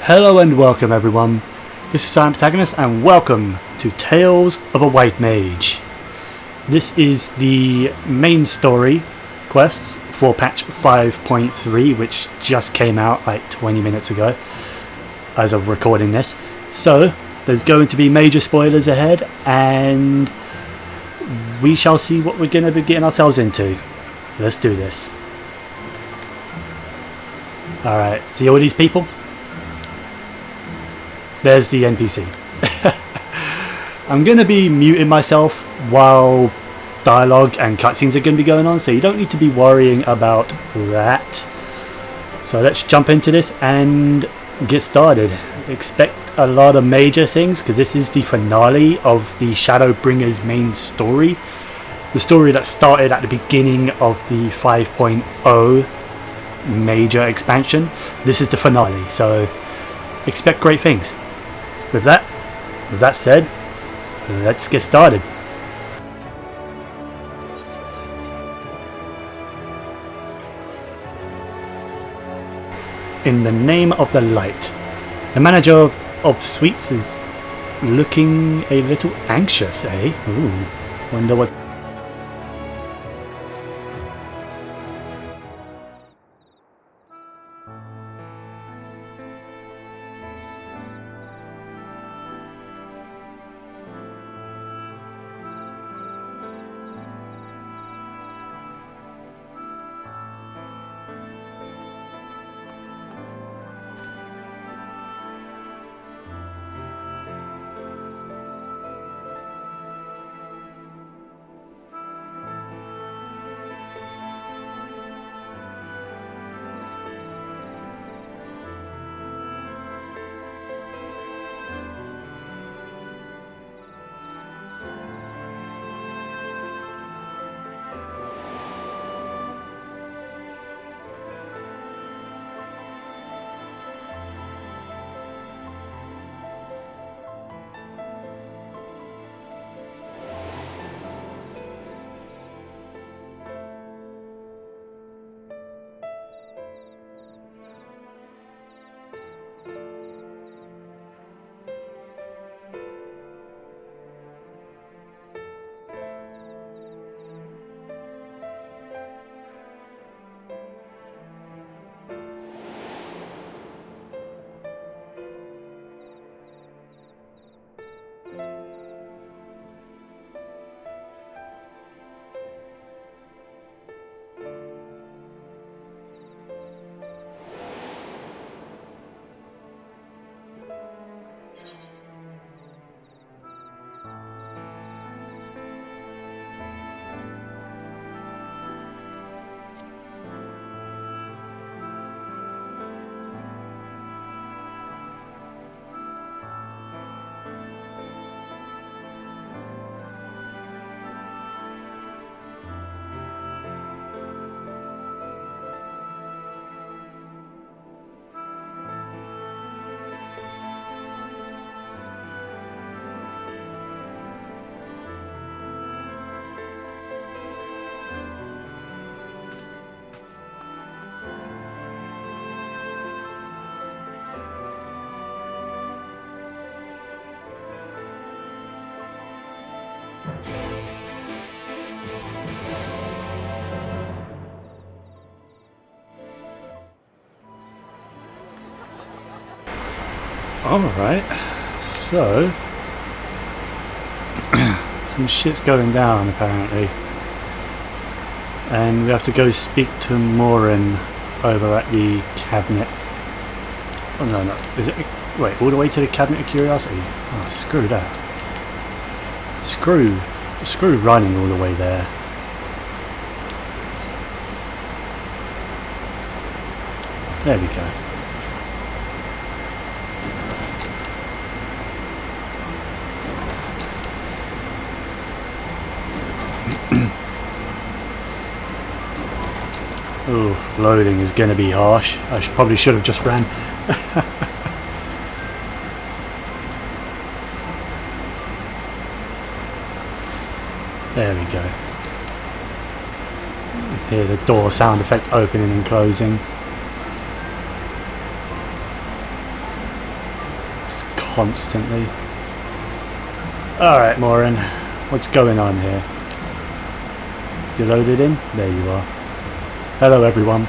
Hello and welcome everyone, this is Silent Protagonist and welcome to Tales of a White Mage. This is the main story quests for patch 5.3 which just came out like 20 minutes ago as of recording this. So there's going to be major spoilers ahead and we shall see what we're going to be getting ourselves into. Let's do this. Alright, see all these people? There's the NPC. I'm going to be muting myself while dialogue and cutscenes are going to be going on, so you don't need to be worrying about that. So let's jump into this and get started. Expect a lot of major things because this is the finale of the Shadowbringers main story. The story that started at the beginning of the 5.0 major expansion. This is the finale, so expect great things. With that said, let's get started. In the name of the light. The manager of Sweets is looking a little anxious, eh? Ooh, wonder what... Alright, so some shit's going down apparently, and we have to go speak to Morin over at the cabinet. Oh no, is it? Wait, all the way to the cabinet of curiosity? Oh, screw that. Screw running all the way there. There we go. Ooh, loading is going to be harsh. I probably should have just ran. There we go. Hear the door sound effect opening and closing. constantly. Alright, Morin, what's going on here? You loaded in? There you are. Hello, everyone.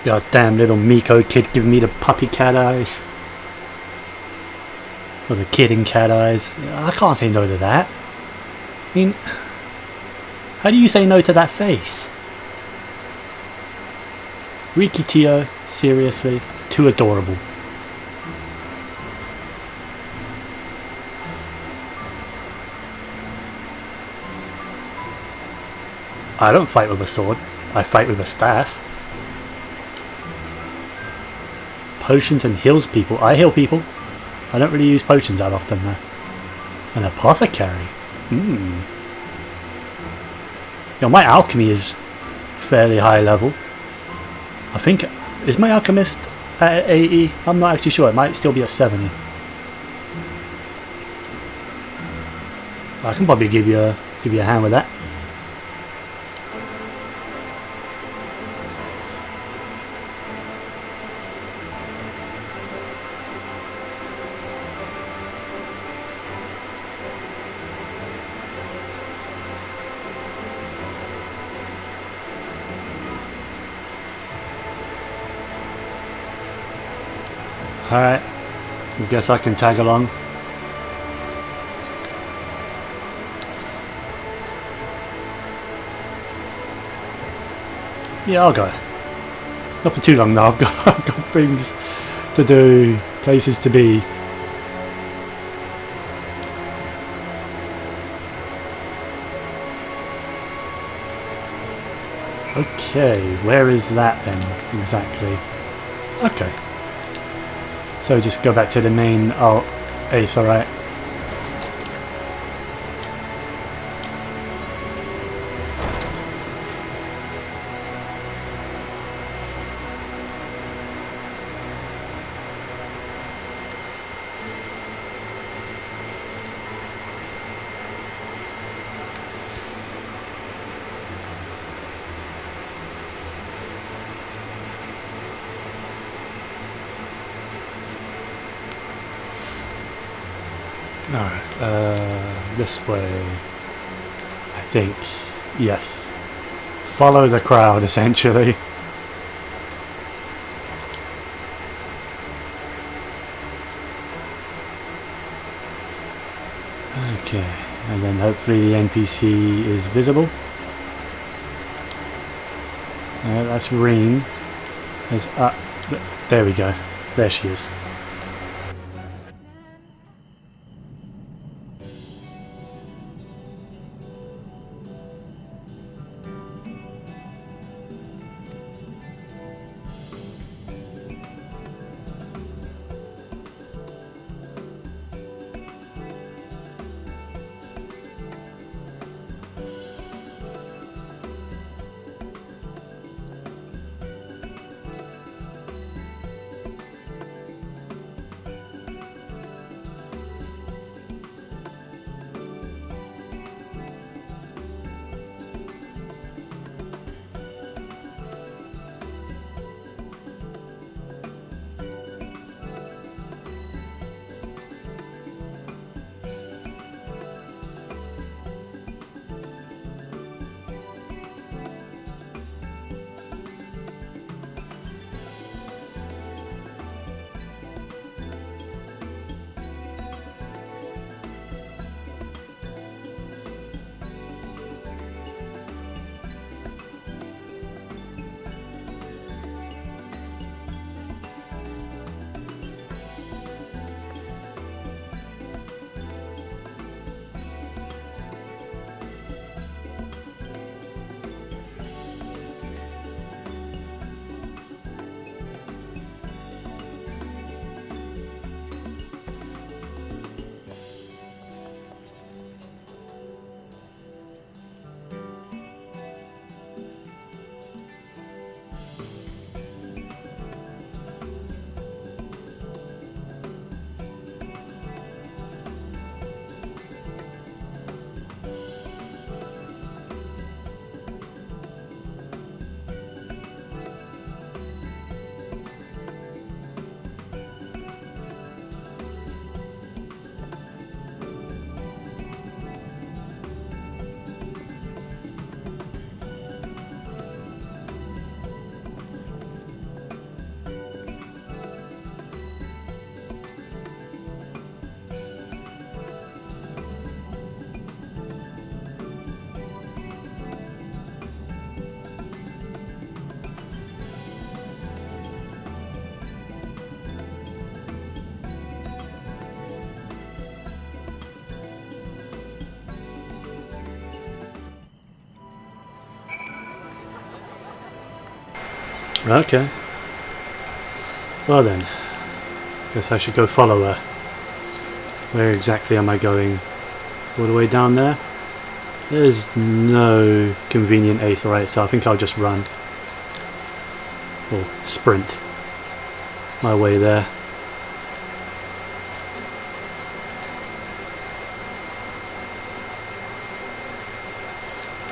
God damn little Miko kid giving me the puppy cat eyes. Or the kid in cat eyes. I can't say no to that. I mean, how do you say no to that face? Riki Tio, seriously, too adorable. I don't fight with a sword, I fight with a staff. Potions and heals people. I heal people. I don't really use potions that often though. An apothecary. Yo, my alchemy is fairly high level. I think, is my alchemist at 80? I'm not actually sure, it might still be at 70. I can probably give you a hand with that. Alright, I guess I can tag along. Yeah, I'll go. Not for too long though, I've got things to do, places to be. Okay, where is that then, exactly? Okay. So just go back to the main. Oh, it's alright. Alright, this way, I think. Yes. Follow the crowd, essentially. Okay, and then hopefully the NPC is visible. That's Reen. There we go. There she is. Okay. Well then, guess I should go follow her. Where exactly am I going? All the way down there? There's no convenient aetheryte, so I think I'll just run. Or sprint my way there.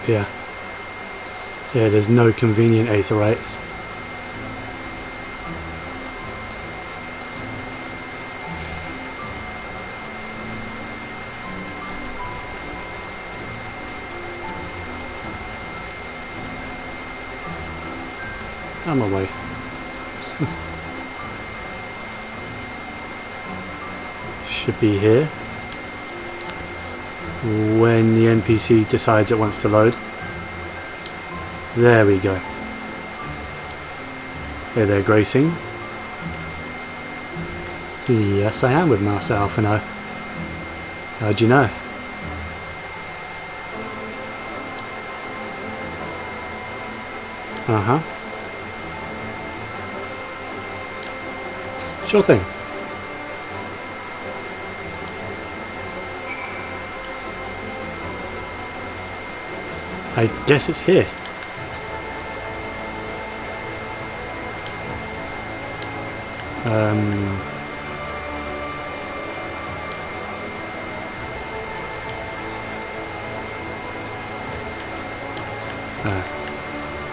Yeah. Yeah, there's no convenient aetherytes. I'm away. Should be here when the NPC decides it wants to load. There we go. Hey there, Gracing. Yes, I am with Master Alphino. How'd you know? Uh-huh. Sure thing. I guess it's here.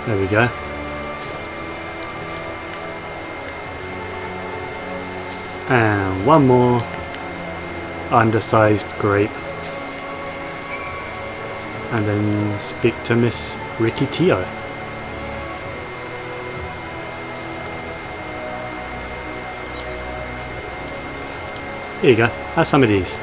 There we go. And one more undersized grape. And then speak to Miss Ricky Tio. Here you go, have some of these.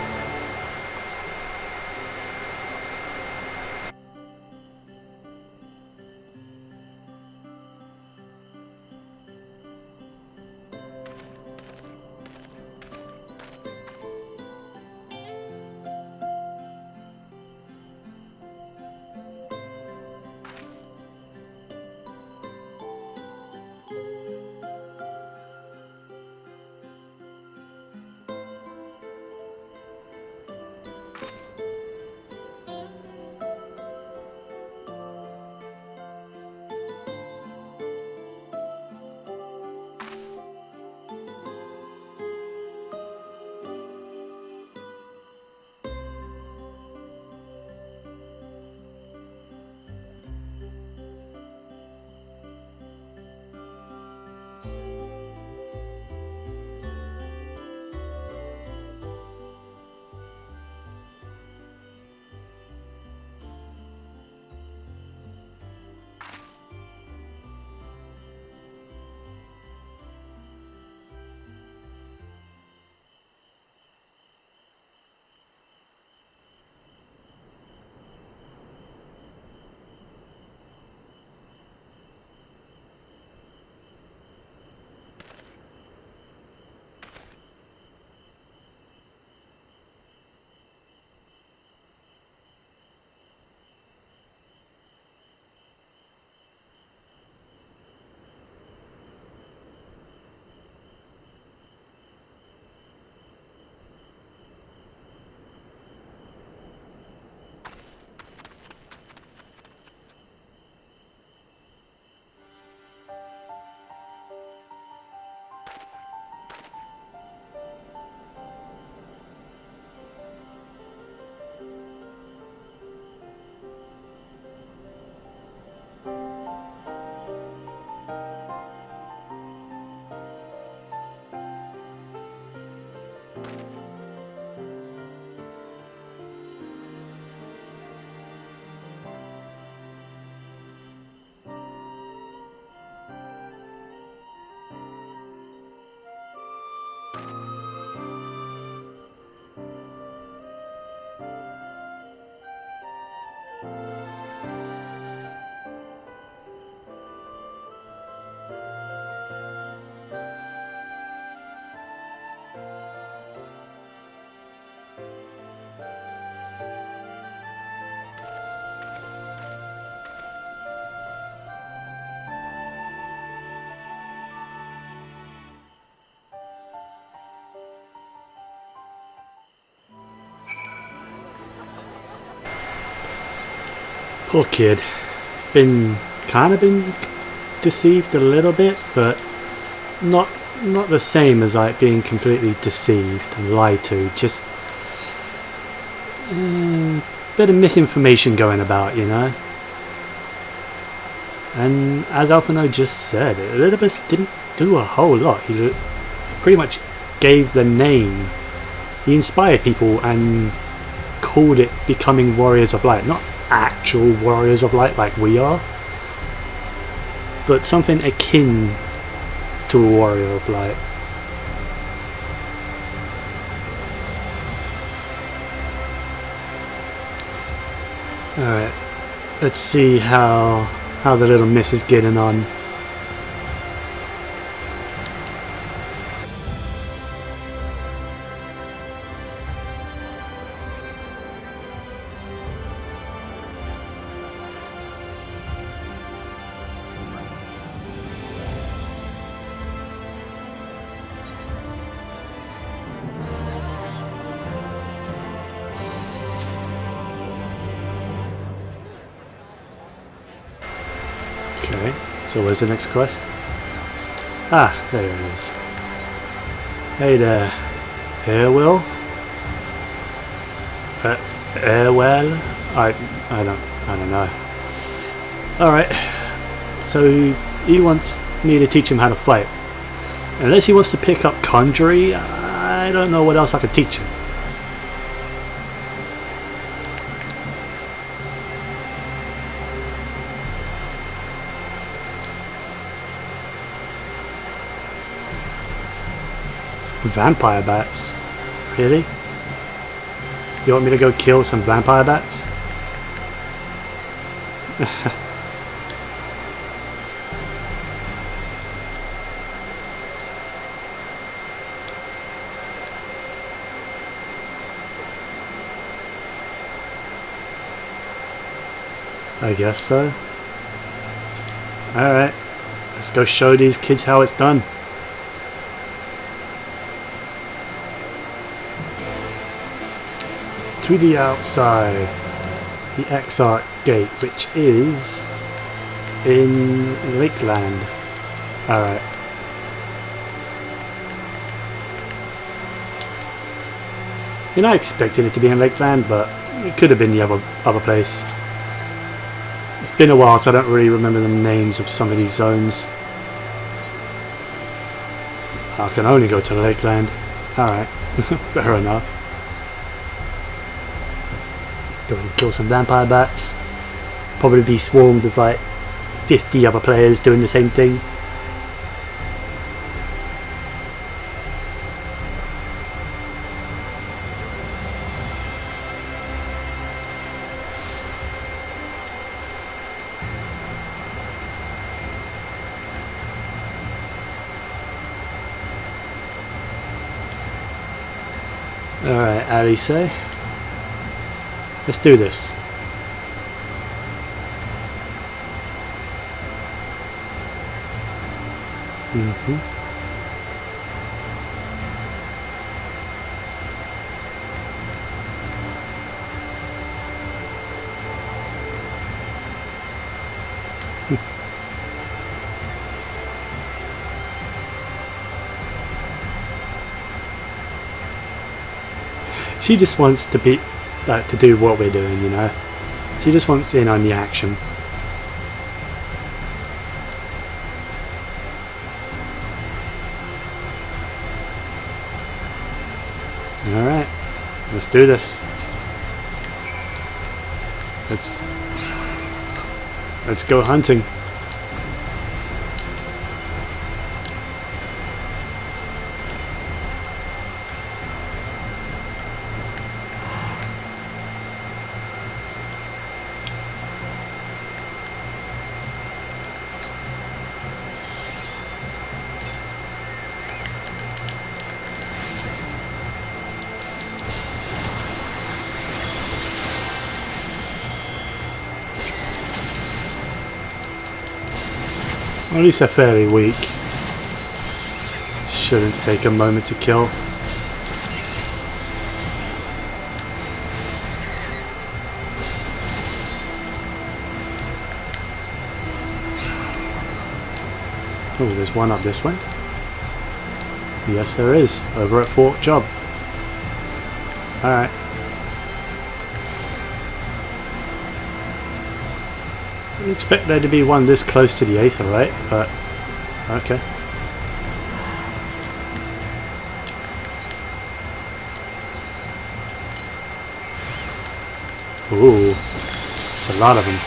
Poor kid. Been deceived a little bit, but not the same as like being completely deceived and lied to. Just bit of misinformation going about, you know. And as Alpino just said, Elidibus didn't do a whole lot. He pretty much gave the name. He inspired people and called it becoming Warriors of Light. Not actual Warriors of Light like we are, but something akin to a Warrior of Light. Alright, let's see how the little miss is getting on. Okay, so where's the next quest? Ah, there it is. Hey there, Airwell? Airwell? I don't know. Alright, so he wants me to teach him how to fight. Unless he wants to pick up Conjury, I don't know what else I could teach him. Vampire bats? Really? You want me to go kill some vampire bats? I guess so. Alright, let's go show these kids how it's done. To the outside, the Exarch Gate, which is in Lakeland. Alright. You're not expecting it to be in Lakeland, but it could have been the other place. It's been a while, so I don't really remember the names of some of these zones. I can only go to Lakeland. Alright, fair enough. Go and kill some vampire bats. Probably be swarmed with like 50 other players doing the same thing. Alright, Alice. Let's do this. She just wants to be to do what we're doing, you know. She just wants in on the action. Alright, let's do this. Let's go hunting. At least they're fairly weak. Shouldn't take a moment to kill. Oh, there's one up this way. Yes, there is. Over at Fort Job. Alright. I expect there to be one this close to the Aether, right? But, okay. Ooh. It's a lot of them.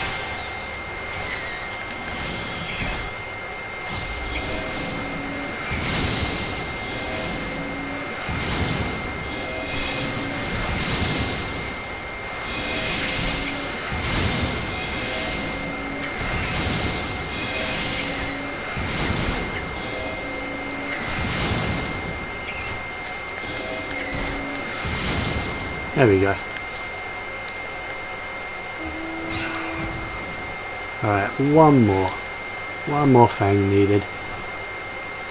There we go. Alright, one more. One more fang needed.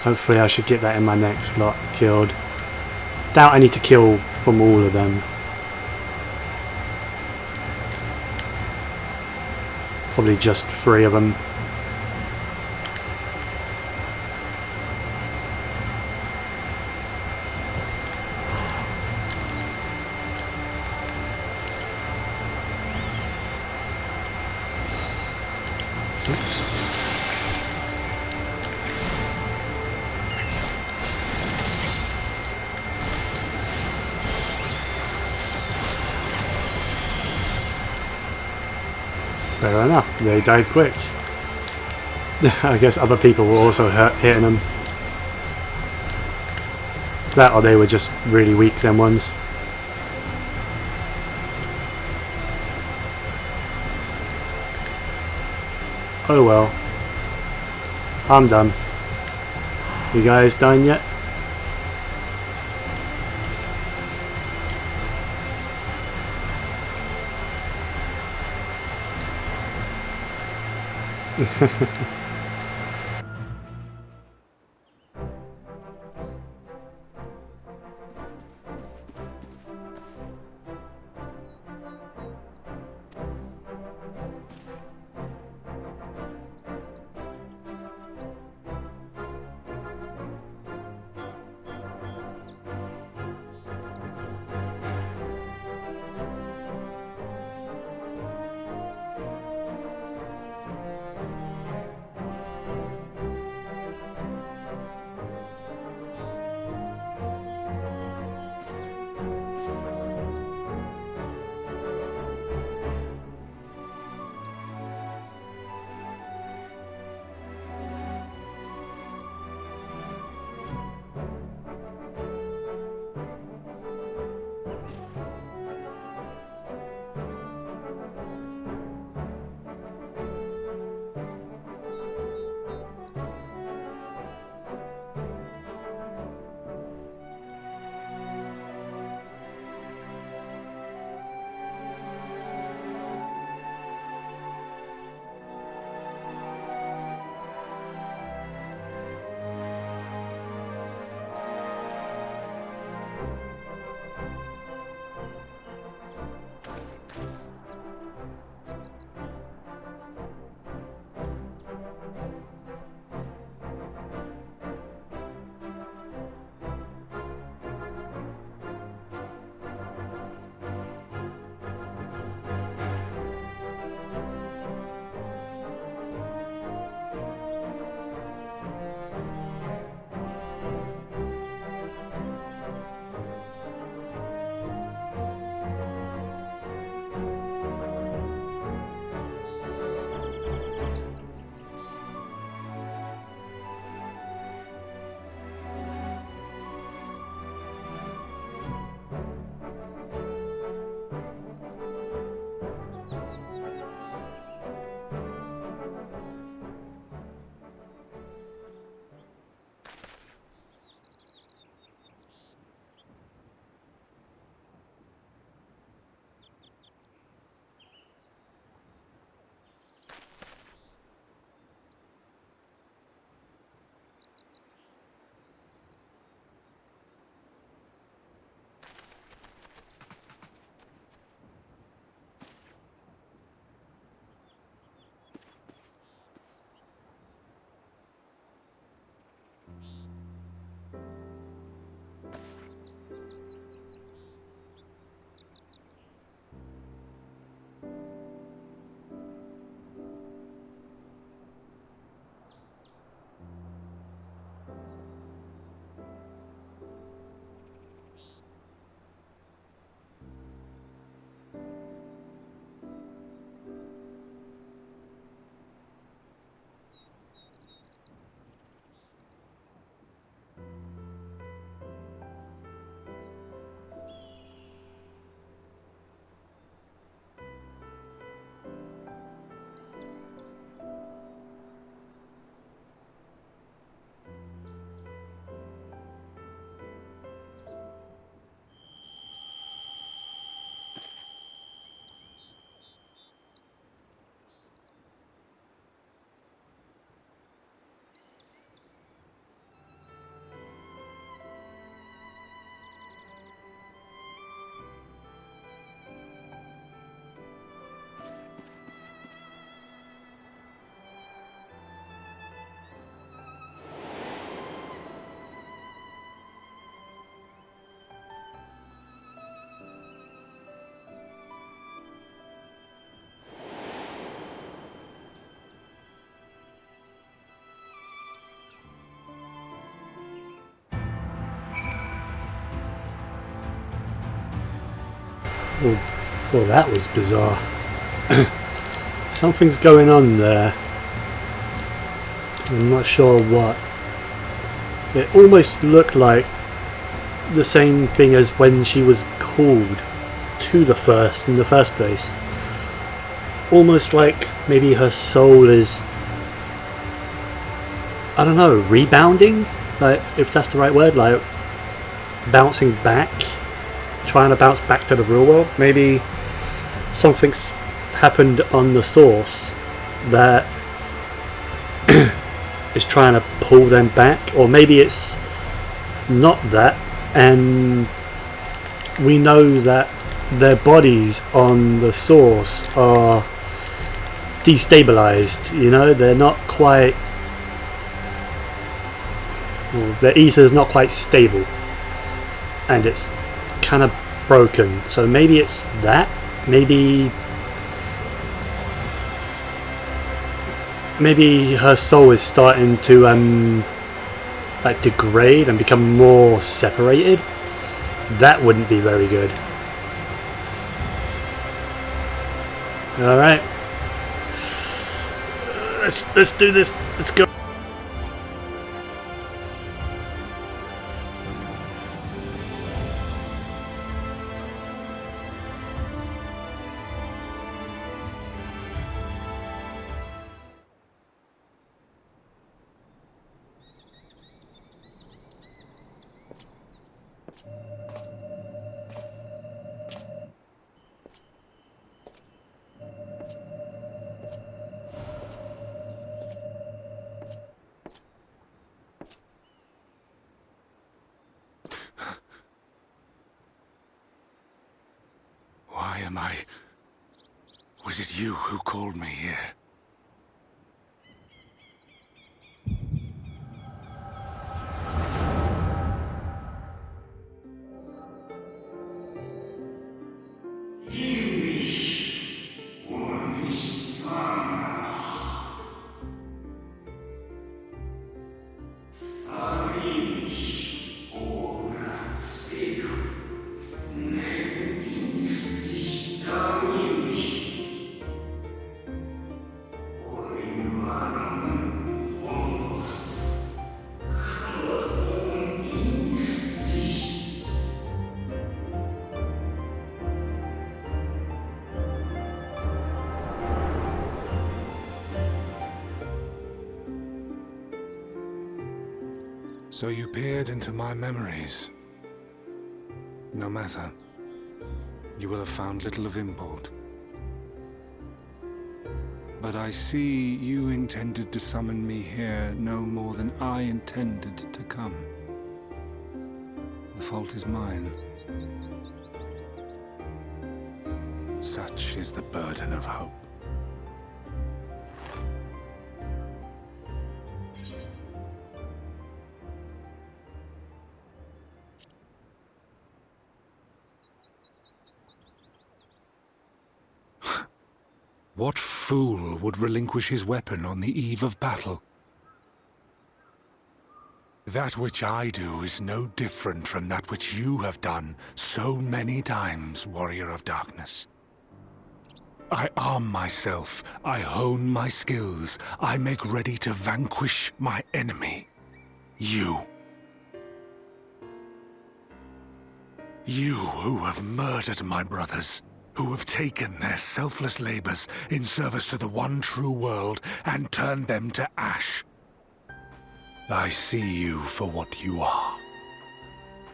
Hopefully I should get that in my next lot killed. Doubt I need to kill from all of them. Probably just 3 of them. Fair enough, they died quick. I guess other people were also hitting them. That or they were just really weak, them ones. Oh well. I'm done. You guys done yet? Well, that was bizarre. Something's going on there. I'm not sure what. It almost looked like the same thing as when she was called to the first in the first place. Almost like maybe her soul is, I don't know, rebounding? Like, if that's the right word, like bouncing back, trying to bounce back to the real world. Maybe something's happened on the source that is trying to pull them back, or maybe it's not that, and we know that their bodies on the source are destabilized, you know, they're not quite, well, their ether is not quite stable and it's kind of broken. So maybe it's that, maybe her soul is starting to like degrade and become more separated. That wouldn't be very good. All right, let's do this. Let's go. Why am I... Was it you who called me here? So you peered into my memories. No matter. You will have found little of import. But I see you intended to summon me here no more than I intended to come. The fault is mine. Such is the burden of hope. What fool would relinquish his weapon on the eve of battle? That which I do is no different from that which you have done so many times, Warrior of Darkness. I arm myself, I hone my skills, I make ready to vanquish my enemy. You. You who have murdered my brothers. Who have taken their selfless labors in service to the one true world and turned them to ash. I see you for what you are.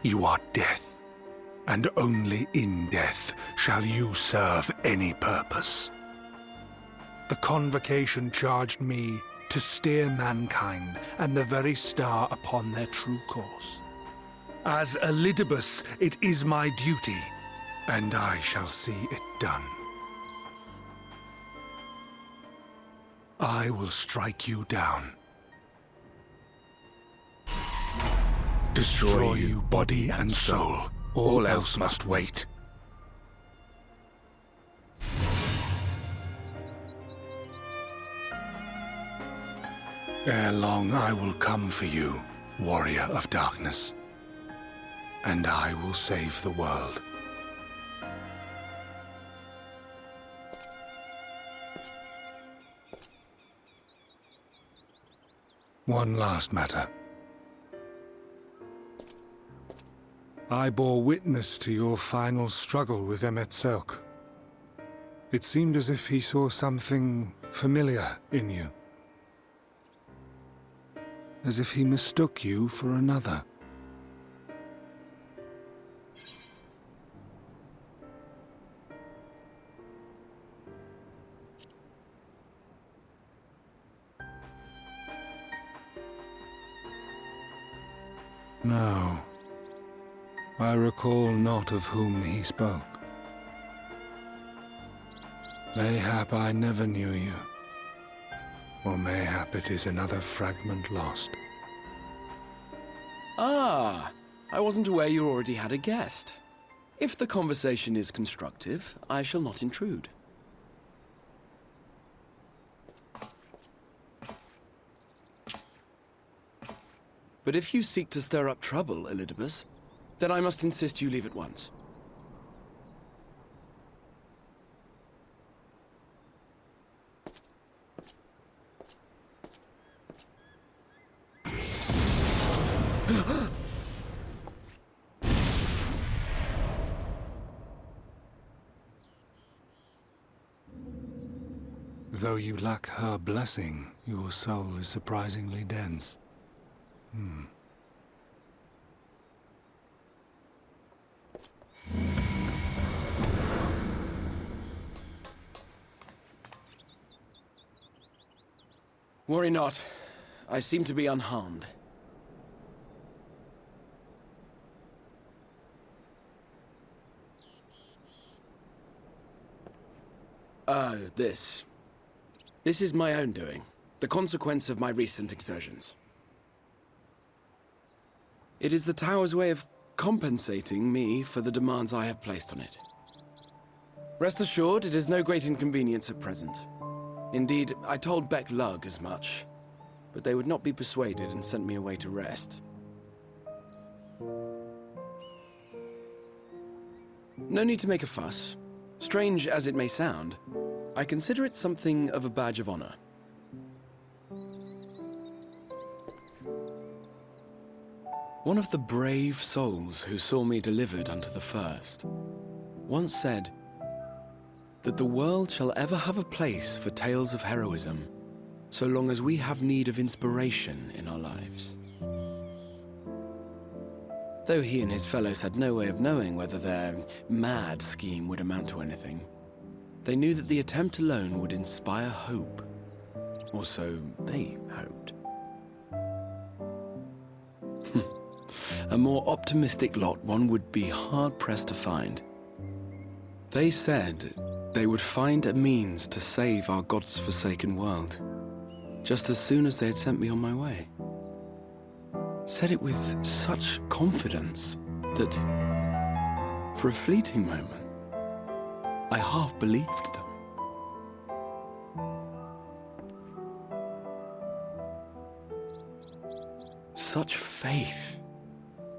You are death, and only in death shall you serve any purpose. The Convocation charged me to steer mankind and the very star upon their true course. As Elidibus, it is my duty, and I shall see it done. I will strike you down. Destroy you body and soul. All else must wait. Ere long I will come for you, Warrior of Darkness, and I will save the world. One last matter. I bore witness to your final struggle with MSQ. It seemed as if he saw something familiar in you. As if he mistook you for another. No. I recall not of whom he spoke. Mayhap I never knew you. Or mayhap it is another fragment lost. Ah, I wasn't aware you already had a guest. If the conversation is constructive, I shall not intrude. But if you seek to stir up trouble, Elidibus, then I must insist you leave at once. Though you lack her blessing, your soul is surprisingly dense. Worry not. I seem to be unharmed. This is my own doing. The consequence of my recent exertions. It is the Tower's way of compensating me for the demands I have placed on it. Rest assured, it is no great inconvenience at present. Indeed, I told Beck Lug as much, but they would not be persuaded and sent me away to rest. No need to make a fuss. Strange as it may sound, I consider it something of a badge of honor. One of the brave souls who saw me delivered unto the first once said that the world shall ever have a place for tales of heroism so long as we have need of inspiration in our lives. Though he and his fellows had no way of knowing whether their mad scheme would amount to anything, they knew that the attempt alone would inspire hope. Or so they hoped. A more optimistic lot one would be hard-pressed to find. They said they would find a means to save our God's forsaken world, just as soon as they had sent me on my way. Said it with such confidence that, for a fleeting moment, I half believed them. Such faith,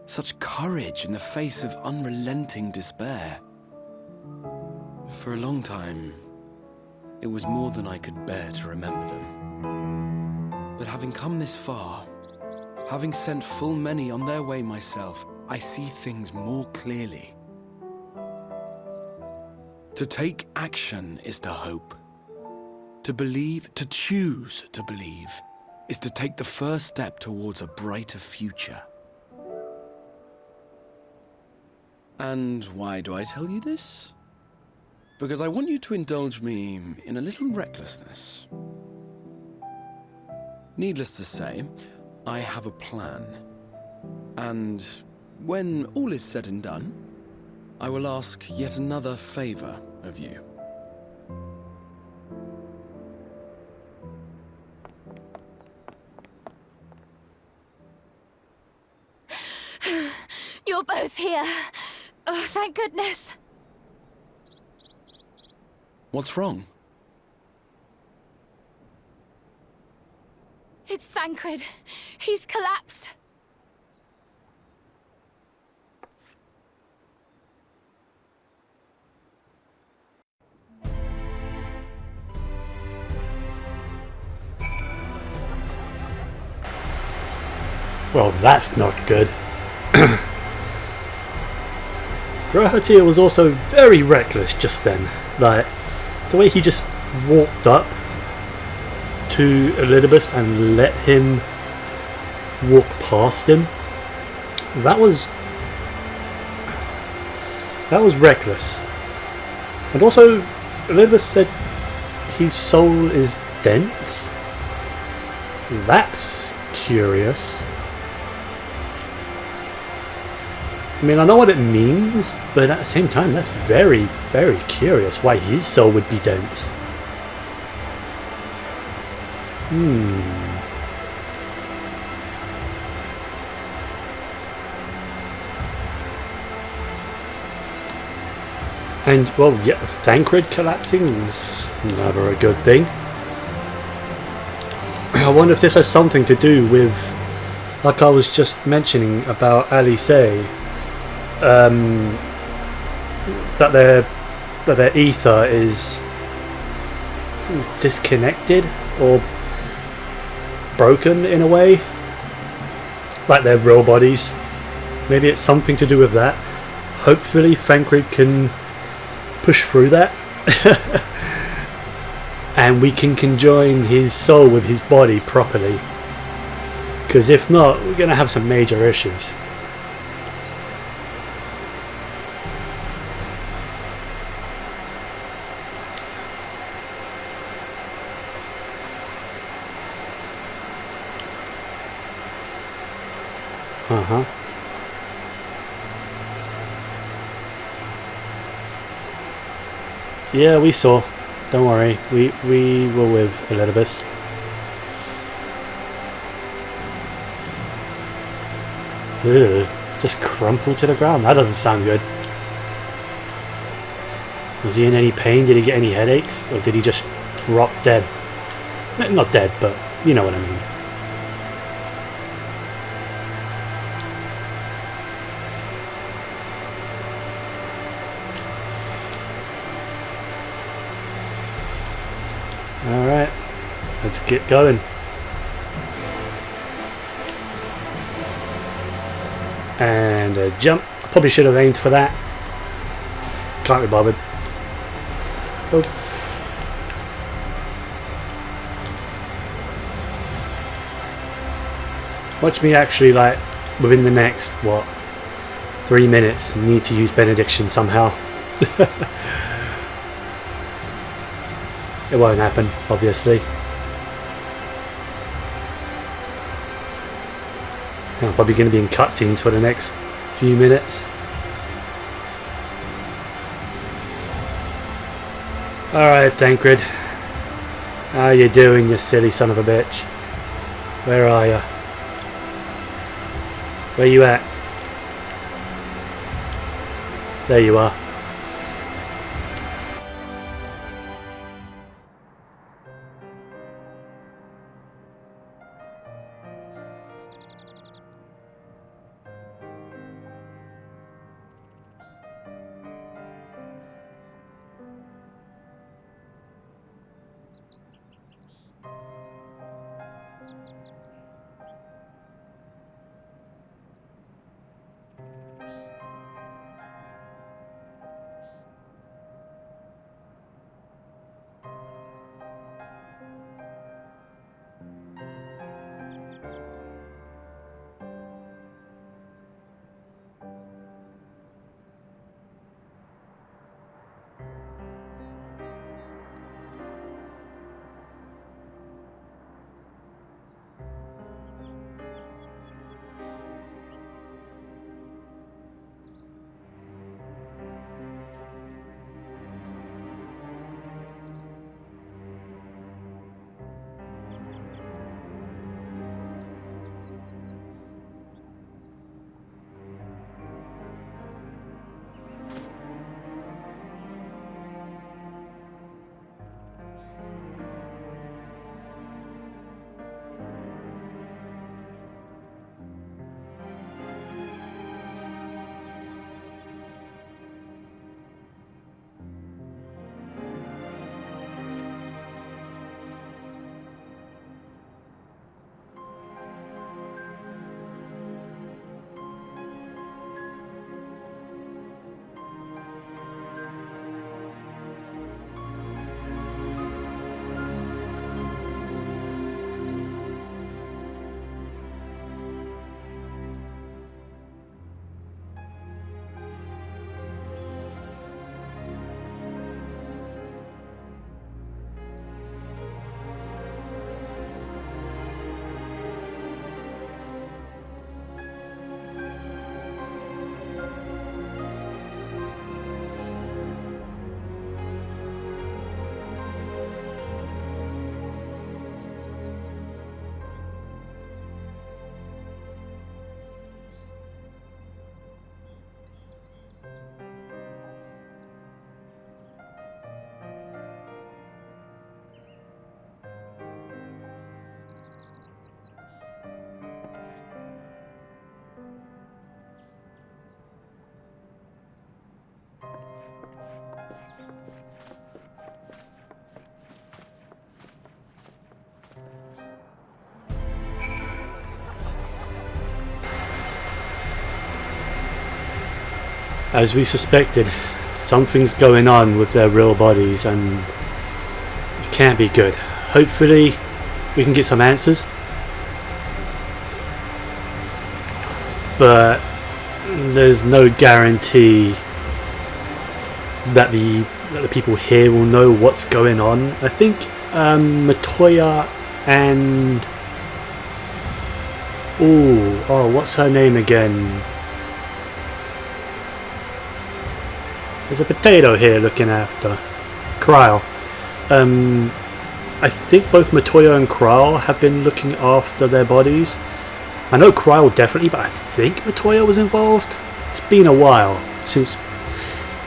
such courage in the face of unrelenting despair. For a long time, it was more than I could bear to remember them. But having come this far, having sent full many on their way myself, I see things more clearly. To take action is to hope. To believe, to choose to believe, is to take the first step towards a brighter future. And why do I tell you this? Because I want you to indulge me in a little recklessness. Needless to say, I have a plan. And when all is said and done, I will ask yet another favor of you. You're both here. Oh, thank goodness. What's wrong? It's Thancred. He's collapsed. Well, that's not good. Grahatir was also very reckless just then. Like, the way he just walked up to Elidibus and let him walk past him. That was reckless. And also, Elidibus said his soul is dense. That's curious. I mean, I know what it means, but at the same time, that's very, very curious why his soul would be dense. And, well, yeah, Thancred collapsing is never a good thing. I wonder if this has something to do with, like I was just mentioning about Alice, that their ether is disconnected or broken in a way, like their real bodies. Maybe it's something to do with that. Hopefully Thancred can push through that and we can conjoin his soul with his body properly, because if not, we're going to have some major issues. Yeah, we saw. Don't worry. We were with Elidibus. Ugh, just crumpled to the ground. That doesn't sound good. Was he in any pain? Did he get any headaches? Or did he just drop dead? Not dead, but you know what I mean. Alright, let's get going. And a jump. I probably should have aimed for that. Can't be bothered. Oh. Watch me actually, like, within the next, 3 minutes, need to use Benediction somehow. It won't happen, obviously. I'm probably going to be in cutscenes for the next few minutes. Alright, Thancred. How you doing, you silly son of a bitch? Where are you? Where you at? There you are. as we suspected, something's going on with their real bodies, and it can't be good. Hopefully we can get some answers, but there's no guarantee that the people here will know what's going on. I think Matoya and oh, what's her name again? There's a potato here looking after Kryle. I think both Matoya and Kryle have been looking after their bodies. I know Kryle definitely, but I think Matoya was involved. It's been a while since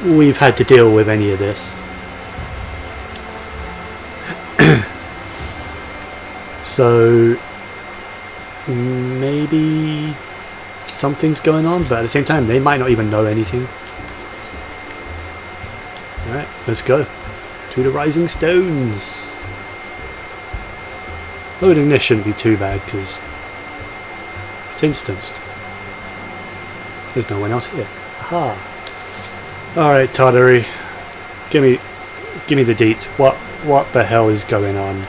we've had to deal with any of this. So maybe something's going on, but at the same time they might not even know anything. Alright, let's go to the Rising Stones. Loading this shouldn't be too bad because it's instanced. There's no one else here. Aha. Alright, Tartary. Give me the deets. What the hell is going on?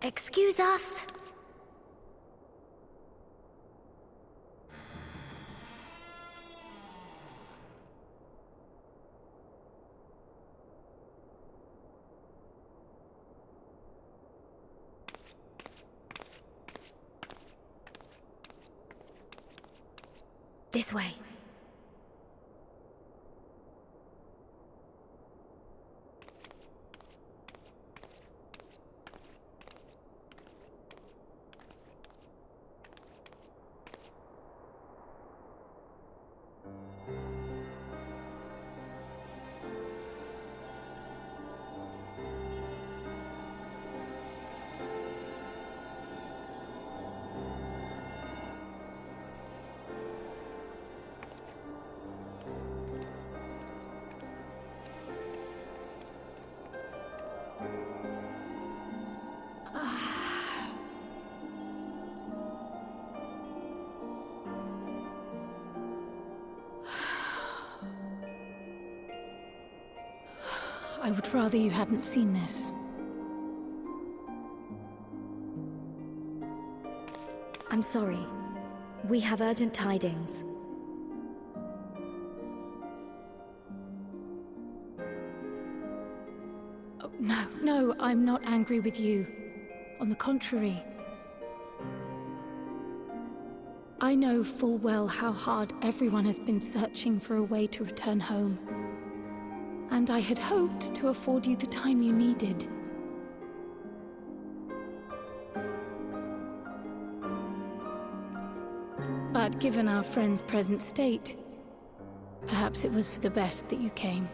Excuse us. This way. I would rather you hadn't seen this. I'm sorry. We have urgent tidings. Oh, no, I'm not angry with you. On the contrary. I know full well how hard everyone has been searching for a way to return home. And I had hoped to afford you the time you needed. But given our friend's present state, perhaps it was for the best that you came.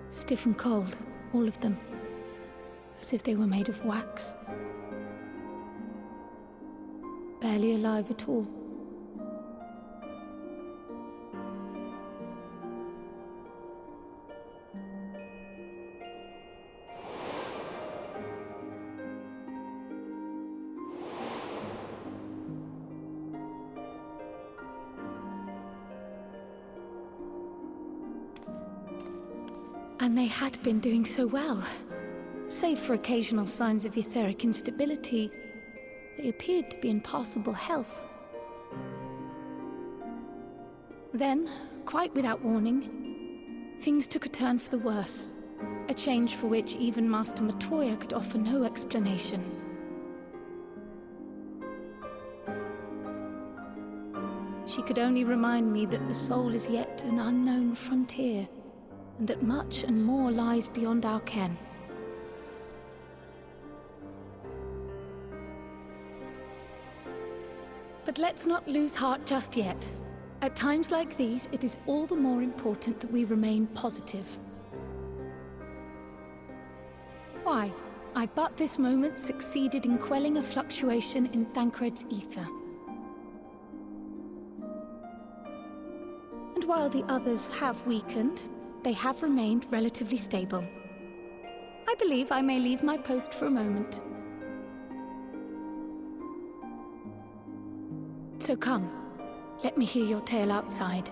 Stiff and cold, all of them. as if they were made of wax. Barely alive at all. And they had been doing so well. Save for occasional signs of etheric instability, they appeared to be in passable health. Then, quite without warning, things took a turn for the worse. A change for which even Master Matoya could offer no explanation. She could only remind me that the soul is yet an unknown frontier, and that much and more lies beyond our ken. But let's not lose heart just yet. At times like these, it is all the more important that we remain positive. Why? I but this moment succeeded in quelling a fluctuation in Thancred's ether. And while the others have weakened, they have remained relatively stable. I believe I may leave my post for a moment. So come, let me hear your tale outside.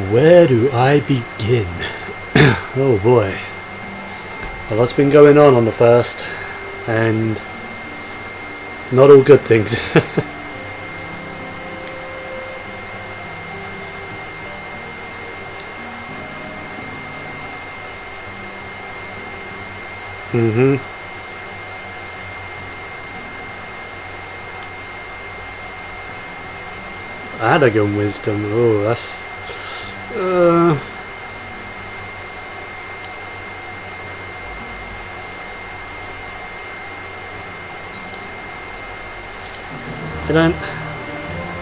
Where do I begin? Oh boy. A lot's been going on the first, and not all good things. Adagon wisdom. Oh, that's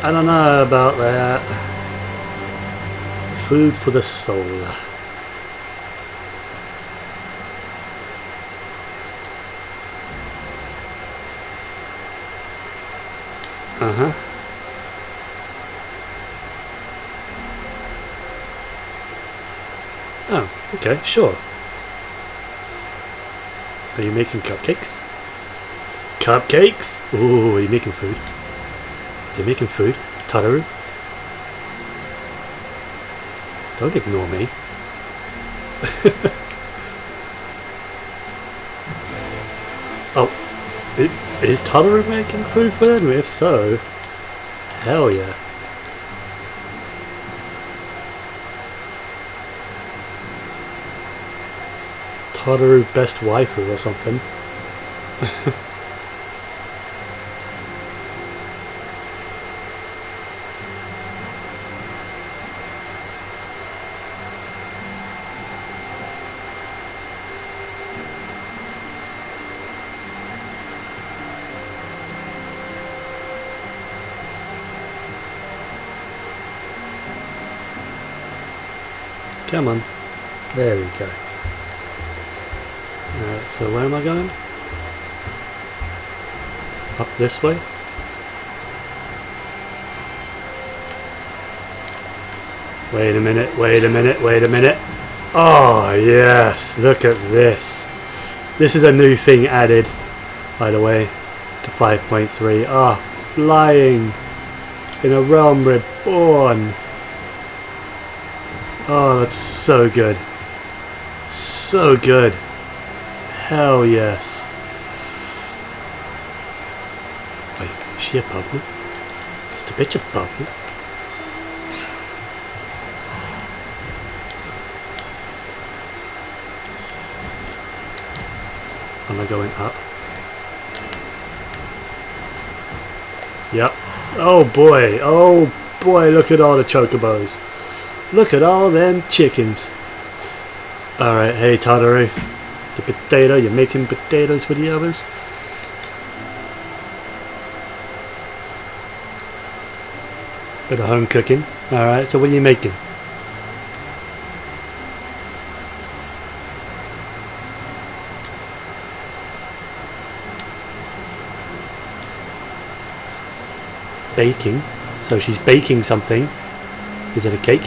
I don't know about that. Food for the soul. Oh, okay, sure. Are you making cupcakes? Cupcakes? Ooh, are you making food? You're making food? Tataru? Don't ignore me. Oh, is Tataru making food for them? If so, hell yeah. Tataru best waifu or something. Come on. There we go. So where am I going? Up this way? Wait a minute, wait a minute, wait a minute. Oh yes, look at this. This is a new thing added, by the way, to 5.3. Ah, flying in a realm reborn. Oh, that's so good. So good. Hell yes. Wait, is she above me? Is the bitch above me? Am I going up? Yep. Oh boy, look at all the chocobos. Look at all them chickens. Alright, hey Tataru. The potato, you're making potatoes with the others? Bit of home cooking. Alright, so what are you making? Baking. So she's baking something. Is it a cake?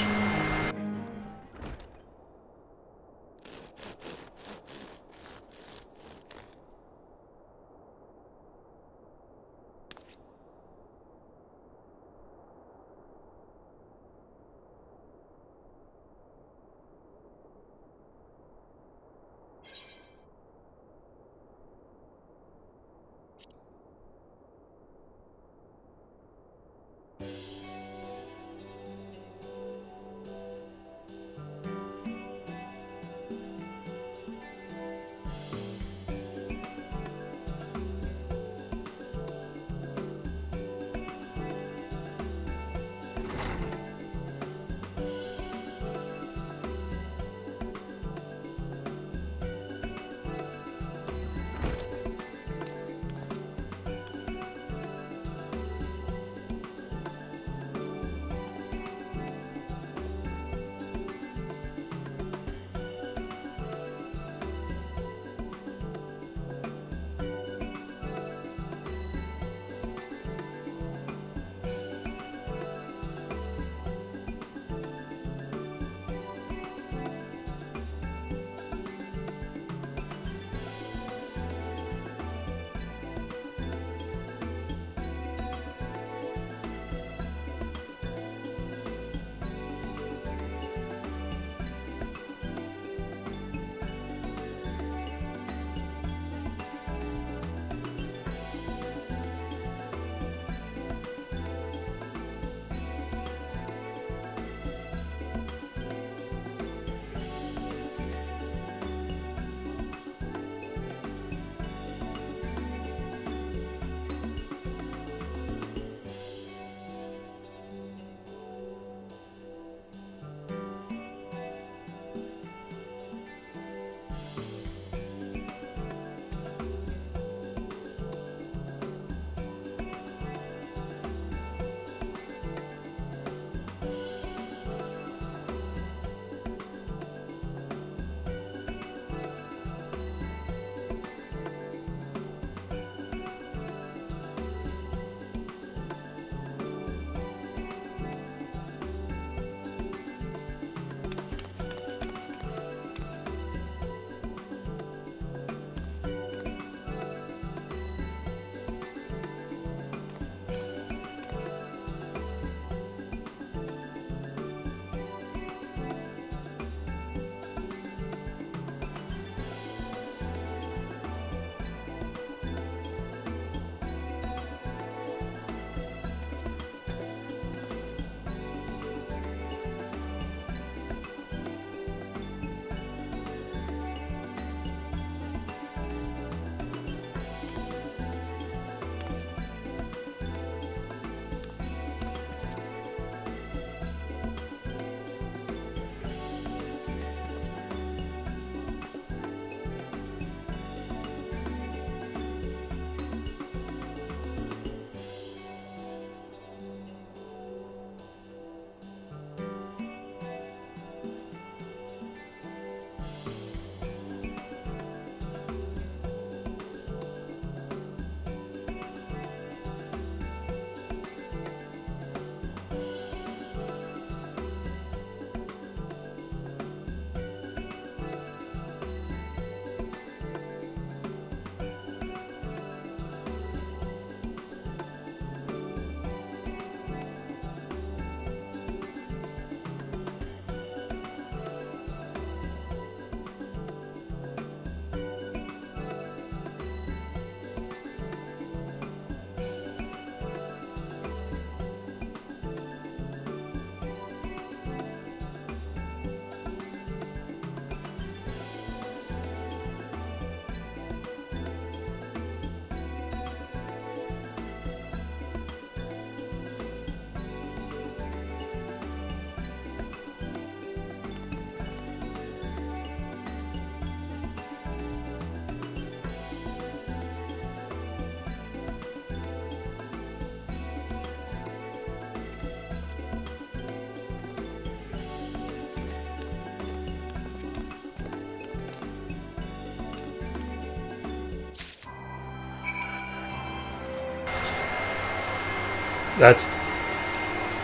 That's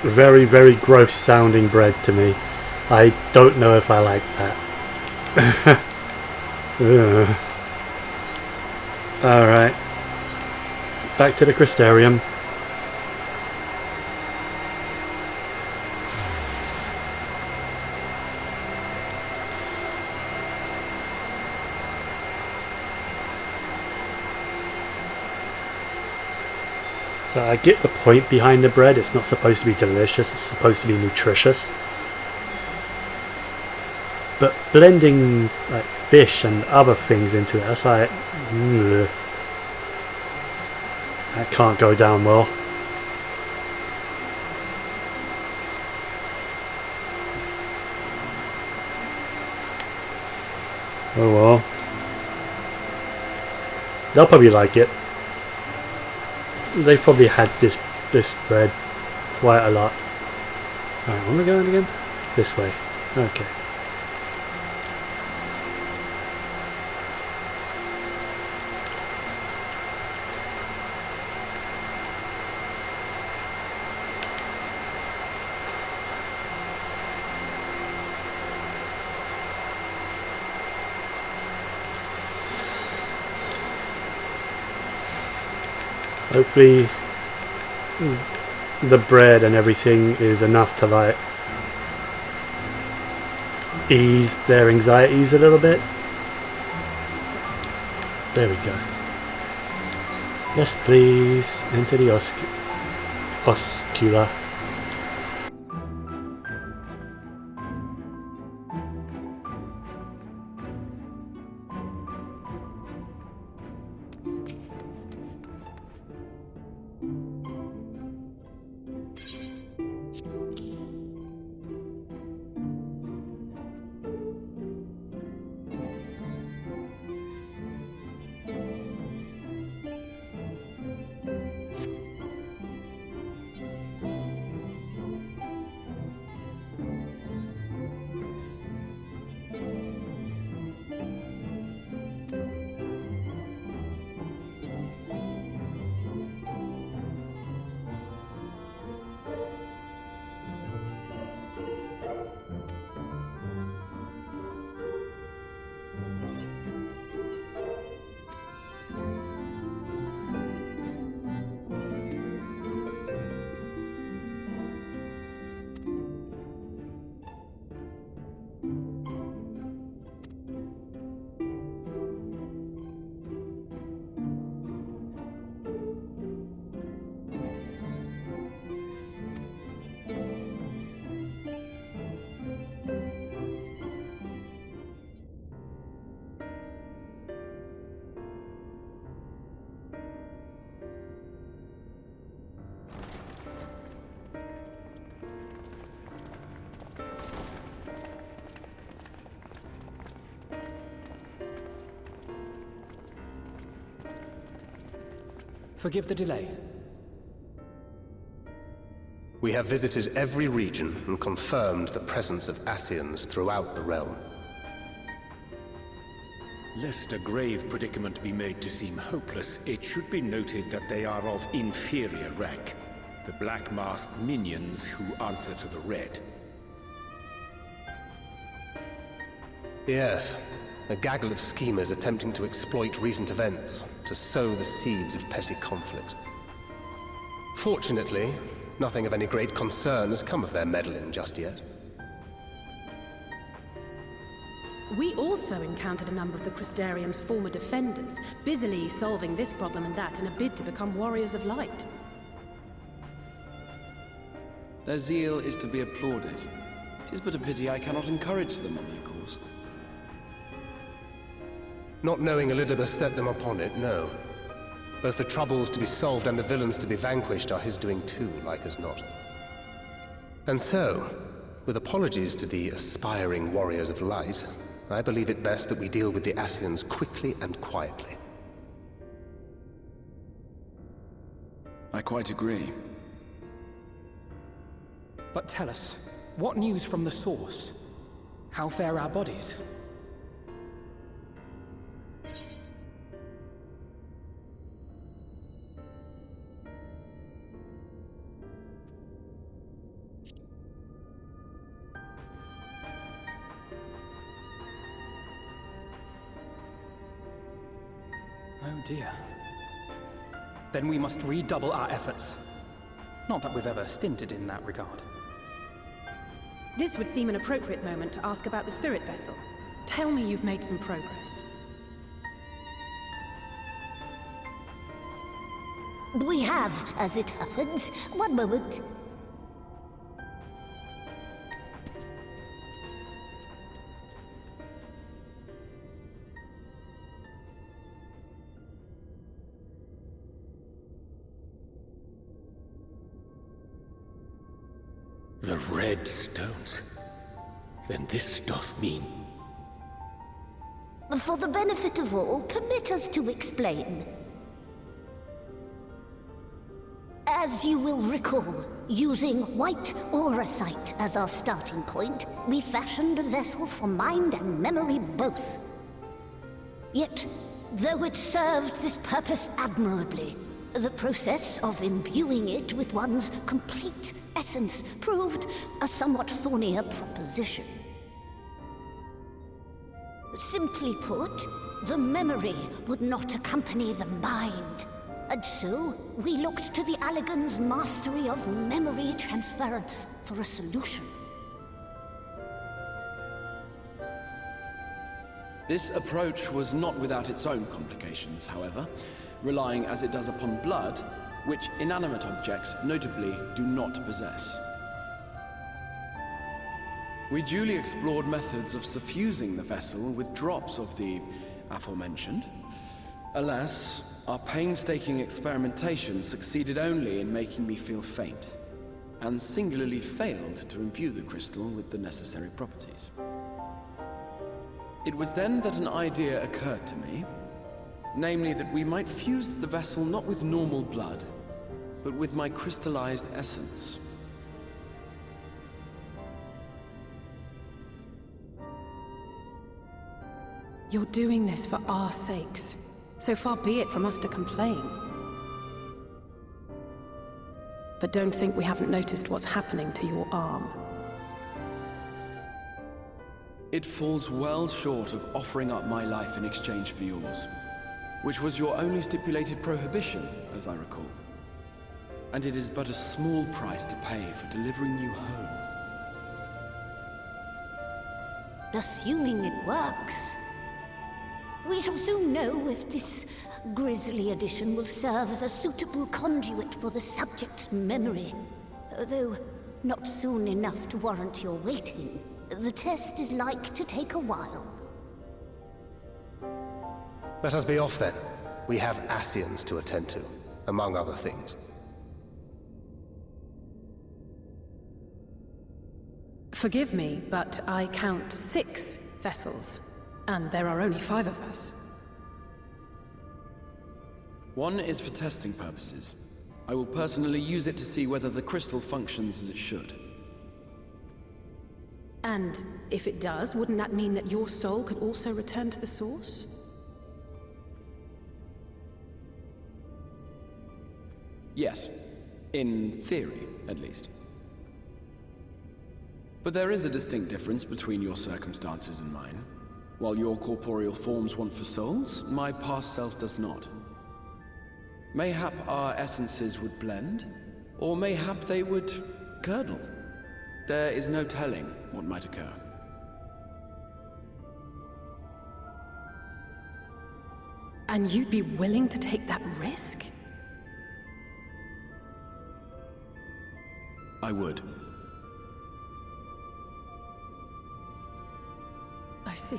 very, very gross sounding bread to me. I don't know if I like that. Alright. Back to the Crystarium. So I get the point behind the bread. It's not supposed to be delicious, it's supposed to be nutritious. But blending like fish and other things into it, that's like, ugh. That can't go down well. Oh well. They'll probably like it. They've probably had this bread quite a lot. Alright, where am I going again? This way. Okay. Hopefully the bread and everything is enough to like ease their anxieties a little bit. There we go. Yes please, enter the oscula. Forgive the delay. We have visited every region and confirmed the presence of Ascians throughout the realm. Lest a grave predicament be made to seem hopeless, it should be noted that they are of inferior rank. The Black Masked minions who answer to the Red. Yes, a gaggle of schemers attempting to exploit recent events to sow the seeds of petty conflict. Fortunately, nothing of any great concern has come of their meddling just yet. We also encountered a number of the Crystarium's former defenders, busily solving this problem and that in a bid to become warriors of light. Their zeal is to be applauded. It is but a pity I cannot encourage them on their cause. Not knowing Elidibus set them upon it, no. Both the troubles to be solved and the villains to be vanquished are his doing too, like as not. And so, with apologies to the aspiring warriors of light, I believe it best that we deal with the Ascians quickly and quietly. I quite agree. But tell us, what news from the source? How fare our bodies? dear. Then we must redouble our efforts. Not that we've ever stinted in that regard. This would seem an appropriate moment to ask about the spirit vessel. Tell me you've made some progress. We have, as it happens. One moment. The red stones. Then this doth mean... For the benefit of all, permit us to explain. As you will recall, using white auracite as our starting point, we fashioned a vessel for mind and memory both. Yet, though it served this purpose admirably, the process of imbuing it with one's complete essence proved a somewhat thornier proposition. Simply put, the memory would not accompany the mind, and so we looked to the Allagan's mastery of memory transference for a solution. This approach was not without its own complications, however, relying as it does upon blood, which inanimate objects, notably, do not possess. We duly explored methods of suffusing the vessel with drops of the aforementioned. Alas, our painstaking experimentation succeeded only in making me feel faint, and singularly failed to imbue the crystal with the necessary properties. It was then that an idea occurred to me, namely that we might fuse the vessel not with normal blood, but with my crystallized essence. You're doing this for our sakes. So far be it from us to complain. But don't think we haven't noticed what's happening to your arm. It falls well short of offering up my life in exchange for yours, which was your only stipulated prohibition, as I recall. And it is but a small price to pay for delivering you home. Assuming it works. We shall soon know if this grisly addition will serve as a suitable conduit for the subject's memory. Though not soon enough to warrant your waiting. The test is like to take a while. Let us be off then. We have Ascians to attend to, among other things. Forgive me, but I count 6 vessels, and there are only 5 of us. One is for testing purposes. I will personally use it to see whether the crystal functions as it should. And if it does, wouldn't that mean that your soul could also return to the source? Yes. In theory, at least. But there is a distinct difference between your circumstances and mine. While your corporeal forms want for souls, my past self does not. Mayhap our essences would blend, or mayhap they would curdle. There is no telling what might occur. And you'd be willing to take that risk? I would. I see.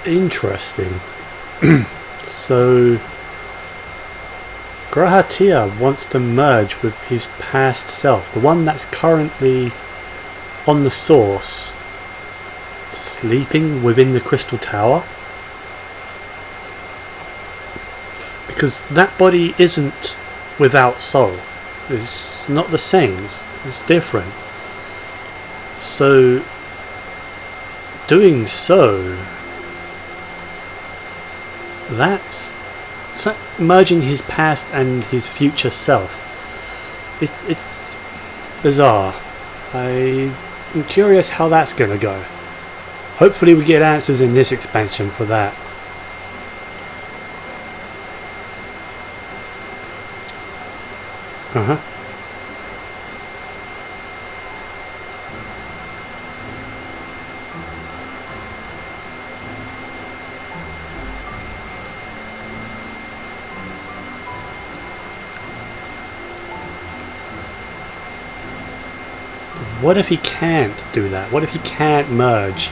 Interesting. So, Grahatia wants to merge with his past self, the one that's currently on the source, sleeping within the crystal tower. Because that body isn't without soul. It's not the same. It's different. So, doing so, that's like merging his past and his future self. It's bizarre. I'm curious how that's going to go. Hopefully we get answers in this expansion for that. What if he can't do that? What if he can't merge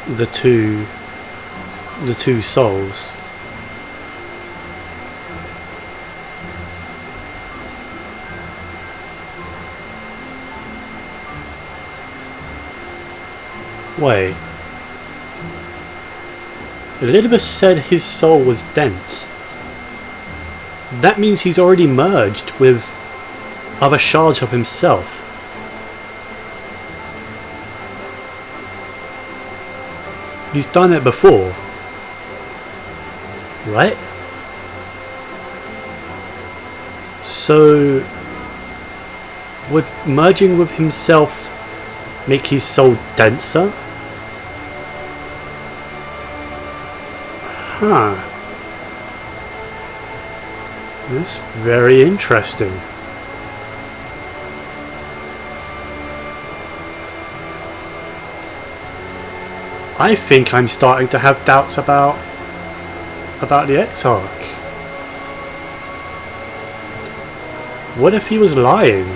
the two souls? Wait. Elizabeth said his soul was dense. That means he's already merged with other shards of himself. He's done it before, right? So, would merging with himself make his soul denser? Huh. That's very interesting. I think I'm starting to have doubts about the Exarch. What if he was lying?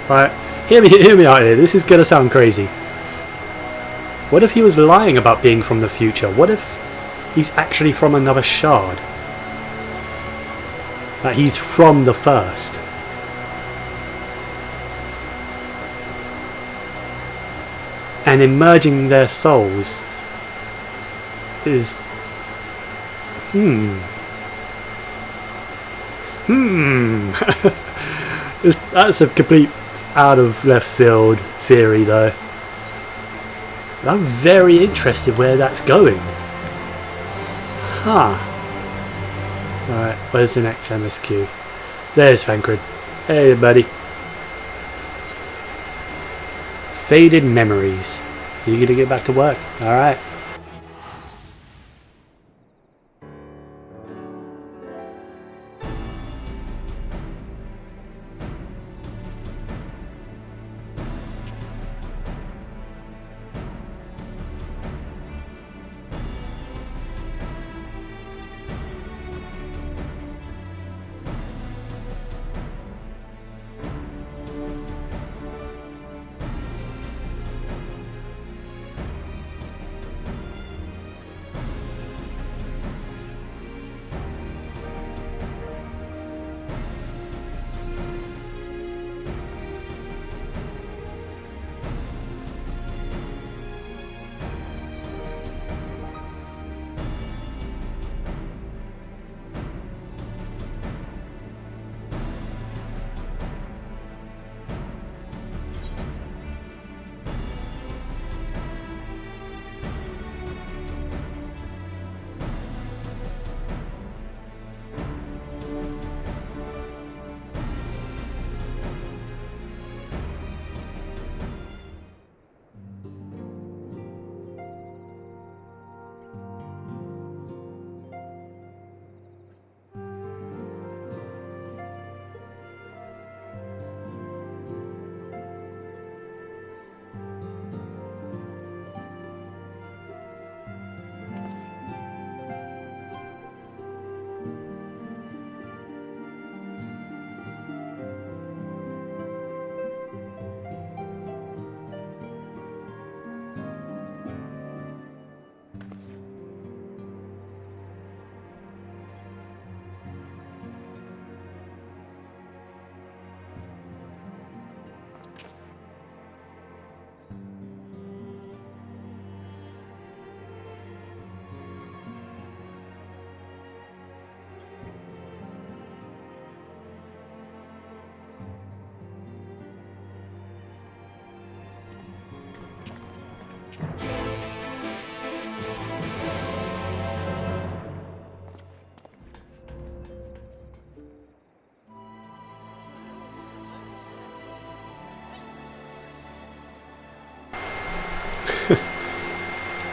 Right, hear me out here. This is gonna sound crazy. What if he was lying about being from the future? What if he's actually from another shard? That he's from the first. And in merging their souls is That's a complete out of left field theory though. I'm very interested where that's going. Huh. Alright, where's the next MSQ? There's Fancred. Hey buddy. Faded memories. You gonna get back to work? Alright.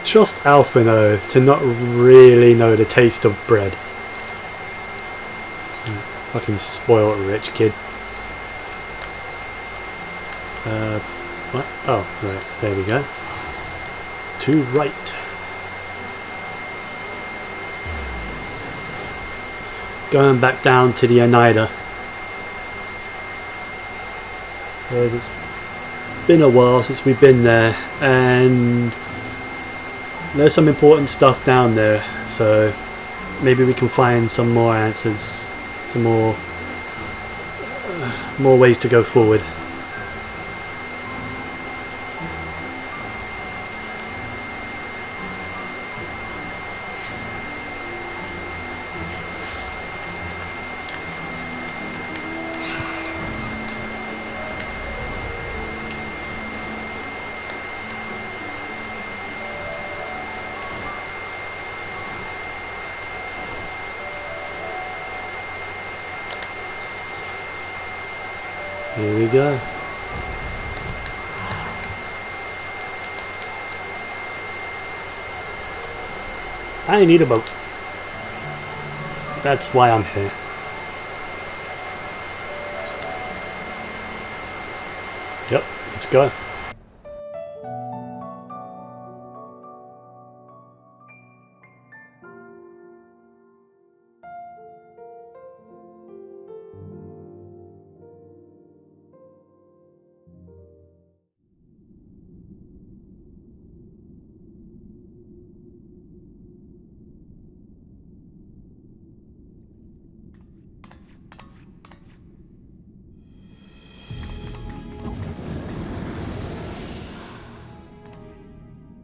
trust Alphino to not really know the taste of bread. Fucking spoiled rich kid. What? Oh, right, there we go. To right. Going back down to the Oneida. It's been a while since we've been there, and there's some important stuff down there, so maybe we can find some more answers, some more ways to go forward. Here we go. I need a boat. That's why I'm here. Yep, let's go.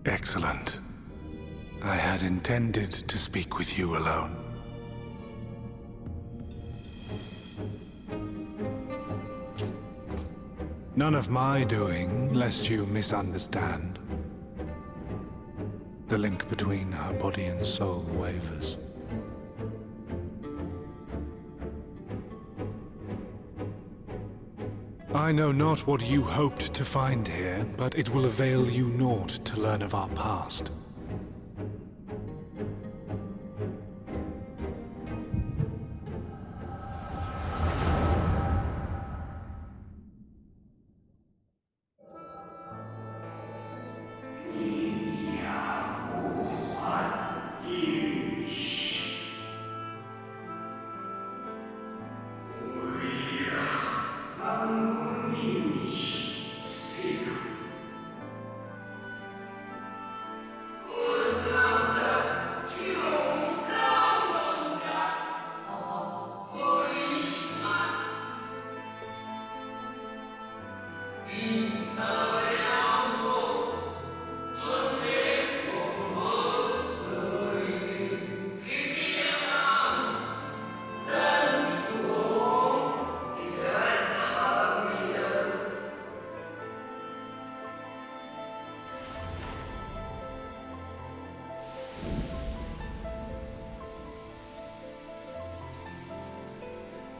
Excellent. I had intended to speak with you alone. None of my doing, lest you misunderstand. The link between her body and soul wavers. I know not what you hoped to find here, but it will avail you naught to learn of our past.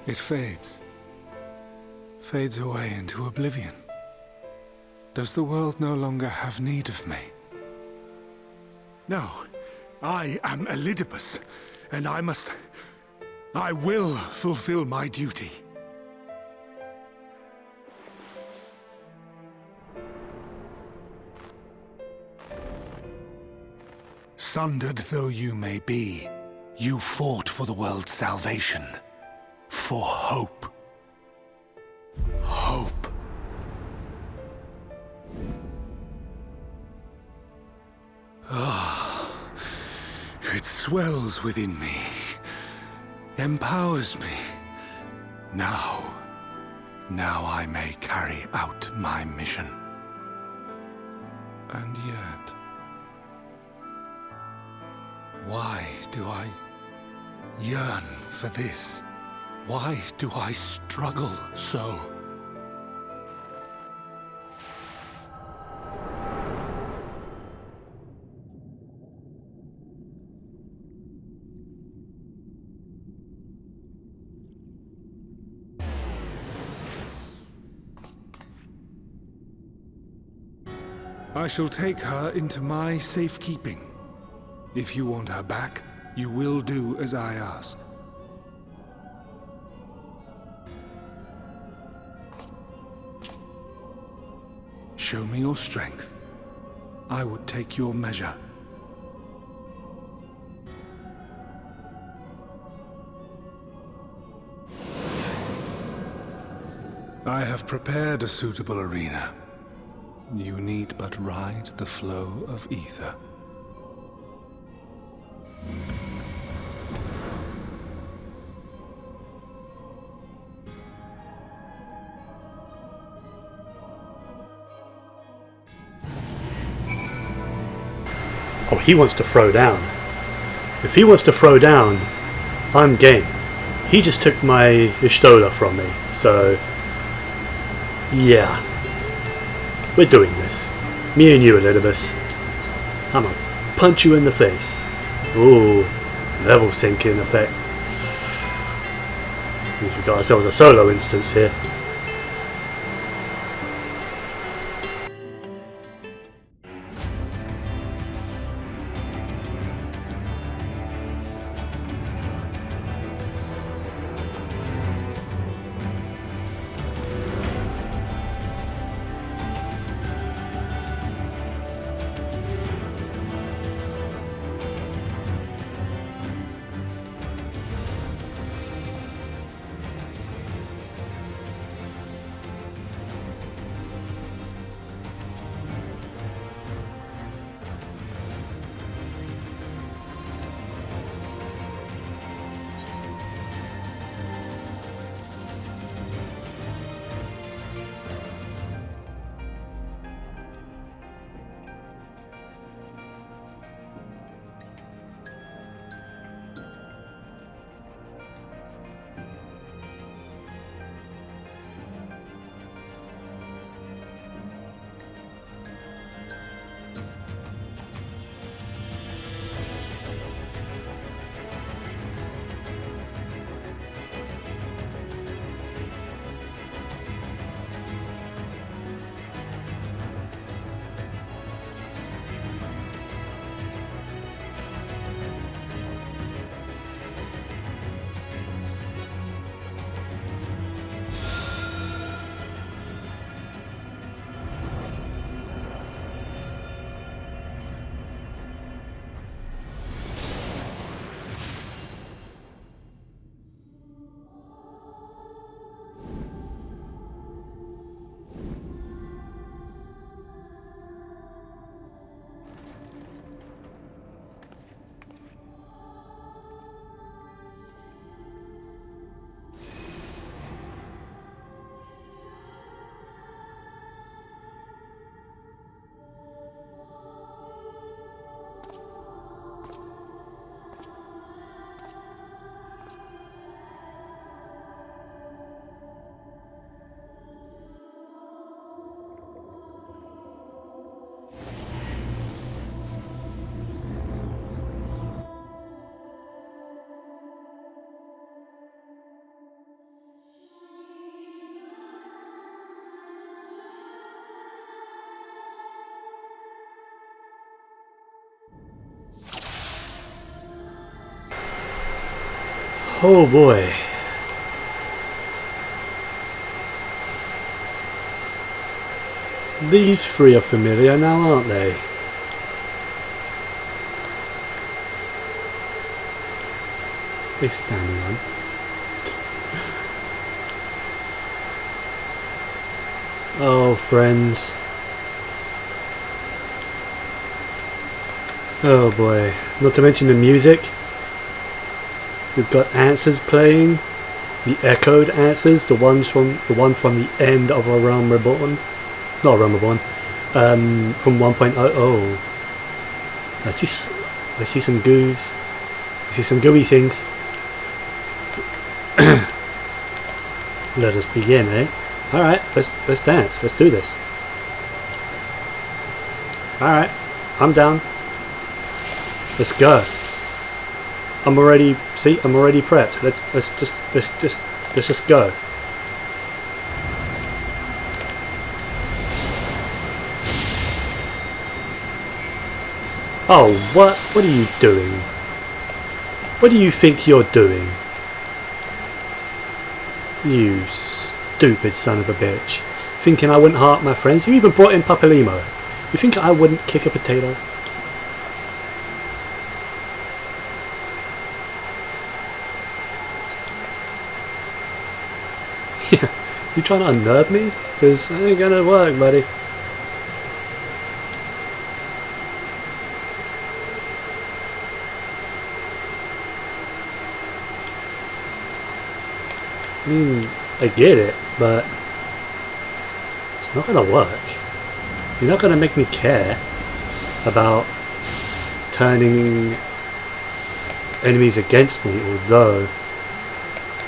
It fades. Fades away into oblivion. Does the world no longer have need of me? No. I am Elidibus, and I will fulfill my duty. Sundered though you may be, you fought for the world's salvation. For hope. Hope. Ah, it swells within me, empowers me. Now I may carry out my mission. And yet, why do I yearn for this? Why do I struggle so? I shall take her into my safekeeping. If you want her back, you will do as I ask. Show me your strength. I would take your measure. I have prepared a suitable arena. You need but ride the flow of ether. Oh, he wants to throw down. If he wants to throw down, I'm game. He just took my Ishtola from me, so yeah. We're doing this. Me and you, Elidibus. I'm gonna punch you in the face. Ooh, level sinking effect. Seems we got ourselves a solo instance here. Oh boy. These three are familiar now, aren't they? They're standing on. Oh, friends. Oh boy. Not to mention the music. We've got answers playing. The echoed answers, the one from the end of A Realm Reborn. Not A Realm Reborn. From 1.0. Oh. I see some goos. I see some gooey things. Let us begin, eh? Alright, let's dance. Let's do this. Alright, I'm down. Let's go. I'm already prepped. Let's just go. Oh, what? What are you doing? What do you think you're doing? You stupid son of a bitch. Thinking I wouldn't hurt my friends? You even brought in Papalimo. You think I wouldn't kick a potato? Yeah, you trying to unnerve me? Because it ain't gonna work, buddy. I mean, I get it, but it's not gonna work. You're not gonna make me care about turning enemies against me, although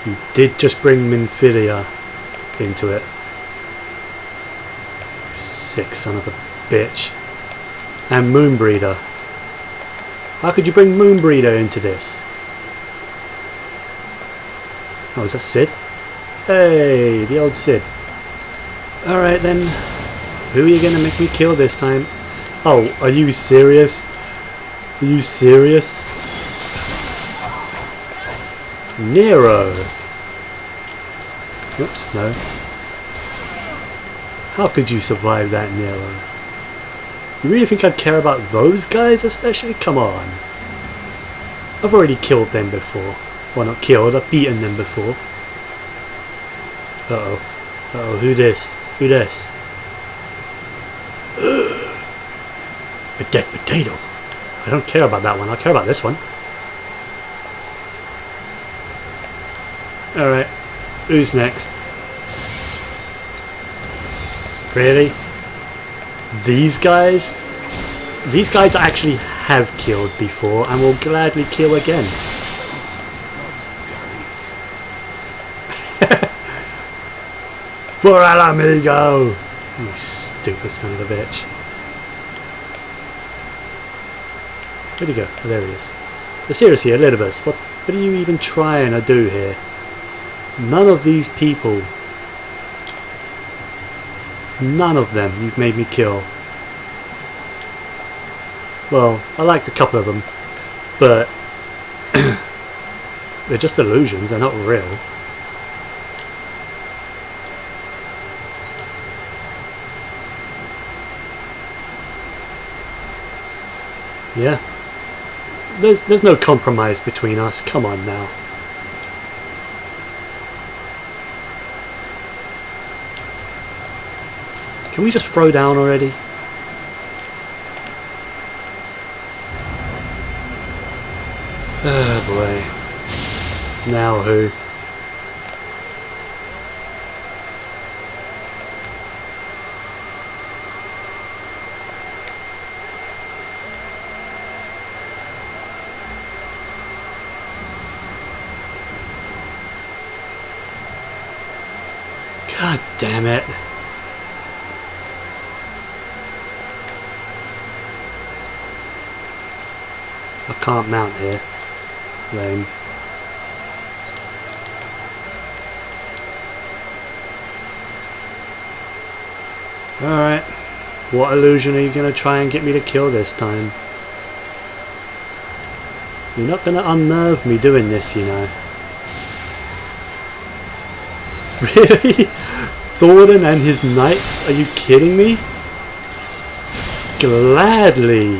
you did just bring Minfilia into it. Sick son of a bitch. And Moonbreeder. How could you bring Moonbreeder into this? Oh, is that Sid? Hey, the old Sid. Alright then. Who are you gonna make me kill this time? Oh, are you serious? Are you serious? Nero! Oops, no. How could you survive that, Nero? You really think I'd care about those guys especially? Come on. I've already killed them before. Well, not killed, I've beaten them before. Uh-oh. Uh-oh, who this? Who this? A dead potato. I don't care about that one, I care about this one. Alright, who's next? Really? These guys? These guys I actually have killed before and will gladly kill again. For el amigo! You stupid son of a bitch. Where'd he go? Oh, there he is. But seriously, Elizabeth, what are you even trying to do here? None of these people, none of them you've made me kill. Well, I liked a couple of them, but they're just illusions, they're not real. Yeah. There's no compromise between us. Come on now. Can we just throw down already? Oh boy. Now who? God damn it. I can't mount here. Lame. Alright. What illusion are you going to try and get me to kill this time? You're not going to unnerve me doing this, you know. Really? Thornton and his knights? Are you kidding me? Gladly.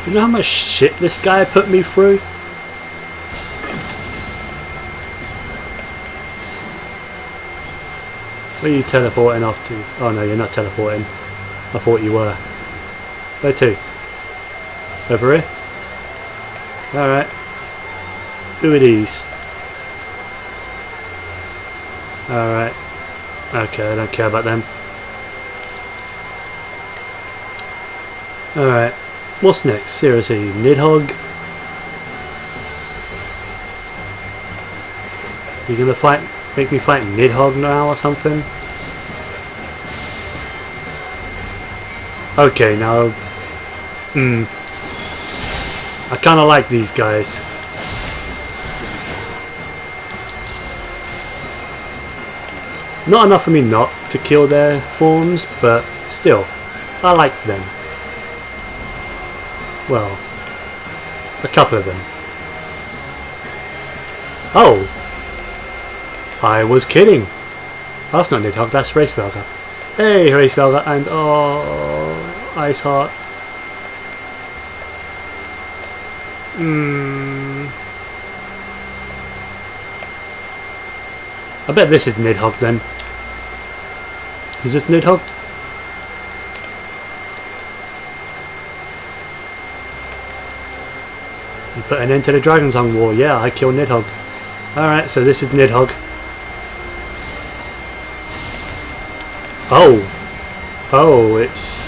You know how much shit this guy put me through? Where are you teleporting off to? Oh no, you're not teleporting. I thought you were. Where to? Over here? Alright. Who are these? Alright. Okay, I don't care about them. Alright. What's next? Seriously, Nidhogg? You gonna fight? Make me fight Nidhogg now or something? Okay, now... I kind of like these guys. Not enough for me not to kill their forms, but still, I like them. Well, a couple of them. Oh! I was kidding! Oh, that's not Nidhogg, that's Racevelga. Hey, Racevelga, and oh, Ice Heart. I bet this is Nidhogg then. Is this Nidhogg? You put an end to the Dragon Tongue War. Yeah, I killed Nidhogg. Alright, so this is Nidhogg. Oh! Oh, it's...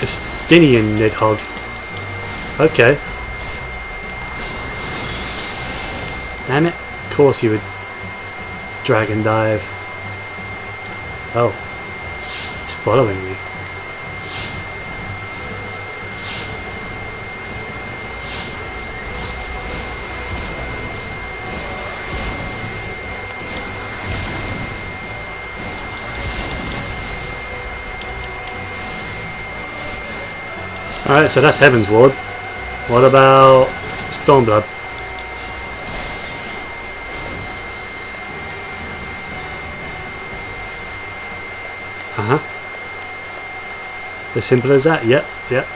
Estinian Nidhogg. Okay. Damn it. Of course you would Dragon Dive. Oh. It's following me. Alright, so that's Heaven's Ward. What about Stormblood? As simple as that. Yep, yep.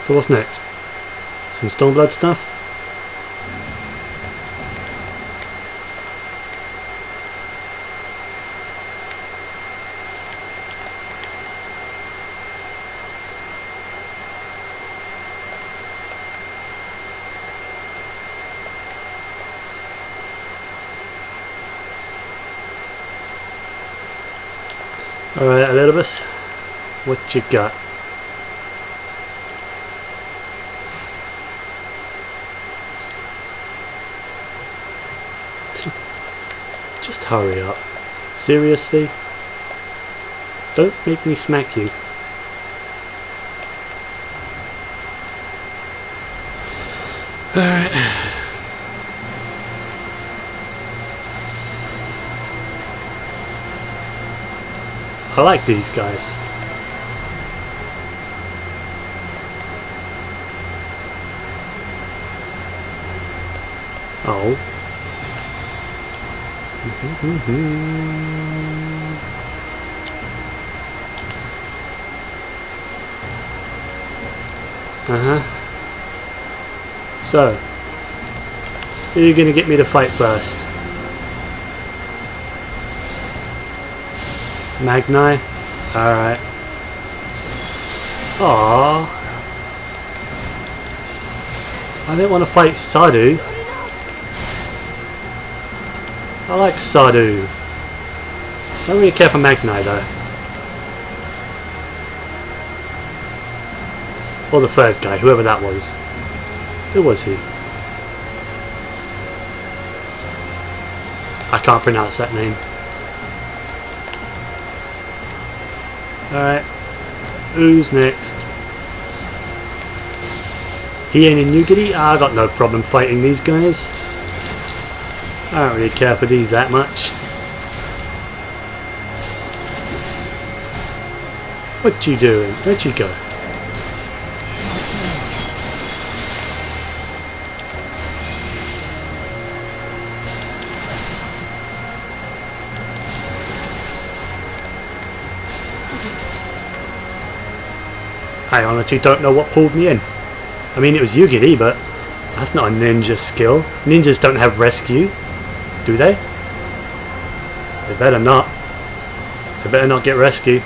So what's next? Some Stormblood stuff? Alright, Elidibus, what you got? Just hurry up. Seriously? Don't make me smack you. Alright. I like these guys. Oh. So, who are you gonna get me to fight first? Magni? Alright. Aww. I didn't want to fight Sadu. I like Sadu. Don't really care for Magni though. Or the third guy, whoever that was. Who was he? I can't pronounce that name. Alright. Who's next? He ain't in Nugity? I got no problem fighting these guys. I don't really care for these that much. What you doing? Where'd you go? I honestly don't know what pulled me in. I mean, it was Yugiri, but that's not a ninja skill. Ninjas don't have rescue, do they? They better not. They better not get rescue.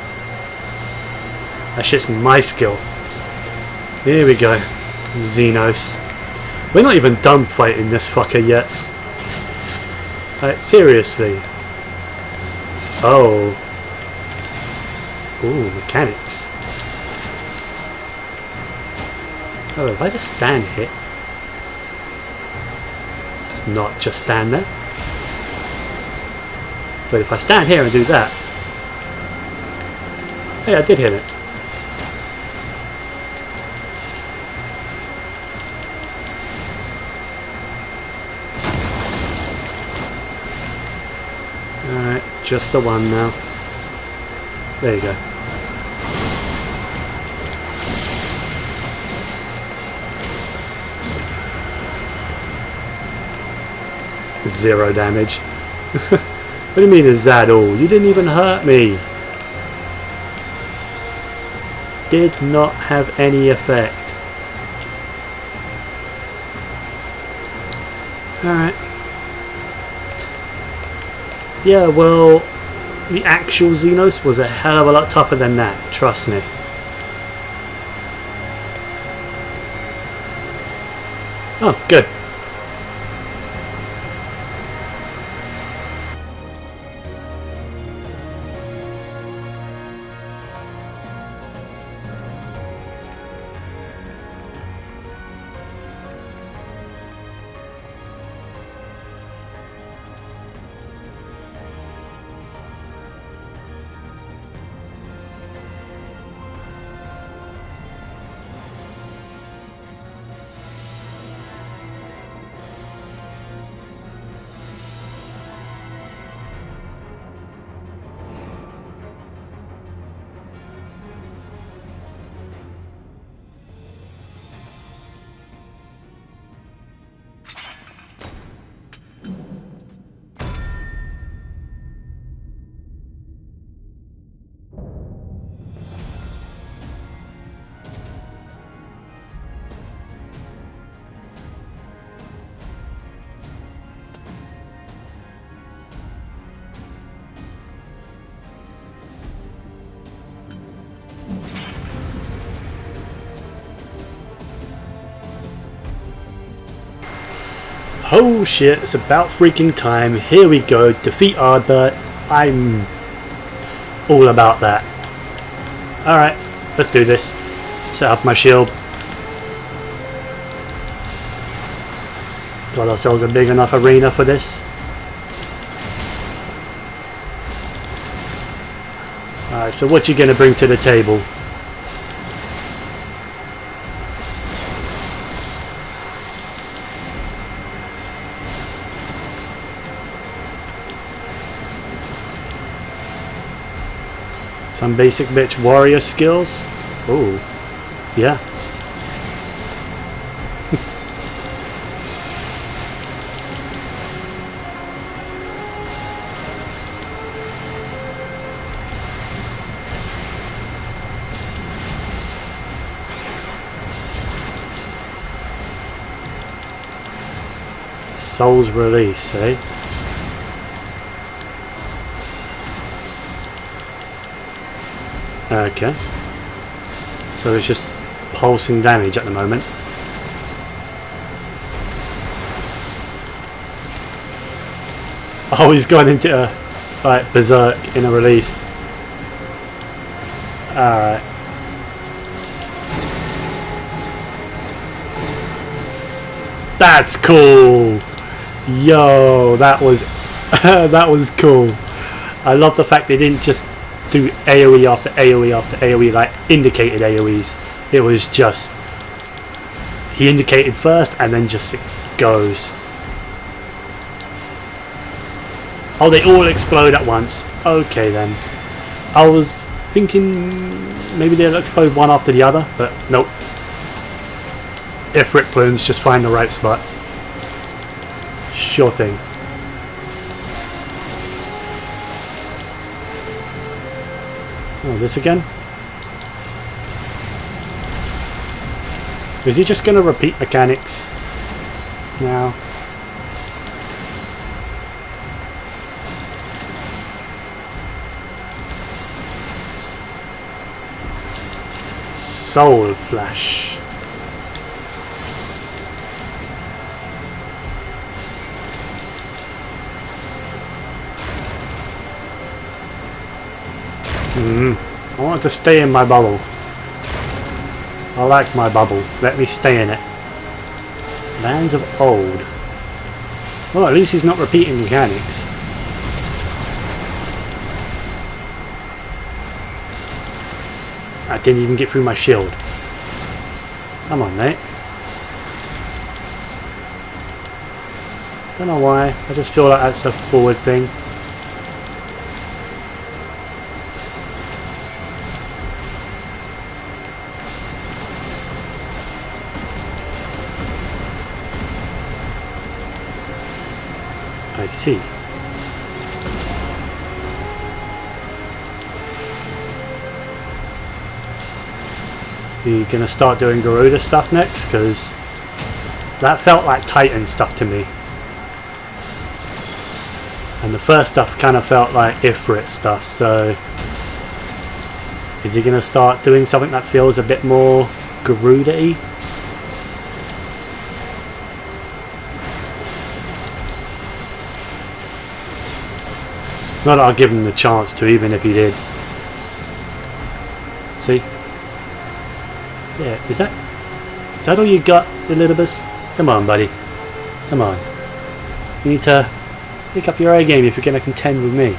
That shit's my skill. Here we go. Xenos. We're not even done fighting this fucker yet. Like, seriously. Oh. Ooh, mechanics. Oh, if I just stand here. Let's not just stand there. But if I stand here and do that... Hey, I did hit it. Alright, just the one now. There you go. Zero damage. What do you mean is that all? You didn't even hurt me. Did not have any effect. Alright. Yeah, well, the actual Xenos was a hell of a lot tougher than that, trust me. Oh, good. Oh shit, it's about freaking time. Here we go. Defeat Ardbert. I'm all about that. Alright, let's do this. Set up my shield. Got ourselves a big enough arena for this. Alright, so what you gonna bring to the table? Some basic bitch warrior skills. Oh, yeah. Soul's release, eh? Okay. So it's just pulsing damage at the moment. Oh, he's gone into a like berserk in a release. Alright. That's cool! Yo, that was that was cool. I love the fact they didn't just do AoE after AoE after AoE, like indicated AoEs. It was just he indicated first and then just it goes. Oh, they all explode at once. Okay then. I was thinking maybe they'll explode one after the other, but nope. If Rip Plumes just find the right spot. Sure thing. Oh, this again? Is he just going to repeat mechanics now? Soul Flash. I want to stay in my bubble. I like my bubble. Let me stay in it. Lands of Old. Well, at least he's not repeating mechanics. I didn't even get through my shield. Come on, mate. Don't know why. I just feel like that's a forward thing. I see. Are you gonna start doing Garuda stuff next? Because that felt like Titan stuff to me. And the first stuff kind of felt like Ifrit stuff, so... Is he gonna start doing something that feels a bit more Garuda-y? Not that I'll give him the chance to, even if he did. See? Yeah, is that all you got, Elidibus? Come on, buddy. Come on. You need to pick up your A game if you're going to contend with me.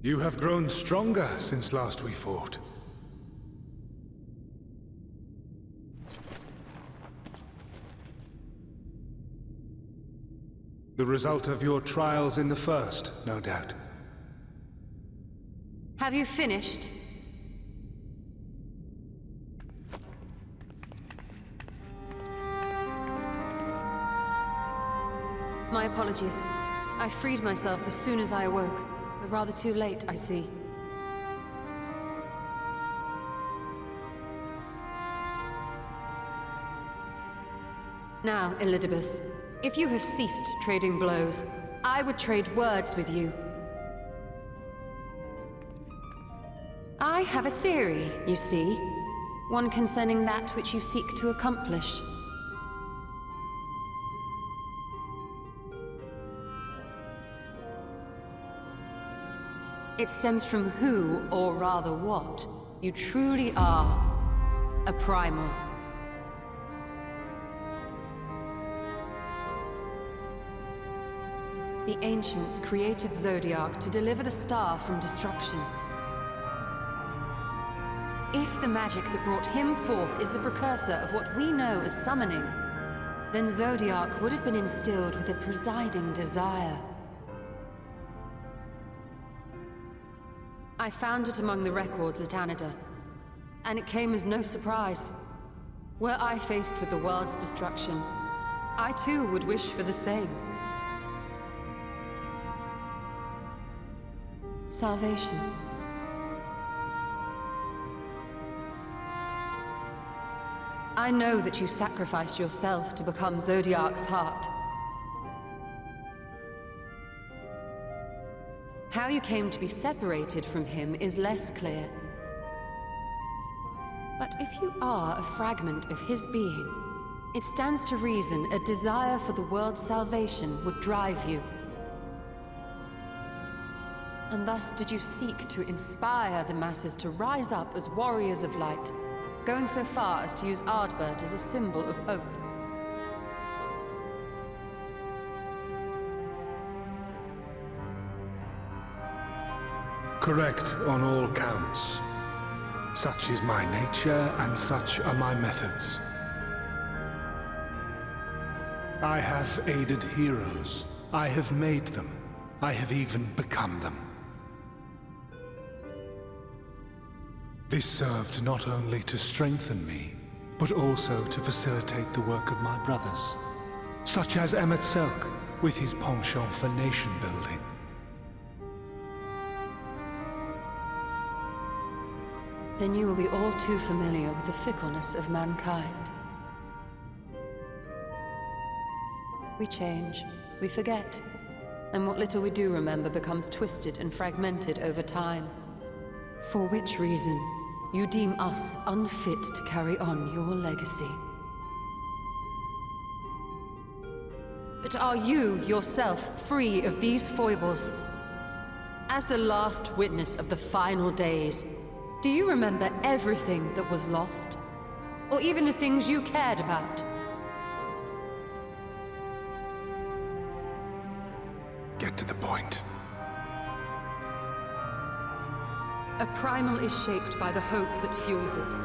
You have grown stronger since last we fought. The result of your trials in the first, no doubt. Have you finished? My apologies. I freed myself as soon as I awoke, but rather too late, I see. Now, Elidibus, if you have ceased trading blows, I would trade words with you. I have a theory, you see. One concerning that which you seek to accomplish. It stems from who, or rather what, you truly are. A primal. The ancients created Zodiark to deliver the star from destruction. If the magic that brought him forth is the precursor of what we know as summoning, then Zodiark would have been instilled with a presiding desire. I found it among the records at Anida, and it came as no surprise. Were I faced with the world's destruction, I too would wish for the same. Salvation. I know that you sacrificed yourself to become Zodiark's heart. How you came to be separated from him is less clear. But if you are a fragment of his being, it stands to reason a desire for the world's salvation would drive you. And thus did you seek to inspire the masses to rise up as warriors of light, going so far as to use Ardbert as a symbol of hope. Correct on all counts. Such is my nature, and such are my methods. I have aided heroes. I have made them. I have even become them. This served not only to strengthen me, but also to facilitate the work of my brothers, such as MSQ, with his penchant for nation building. Then you will be all too familiar with the fickleness of mankind. We change, we forget, and what little we do remember becomes twisted and fragmented over time. For which reason, you deem us unfit to carry on your legacy. But are you, yourself, free of these foibles? As the last witness of the final days, Do you remember everything that was lost? Or even the things you cared about? Get to the point. A primal is shaped by the hope that fuels it.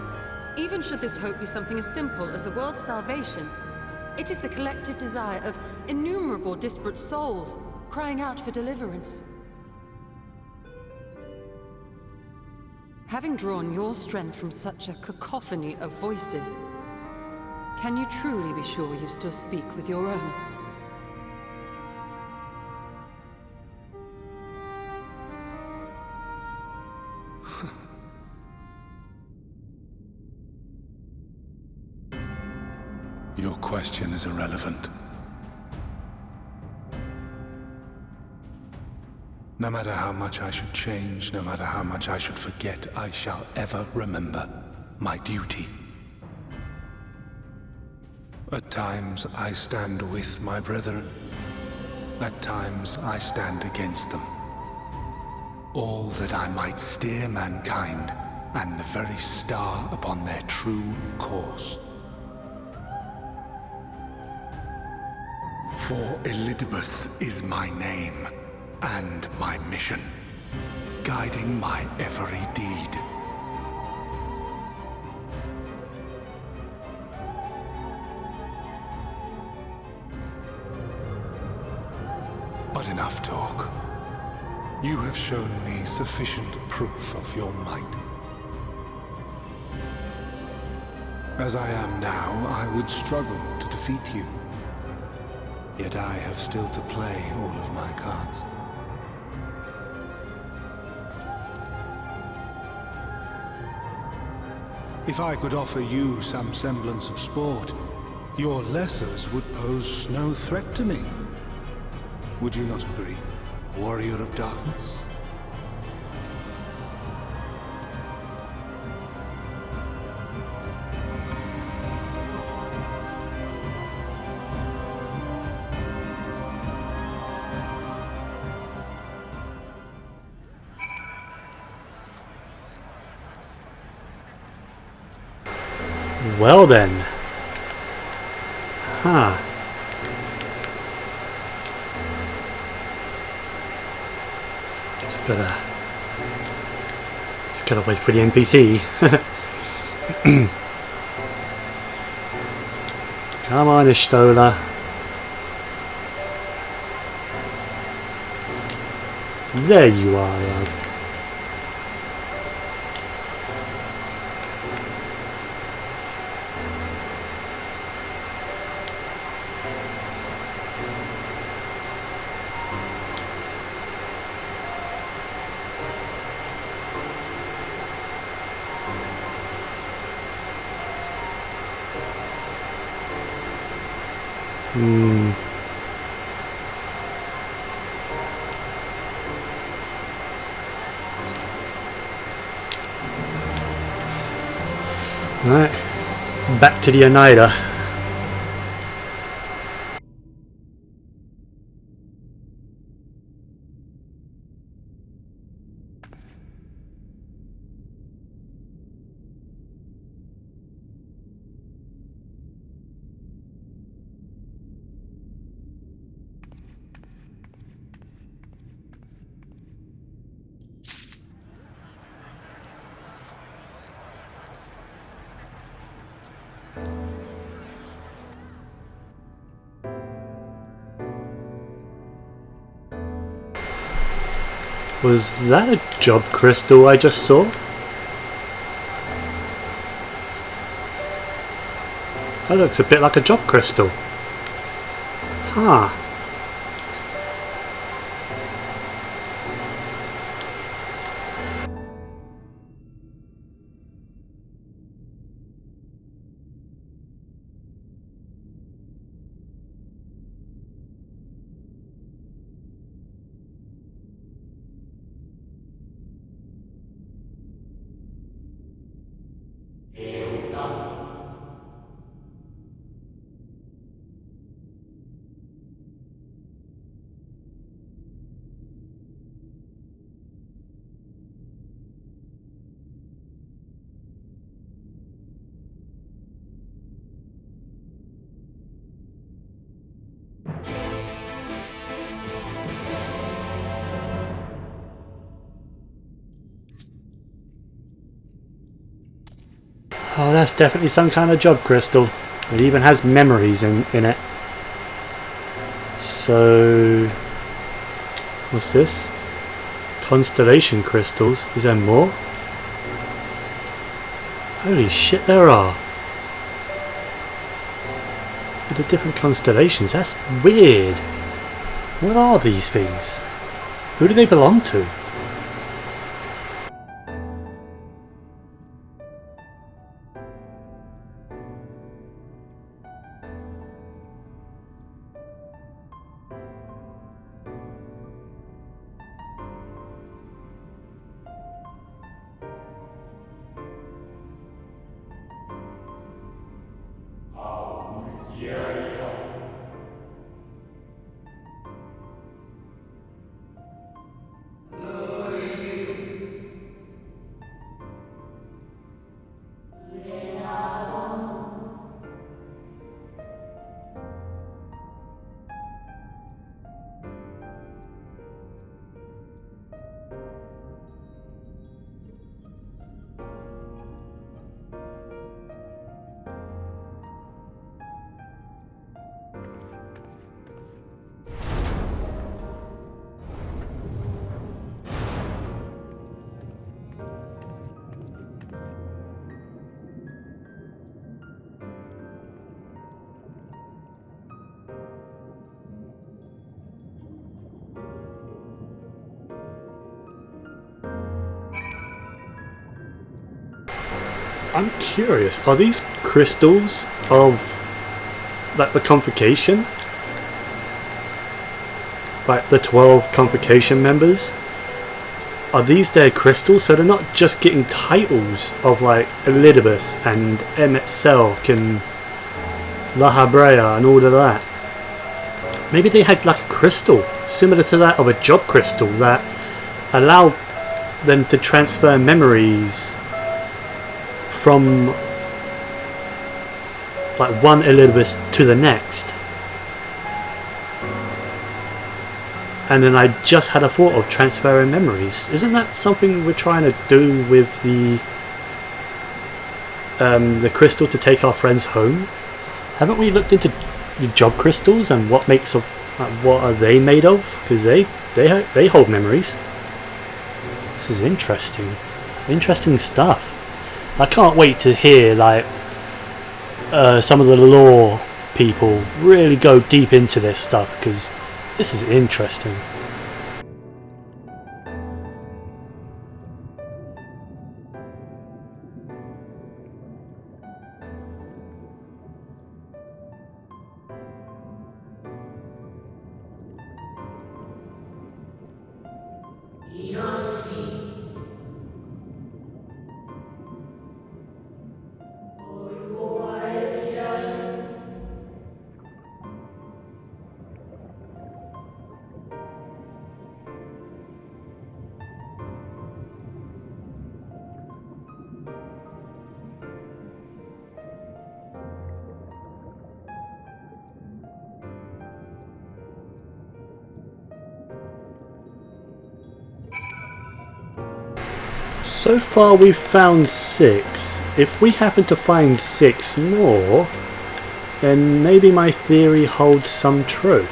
Even should this hope be something as simple as the world's salvation, it is the collective desire of innumerable disparate souls crying out for deliverance. Having drawn your strength from such a cacophony of voices, can you truly be sure you still speak with your own? Your question is irrelevant. No matter how much I should change, no matter how much I should forget, I shall ever remember my duty. At times I stand with my brethren. At times I stand against them. All that I might steer mankind and the very star upon their true course. For Elidibus is my name and my mission, guiding my every deed. But enough talk. You have shown me sufficient proof of your might. As I am now, I would struggle to defeat you. Yet I have still to play all of my cards. If I could offer you some semblance of sport, your lessers would pose no threat to me. Would you not agree, warrior of darkness? Well then. Huh. Just gotta wait for the NPC. Come on, Ishtola. There you are, love. Right, back to the Oneida. Was that a job crystal I just saw? That looks a bit like a job crystal. Huh. Oh, that's definitely some kind of job crystal. It even has memories in it. So, what's this? Constellation crystals. Is there more? Holy shit, there are. The different constellations. That's weird. What are these things? Who do they belong to? I'm curious, are these crystals of like the convocation? Like the 12 convocation members? Are these their crystals? So they're not just getting titles of like Elidibus and Emet-Selch and La Habrea and all of that. Maybe they had like a crystal similar to that of a job crystal that allowed them to transfer memories from like one Elidibus to the next. And then I just had a thought of transferring memories. Isn't that something we're trying to do with the crystal to take our friends home? Haven't we looked into the job crystals and what makes of what are they made of? Because they hold memories. This is interesting stuff. I can't wait to hear like some of the lore people really go deep into this stuff, because this is interesting. So far we've found 6. If we happen to find 6 more, then maybe my theory holds some truth.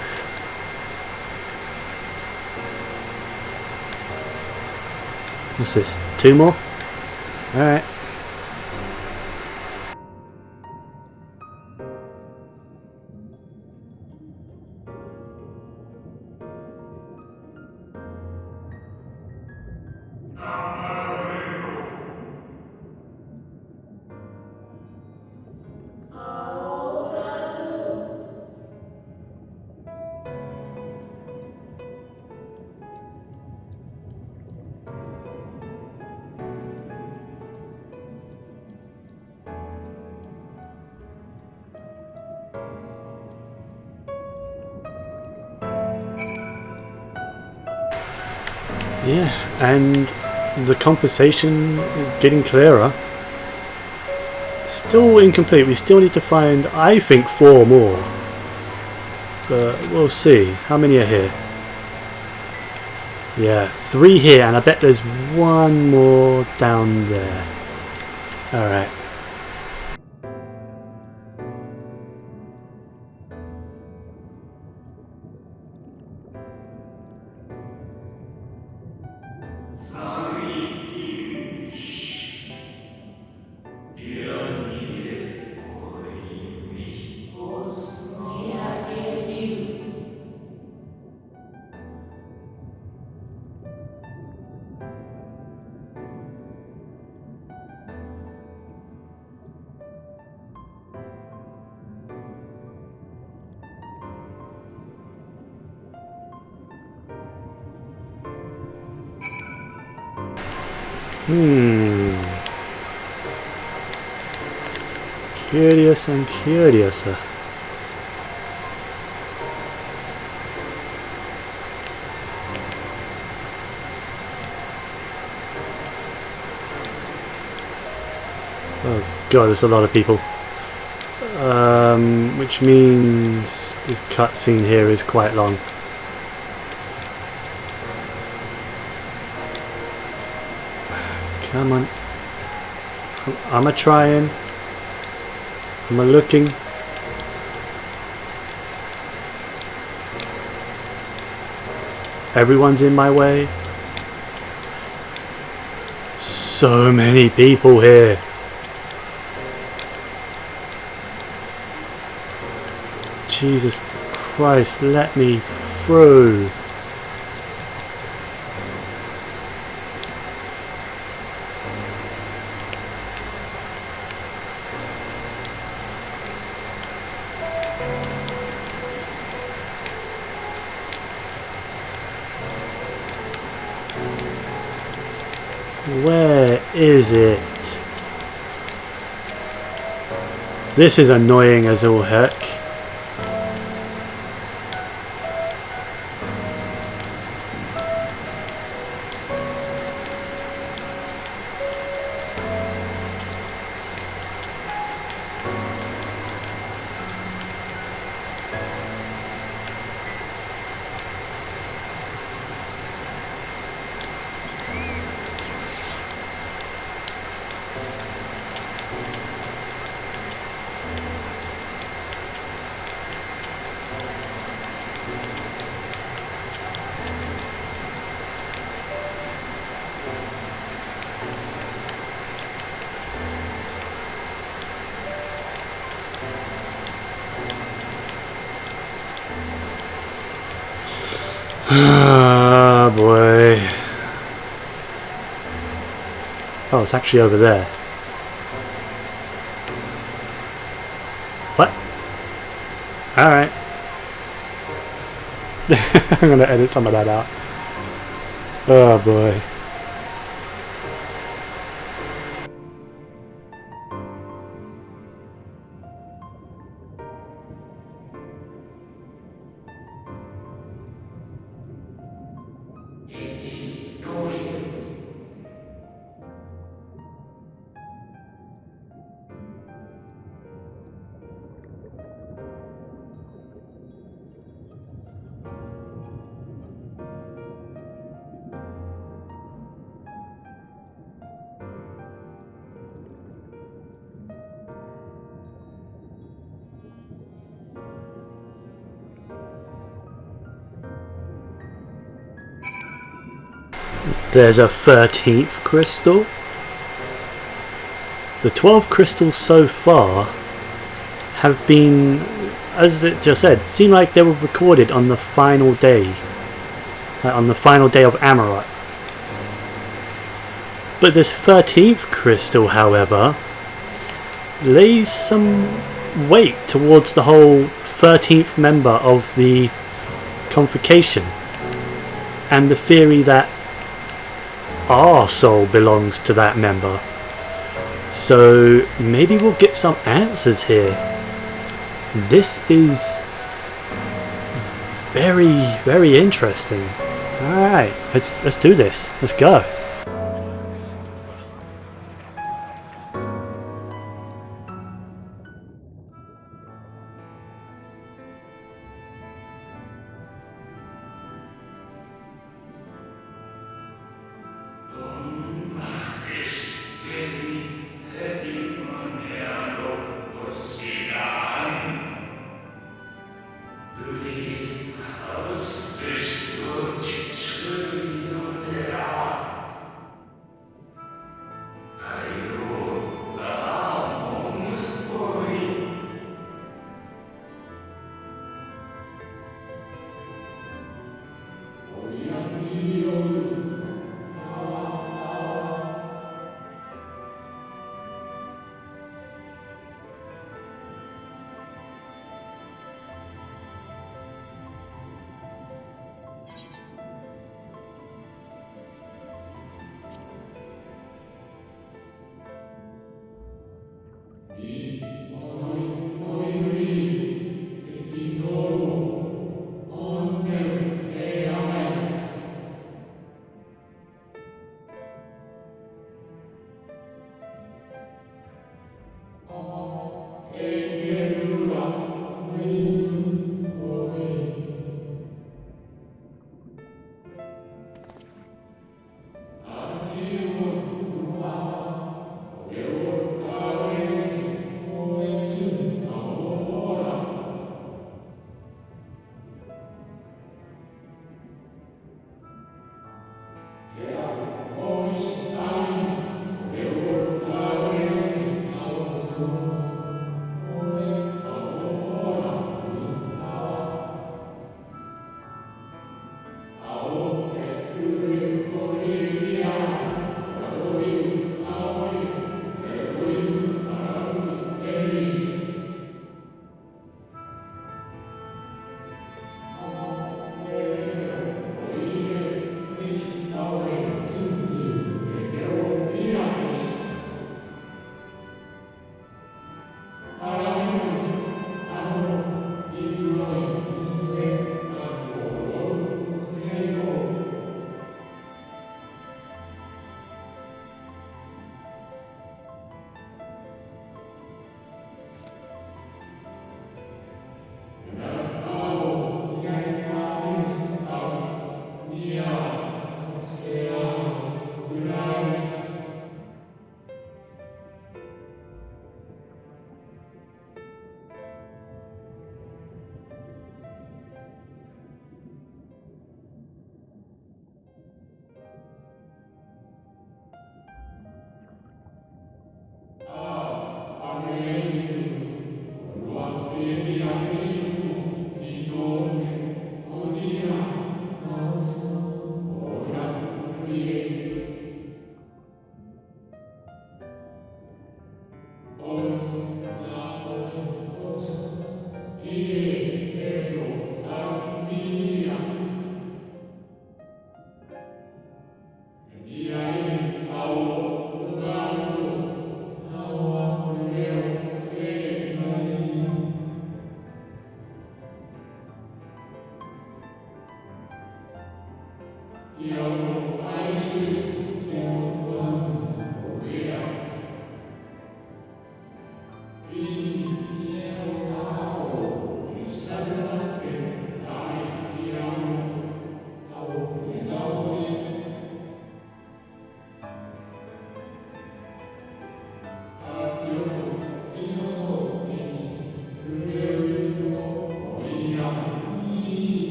What's this? 2 more? Alright. Yeah, and the conversation is getting clearer. Still incomplete. We still need to find, I think, 4 more. But we'll see. How many are here? Yeah, 3 here, and I bet there's 1 more down there. Alright. Curious and curious. Oh god, there's a lot of people. Which means the cutscene here is quite long. Come on. I'm a-trying. I'm a-looking. Everyone's in my way. So many people here. Jesus Christ, let me through. Where is it? This is annoying as all heck. Ah, boy. Oh, it's actually over there. What? Alright. I'm gonna edit some of that out. Oh boy. There's a 13th crystal. The 12 crystals so far have been, as it just said, seem like they were recorded on the final day. On the final day of Amarat. But this 13th crystal, however, lays some weight towards the whole 13th member of the Convocation. And the theory that our soul belongs to that member. So maybe we'll get some answers here. This is very, very interesting. Alright, let's do this. Let's go.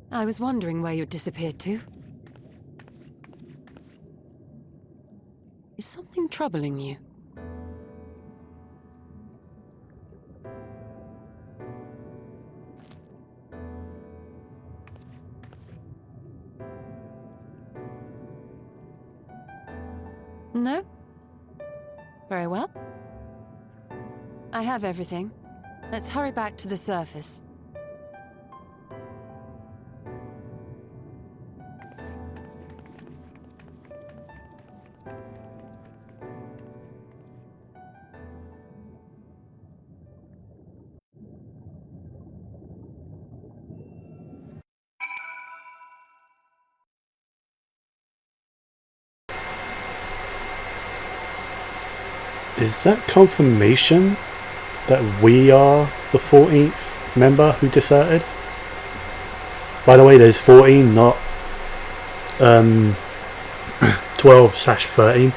I was wondering where you'd disappeared to. Is something troubling you? No? Very well. I have everything. Let's hurry back to the surface. Is that confirmation that we are the 14th member who deserted? By the way, there's 14, not 12/13.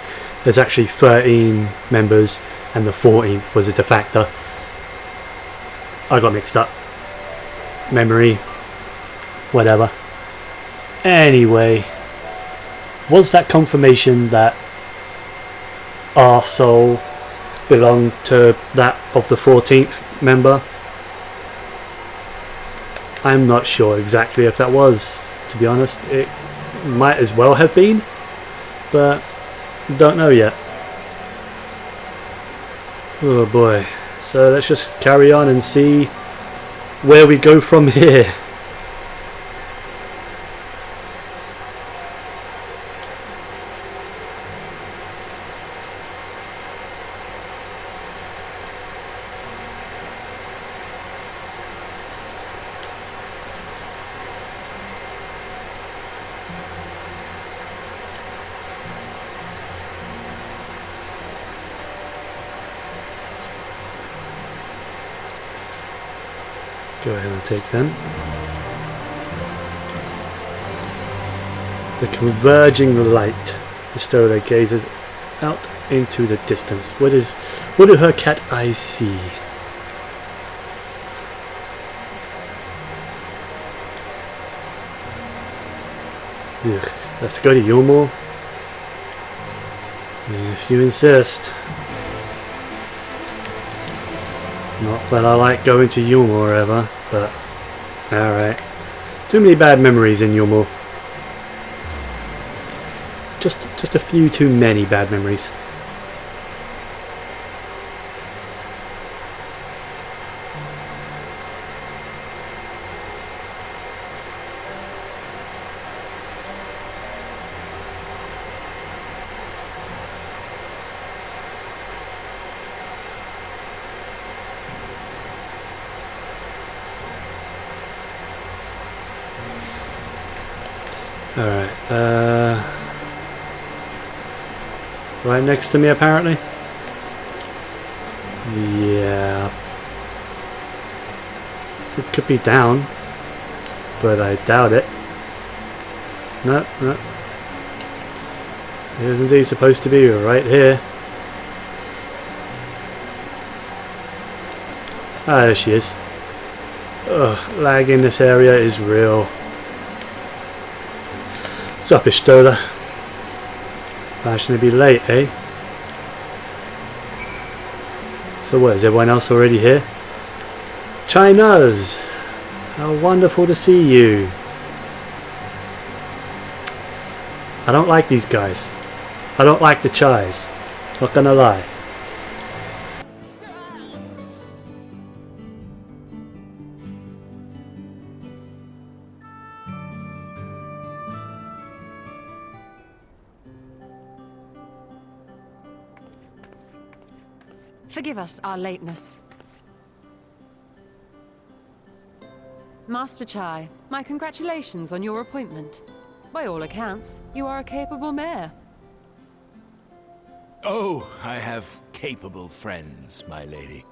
there's actually 13 members and the 14th was a defector. I got mixed up. Memory. Whatever. Anyway, was that confirmation that our soul belonged to that of the 14th member? I'm not sure exactly if that was, to be honest. It might as well have been, but don't know yet. Oh boy. So let's just carry on and see where we go from here. Go ahead and take them. The converging light. Bestow their gazes out into the distance. What do her cat eyes see? Ugh, let's go to Yulmore. If you insist. Not that I like going to Yulmore ever, but alright. Too many bad memories in Yulmore. Just a few too many bad memories. Alright, right next to me apparently? Yeah. It could be down, but I doubt it. No. It is indeed supposed to be right here. Ah, there she is. Ugh, lag in this area is real. Sup, Ishtola? Flashing to be late, eh? So what, is everyone else already here? Chinas! How wonderful to see you. I don't like these guys. I don't like the Chais. Not gonna lie. Forgive us our lateness. Master Chai, my congratulations on your appointment. By all accounts, you are a capable mayor. Oh, I have capable friends, my lady.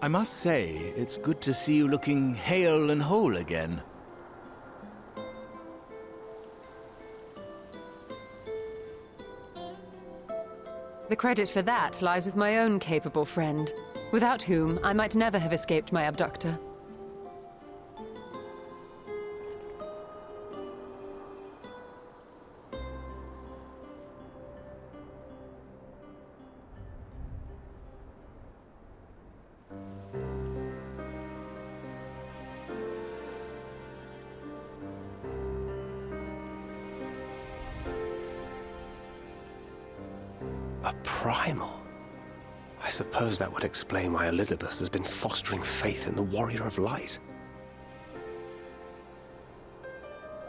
I must say, it's good to see you looking hale and whole again. The credit for that lies with my own capable friend, without whom I might never have escaped my abductor. A primal? I suppose that would explain why Elidibus has been fostering faith in the Warrior of Light.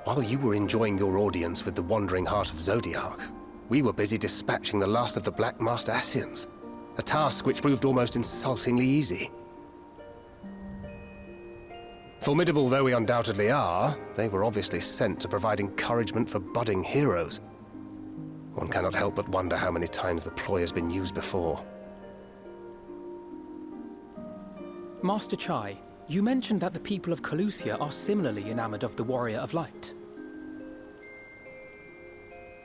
While you were enjoying your audience with the Wandering Heart of Zodiark, we were busy dispatching the last of the Black Masked Ascians, a task which proved almost insultingly easy. Formidable though we undoubtedly are, they were obviously sent to provide encouragement for budding heroes. One cannot help but wonder how many times the ploy has been used before. Master Chai, you mentioned that the people of Calusia are similarly enamored of the Warrior of Light.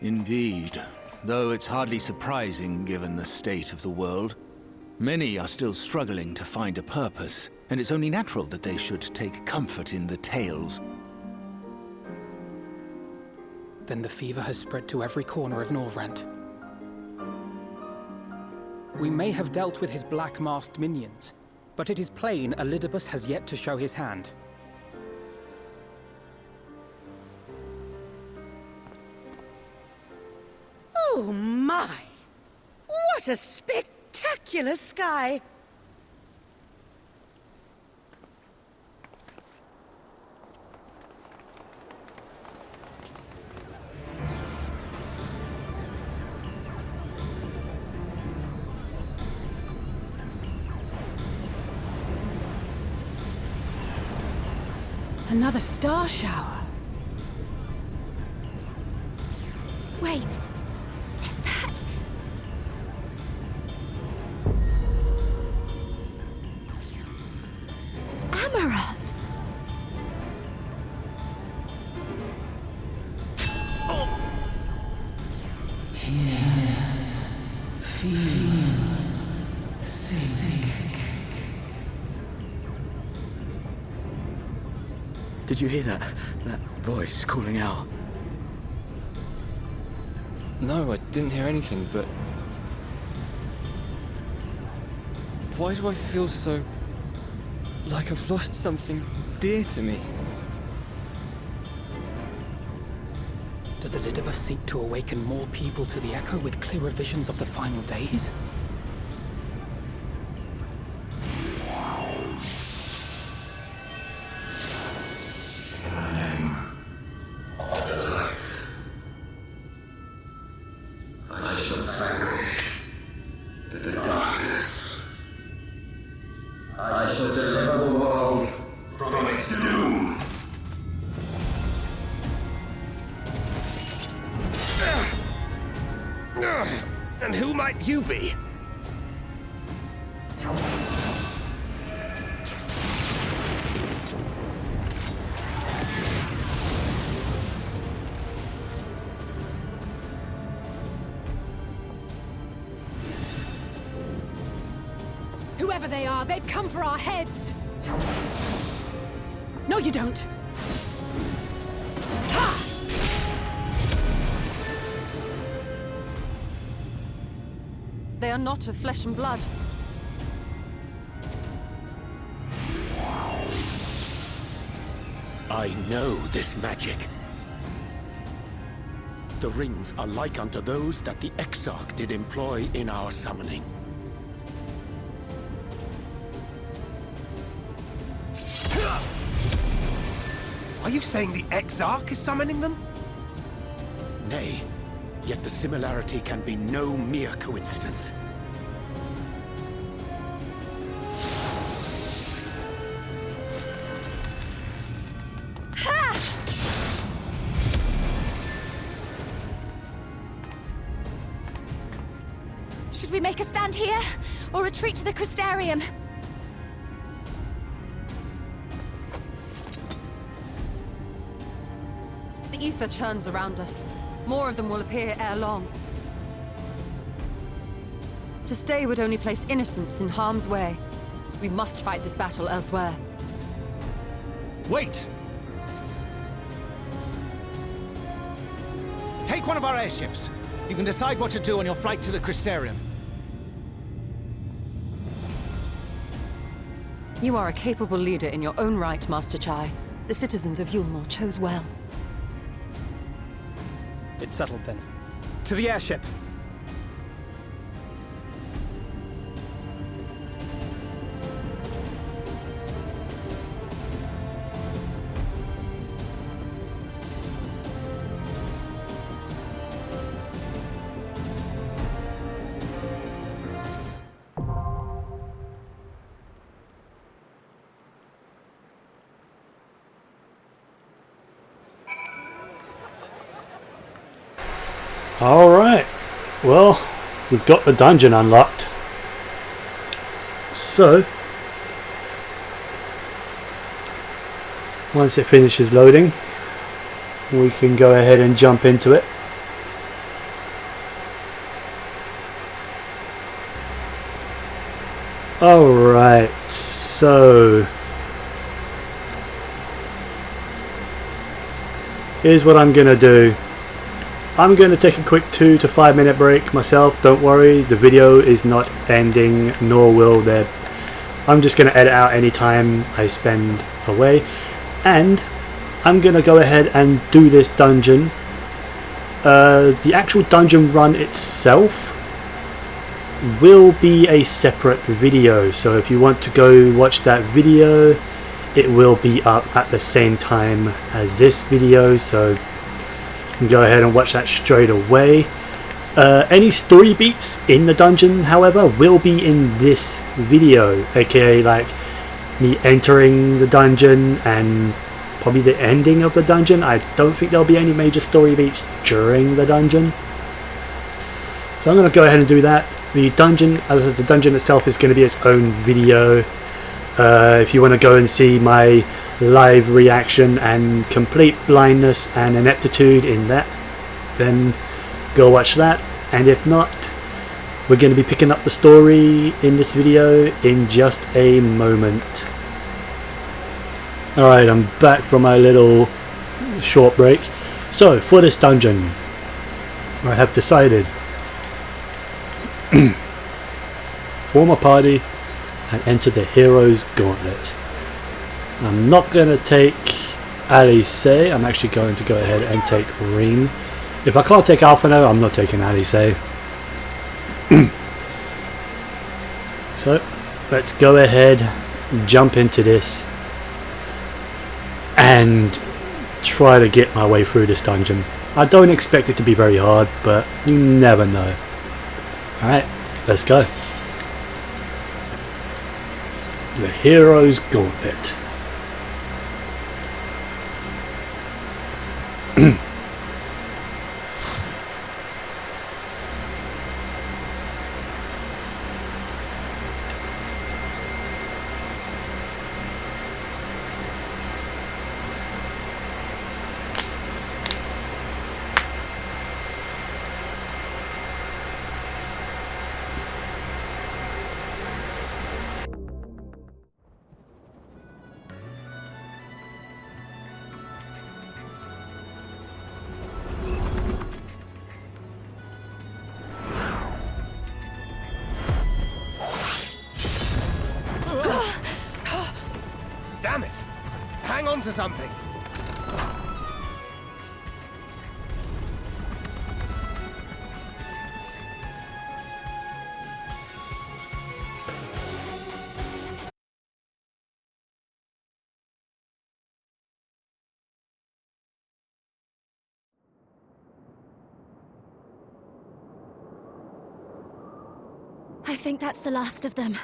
Indeed. though it's hardly surprising given the state of the world. Many are still struggling to find a purpose, and it's only natural that they should take comfort in the tales. Then the fever has spread to every corner of Norvrant. We may have dealt with his black-masked minions, but it is plain Elidibus has yet to show his hand. Oh my! What a spectacular sky! Another star shower. Wait, is that... Amaranth? Did you hear that? That voice calling out? No, I didn't hear anything, but... Why do I feel so... like I've lost something dear to me? Does Elidibus seek to awaken more people to the Echo with clearer visions of the final days? And who might you be? Whoever they are, they've come for our heads! No, you don't! They are not of flesh and blood. I know this magic. The rings are like unto those that the Exarch did employ in our summoning. Are you saying the Exarch is summoning them? Nay, yet the similarity can be no mere coincidence. Should we make a stand here, or retreat to the Crystarium? The ether churns around us. More of them will appear ere long. To stay would only place innocents in harm's way. We must fight this battle elsewhere. Wait! Take one of our airships. You can decide what to do on your flight to the Crystarium. You are a capable leader in your own right, Master Chai. The citizens of Yulmore chose well. It's settled then. To the airship! Alright, well, we've got the dungeon unlocked. So, once it finishes loading, we can go ahead and jump into it. Alright, so here's what I'm gonna do. I'm gonna take a quick 2 to 5 minute break myself. Don't worry, the video is not ending, nor will there. I'm just gonna edit out any time I spend away, and I'm gonna go ahead and do this dungeon. The actual dungeon run itself will be a separate video, so if you want to go watch that video, it will be up at the same time as this video, so you can go ahead and watch that straight away. Any story beats in the dungeon, however, will be in this video, aka like me entering the dungeon and probably the ending of the dungeon. I don't think there'll be any major story beats during the dungeon, so I'm going to go ahead and do that. The dungeon, as the dungeon itself, is going to be its own video. If you want to go and see my live reaction and complete blindness and ineptitude in that, then go watch that. And if not, we're going to be picking up the story in this video in just a moment. Alright, I'm back from my little short break. So, for this dungeon, I have decided form a party and enter the Hero's Gauntlet. I'm not going to take Alice. I'm actually going to go ahead and take Reem. If I can't take Alphino, I'm not taking Alice. So let's go ahead, jump into this, and try to get my way through this dungeon. I don't expect it to be very hard, but you never know. Alright, let's go. The Hero's Gauntlet. Damn it! Hang on to something! I think that's the last of them.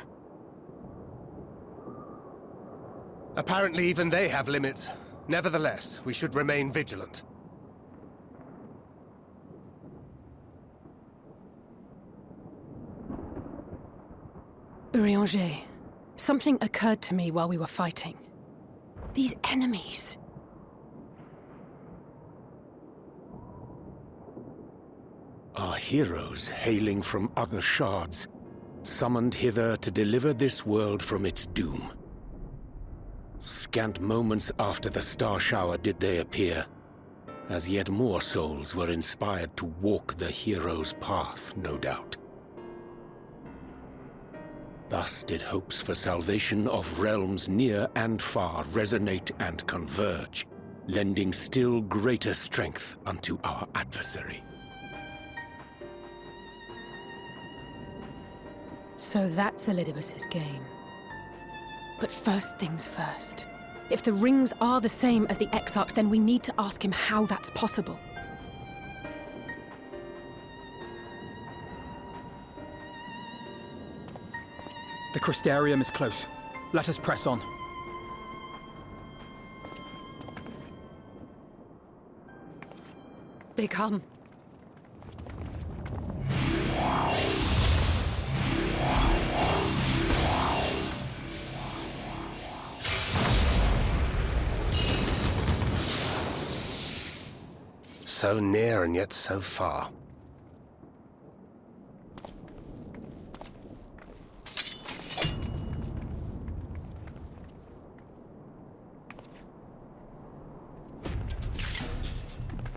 Apparently even they have limits. Nevertheless, we should remain vigilant. Urianger, something occurred to me while we were fighting. These enemies. Are heroes hailing from other shards, summoned hither to deliver this world from its doom. Scant moments after the star shower did they appear, as yet more souls were inspired to walk the hero's path, no doubt. Thus did hopes for salvation of realms near and far resonate and converge, lending still greater strength unto our adversary. So that's Elidibus's game. But first things first. If the rings are the same as the Exarchs, then we need to ask him how that's possible. The Crystarium is close. Let us press on. They come. So near and yet so far.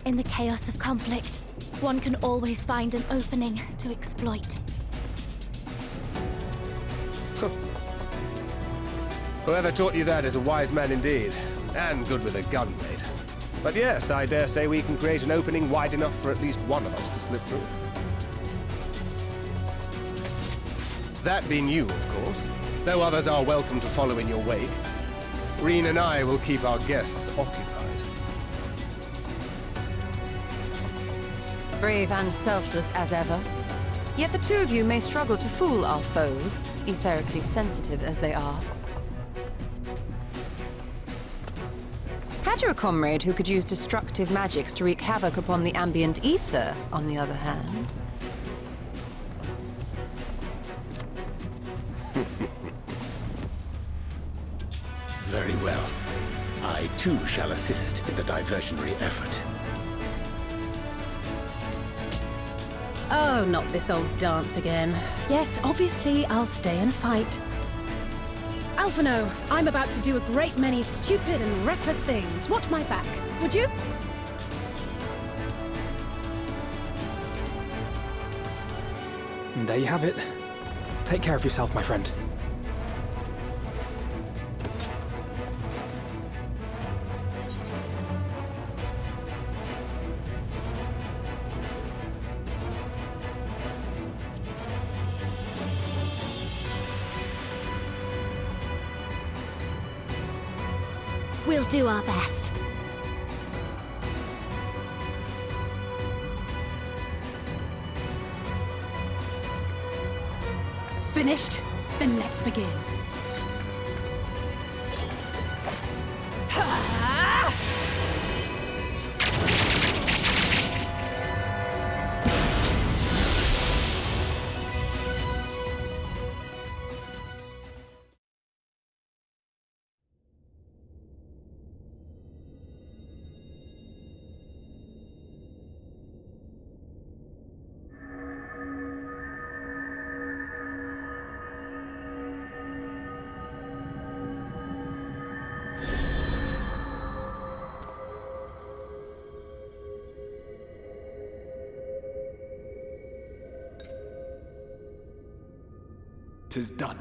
In the chaos of conflict, one can always find an opening to exploit. Whoever taught you that is a wise man indeed, and good with a gun blade. But yes, I dare say we can create an opening wide enough for at least one of us to slip through. That being you, of course, though others are welcome to follow in your wake. Reen and I will keep our guests occupied. Brave and selfless as ever. Yet the two of you may struggle to fool our foes, etherically sensitive as they are. Had you a comrade who could use destructive magics to wreak havoc upon the ambient ether, on the other hand? Very well. I too shall assist in the diversionary effort. Oh, not this old dance again. Yes, obviously I'll stay and fight. Alphino, I'm about to do a great many stupid and reckless things. Watch my back, would you? And there you have it. Take care of yourself, my friend. We'll do our best. Finished? Then let's begin. Tis done.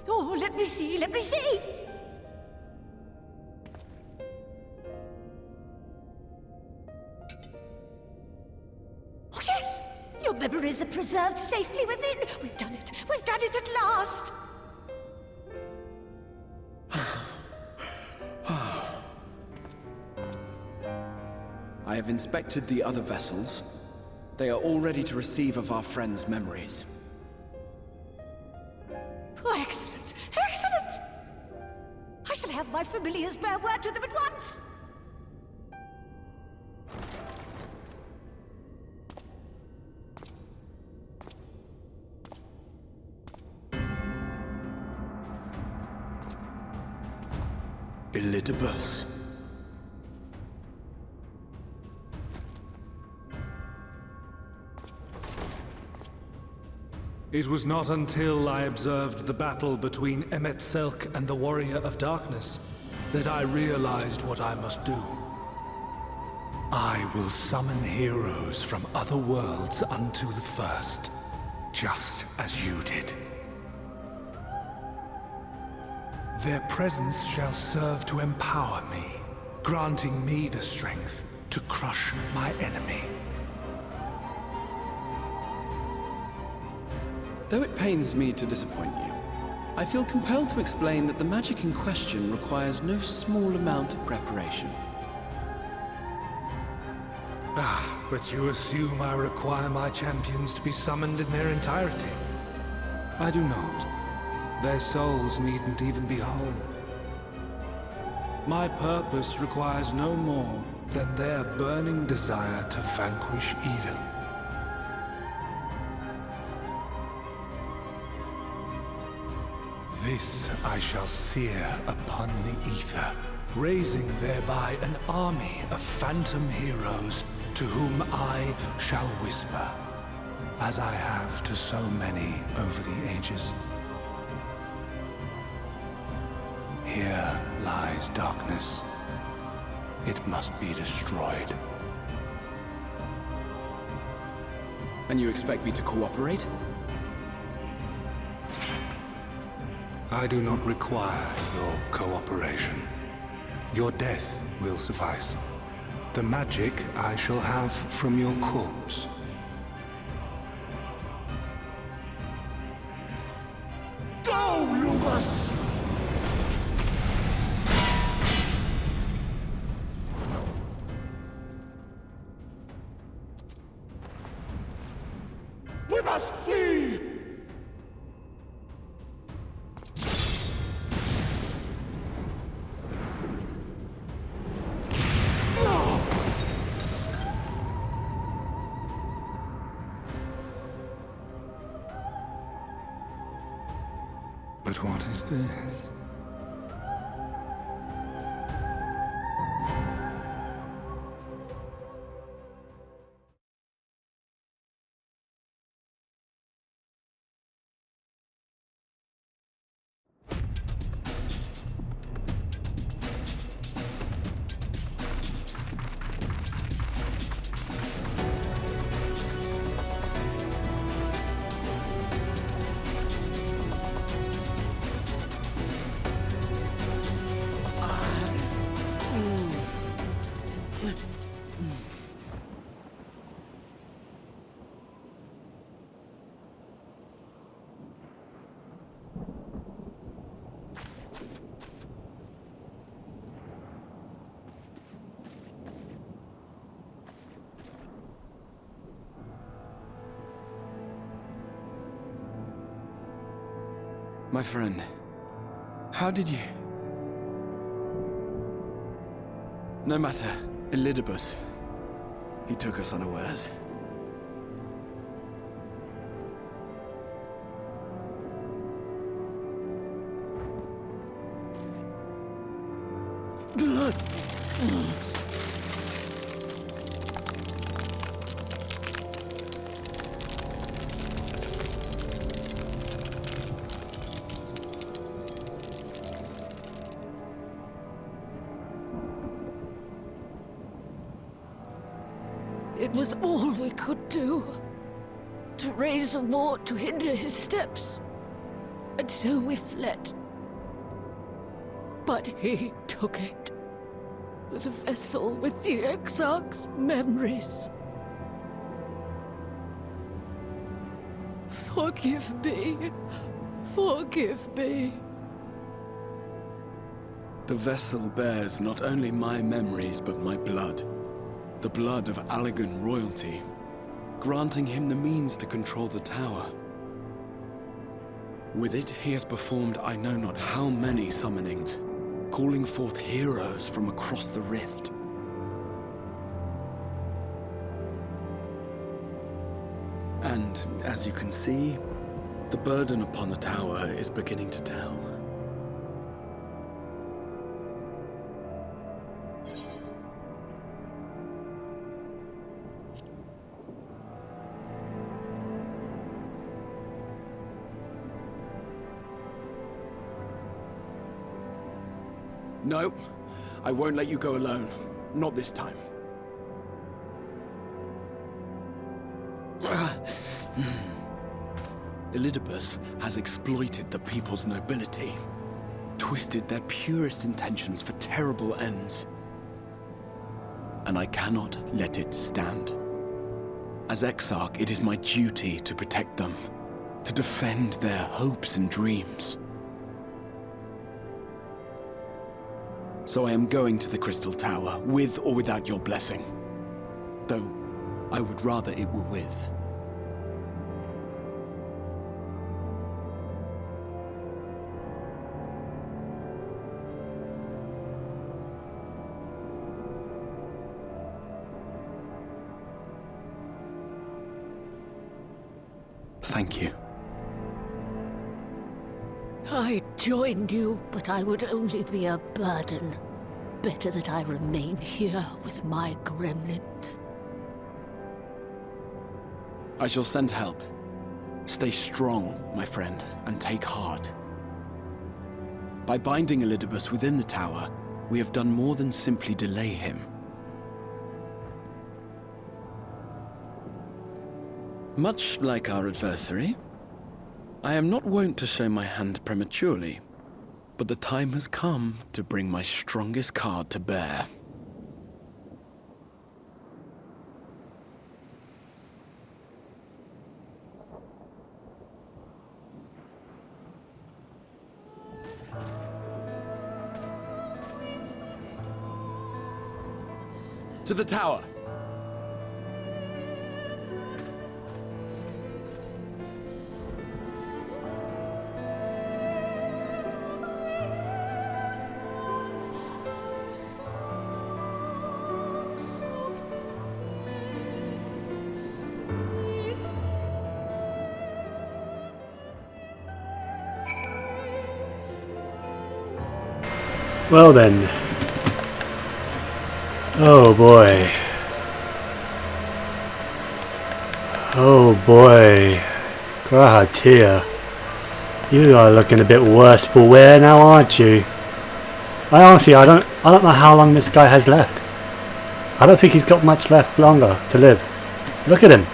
Oh, let me see, let me see! Oh, yes! Your memories are preserved safely within. We've done it at last! I have inspected the other vessels. They are all ready to receive of our friends' memories. Oh, excellent! Excellent! I shall have my familiars bear word to them at once! Elidibus. It was not until I observed the battle between Emet-Selch and the Warrior of Darkness that I realized what I must do. I will summon heroes from other worlds unto the first, just as you did. Their presence shall serve to empower me, granting me the strength to crush my enemy. Though it pains me to disappoint you, I feel compelled to explain that the magic in question requires no small amount of preparation. But you assume I require my champions to be summoned in their entirety. I do not. Their souls needn't even be whole. My purpose requires no more than their burning desire to vanquish evil. This I shall sear upon the ether, raising thereby an army of phantom heroes to whom I shall whisper, as I have to so many over the ages. Here lies darkness. It must be destroyed. And you expect me to cooperate? I do not require your cooperation. Your death will suffice. The magic I shall have from your corpse. Go, Lucas! We must flee! But what is this? My friend, how did you... No matter, Elidibus, he took us unawares. It was all we could do. To raise a war to hinder his steps. And so we fled. But he took it. With a vessel with the Exarch's memories. Forgive me. Forgive me. The vessel bears not only my memories, but my blood. The blood of Allegan royalty, granting him the means to control the tower. With it, he has performed I know not how many summonings, calling forth heroes from across the rift. And, as you can see, the burden upon the tower is beginning to tell. No, I won't let you go alone. Not this time. Elidibus has exploited the people's nobility, twisted their purest intentions for terrible ends. And I cannot let it stand. As Exarch, it is my duty to protect them, to defend their hopes and dreams. So I am going to the Crystal Tower, with or without your blessing. Though, I would rather it were with. Thank you. I joined you, but I would only be a burden. Better that I remain here with my gremlins. I shall send help. Stay strong, my friend, and take heart. By binding Elidibus within the tower, we have done more than simply delay him. Much like our adversary, I am not wont to show my hand prematurely, but the time has come to bring my strongest card to bear. To the tower! Well then. Oh boy. Oh boy. Grahatia. You are looking a bit worse for wear now, aren't you? I honestly, I don't know how long this guy has left. I don't think he's got much left longer to live. Look at him.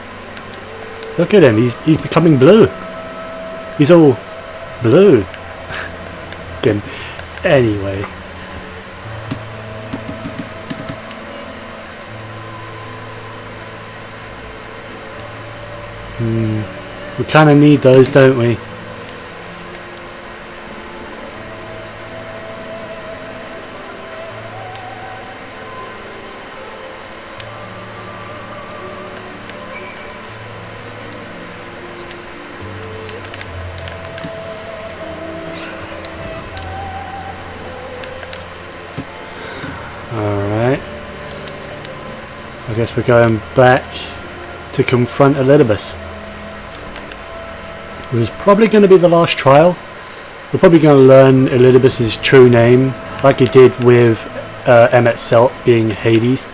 Look at him. He's becoming blue. He's all blue. Again. Anyway. We kind of need those, don't we? Alright. I guess we're going back to confront Elidibus. It was probably going to be the last trial. We're probably going to learn Elidibus's true name, like he did with Emmet Selt being Hades.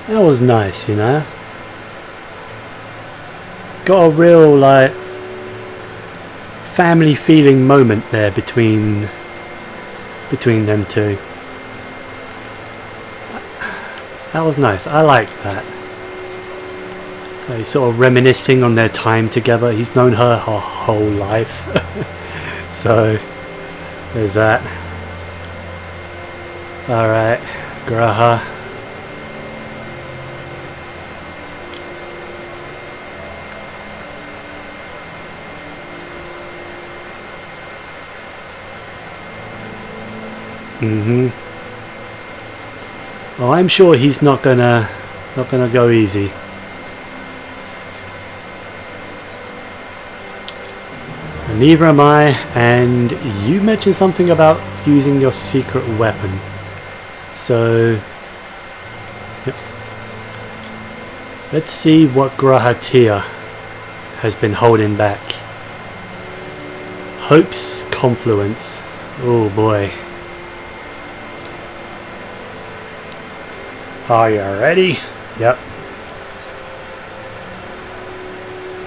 That was nice, you know. Got a real like family feeling moment there between them two. That was nice. I liked that. He's sort of reminiscing on their time together. He's known her whole life. So there's that. Alright, Graha. Well, I'm sure he's not gonna go easy. And neither am I. And you mentioned something about using your secret weapon. So, yep. Let's see what Grahatia has been holding back. Hope's Confluence. Oh boy. Are you ready? Yep.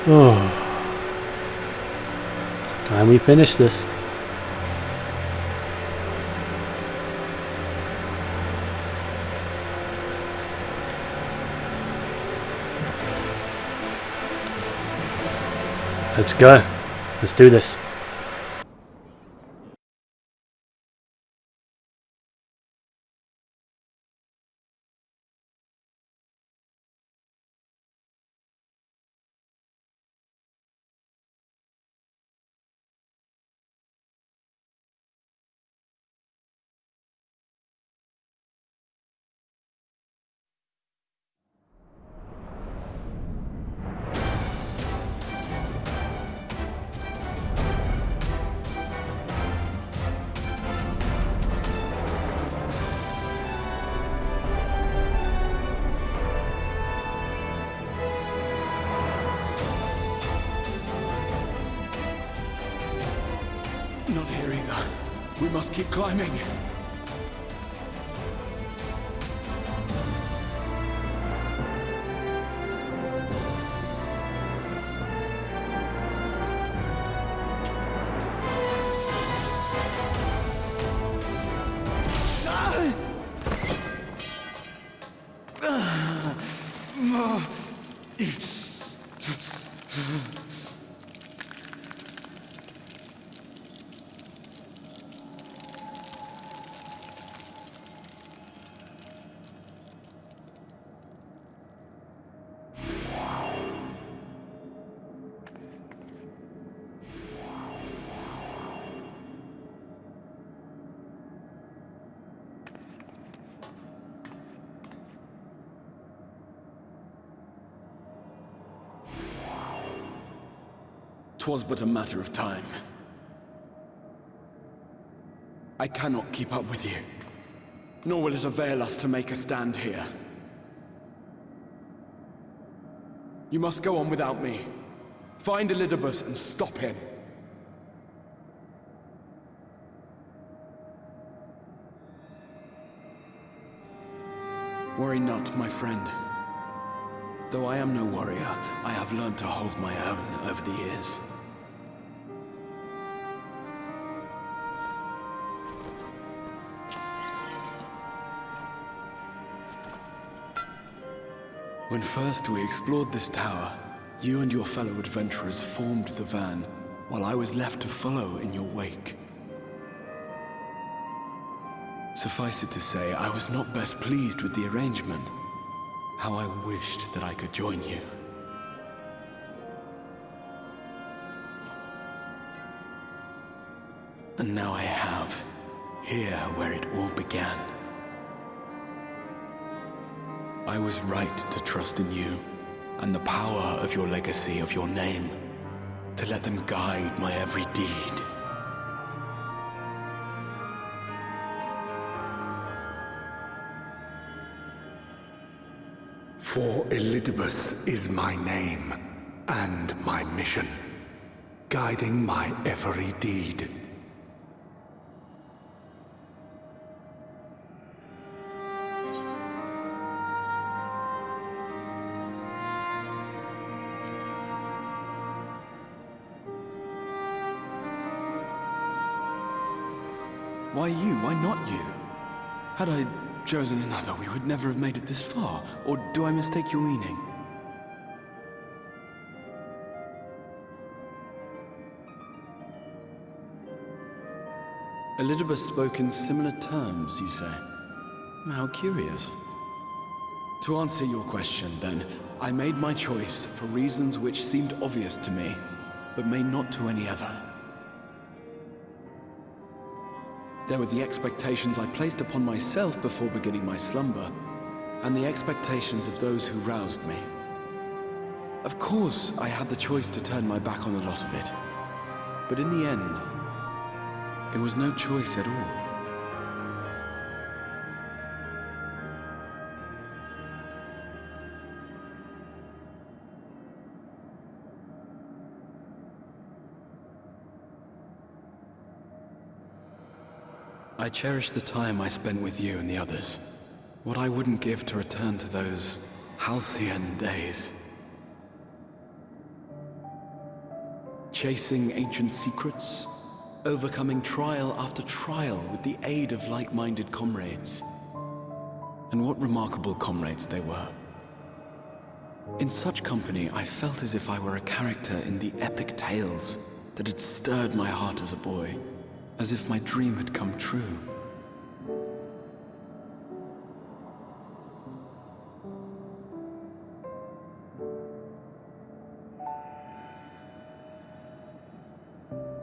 Oh. It's time we finish this. Let's go. Let's do this. Not here either. We must keep climbing. Twas but a matter of time. I cannot keep up with you, nor will it avail us to make a stand here. You must go on without me. Find Elidibus and stop him. Worry not, my friend. Though I am no warrior, I have learned to hold my own over the years. When first we explored this tower, you and your fellow adventurers formed the van, while I was left to follow in your wake. Suffice it to say, I was not best pleased with the arrangement. How I wished that I could join you. And now I have, here where it all began. I was right to trust in you, and the power of your legacy, of your name, to let them guide my every deed. For Elidibus is my name, and my mission, guiding my every deed. Why you? Why not you? Had I chosen another, we would never have made it this far. Or do I mistake your meaning? Elizabeth spoke in similar terms, you say? How curious. To answer your question, then, I made my choice for reasons which seemed obvious to me, but may not to any other. There were the expectations I placed upon myself before beginning my slumber, and the expectations of those who roused me. Of course, I had the choice to turn my back on a lot of it, but in the end, it was no choice at all. I cherish the time I spent with you and the others. What I wouldn't give to return to those halcyon days. Chasing ancient secrets, overcoming trial after trial with the aid of like-minded comrades. And what remarkable comrades they were. In such company, I felt as if I were a character in the epic tales that had stirred my heart as a boy. As if my dream had come true.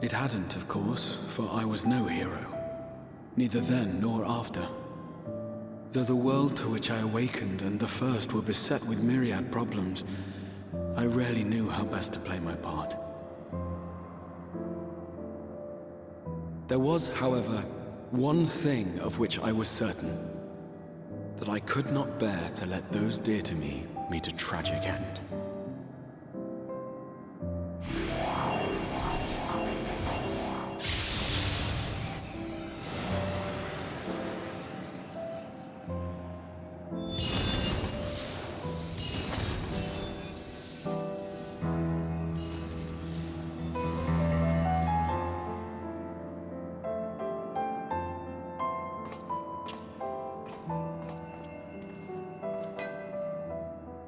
It hadn't, of course, for I was no hero. Neither then nor after. Though the world to which I awakened and the first were beset with myriad problems, I rarely knew how best to play my part. There was, however, one thing of which I was certain. That I could not bear to let those dear to me meet a tragic end.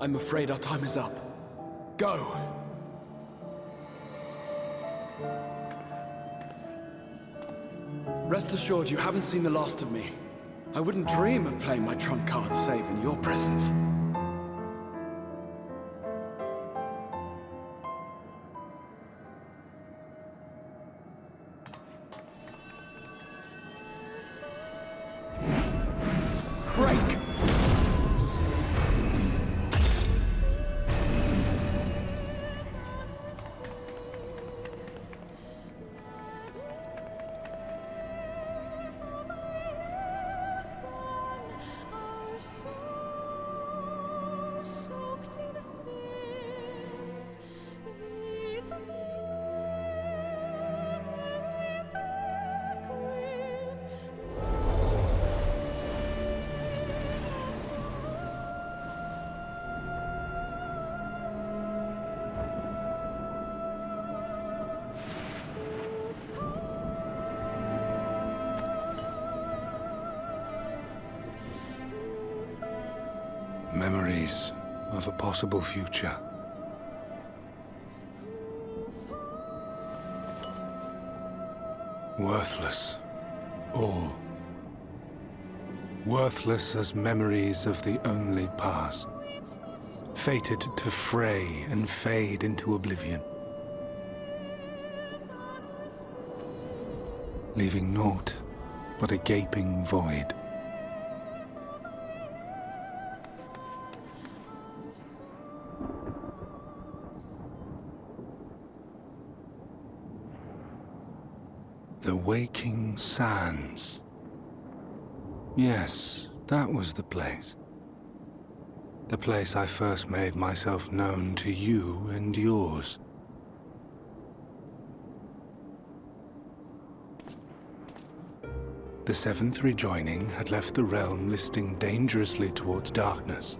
I'm afraid our time is up. Go! Rest assured, you haven't seen the last of me. I wouldn't dream of playing my trump card safe in your presence. Memories of a possible future. Worthless. All. Worthless as memories of the only past. Fated to fray and fade into oblivion. Leaving naught but a gaping void. The Waking Sands. Yes, that was the place. The place I first made myself known to you and yours. The seventh rejoining had left the realm listing dangerously towards darkness,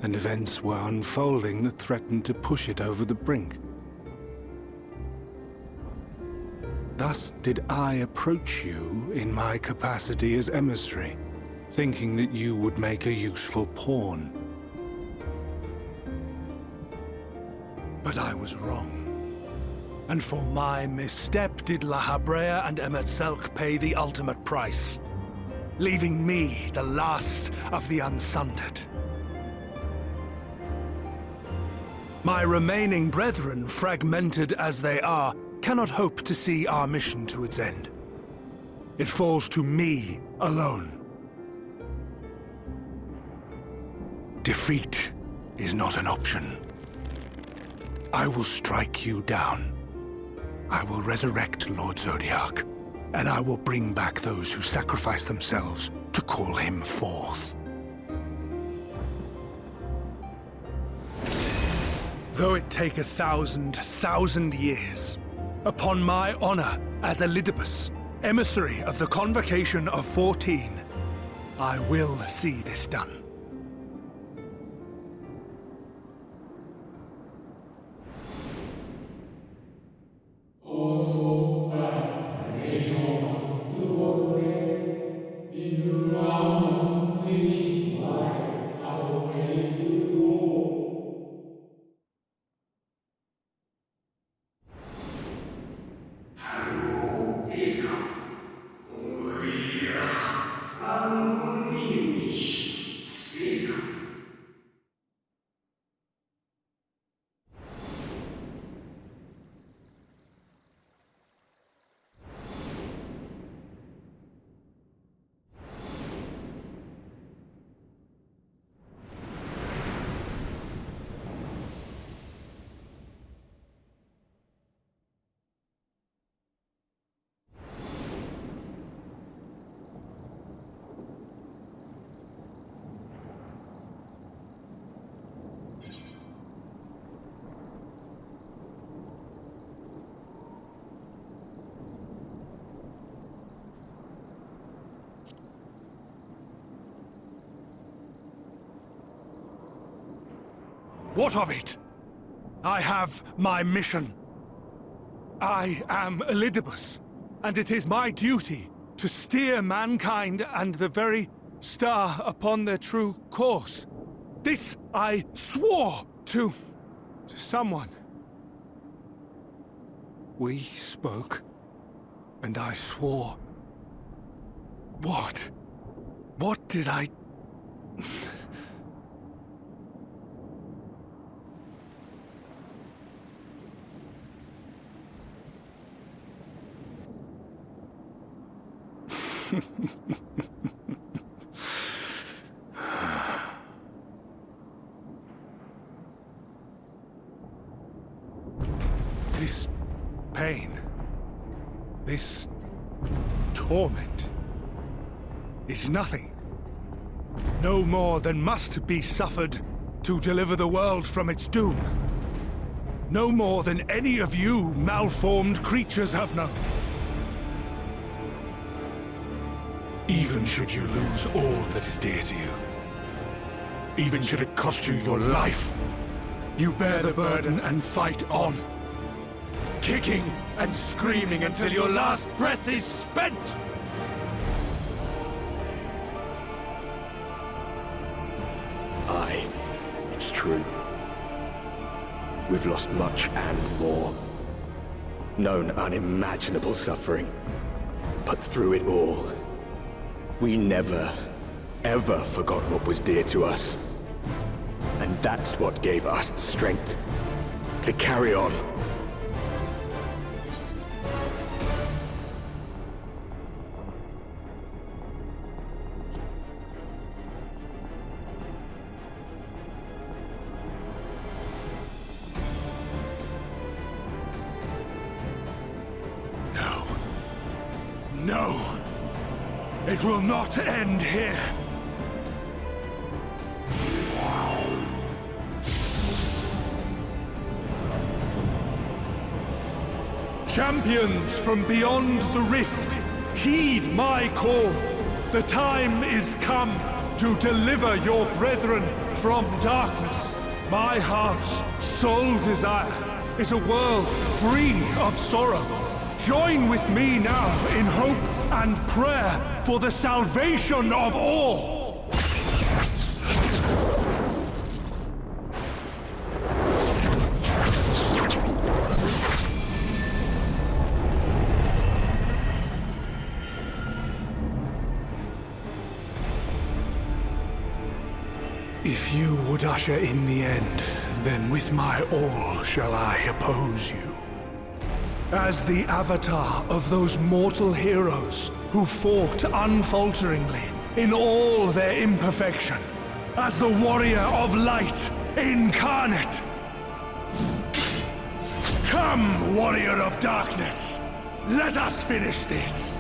and events were unfolding that threatened to push it over the brink. Thus did I approach you in my capacity as emissary, thinking that you would make a useful pawn. But I was wrong. And for my misstep did La Habrea and Emet-Selch pay the ultimate price, leaving me the last of the Unsundered. My remaining brethren, fragmented as they are, cannot hope to see our mission to its end. It falls to me alone. Defeat is not an option. I will strike you down. I will resurrect Lord Zodiac, and I will bring back those who sacrificed themselves to call him forth. Though it take 1,000 years, upon my honor as Elidibus, emissary of the Convocation of 14, I will see this done. What of it? I have my mission. I am Elidibus, and it is my duty to steer mankind and the very star upon their true course. This I swore to someone. We spoke, and I swore. What? What did I... This pain, this torment, is nothing. No more than must be suffered to deliver the world from its doom. No more than any of you malformed creatures have known. Even should you lose all that is dear to you, even should it cost you your life, you bear the burden and fight on, kicking and screaming until your last breath is spent! Aye, it's true. We've lost much and more. Known unimaginable suffering. But through it all, we never, ever forgot what was dear to us. And that's what gave us the strength to carry on. No! It will not end here! Champions from beyond the rift, heed my call! The time is come to deliver your brethren from darkness. My heart's sole desire is a world free of sorrow. Join with me now in hope and prayer for the salvation of all! If you would usher in the end, then with my all shall I oppose you. As the avatar of those mortal heroes who fought unfalteringly in all their imperfection, as the warrior of light incarnate. Come, warrior of darkness, let us finish this.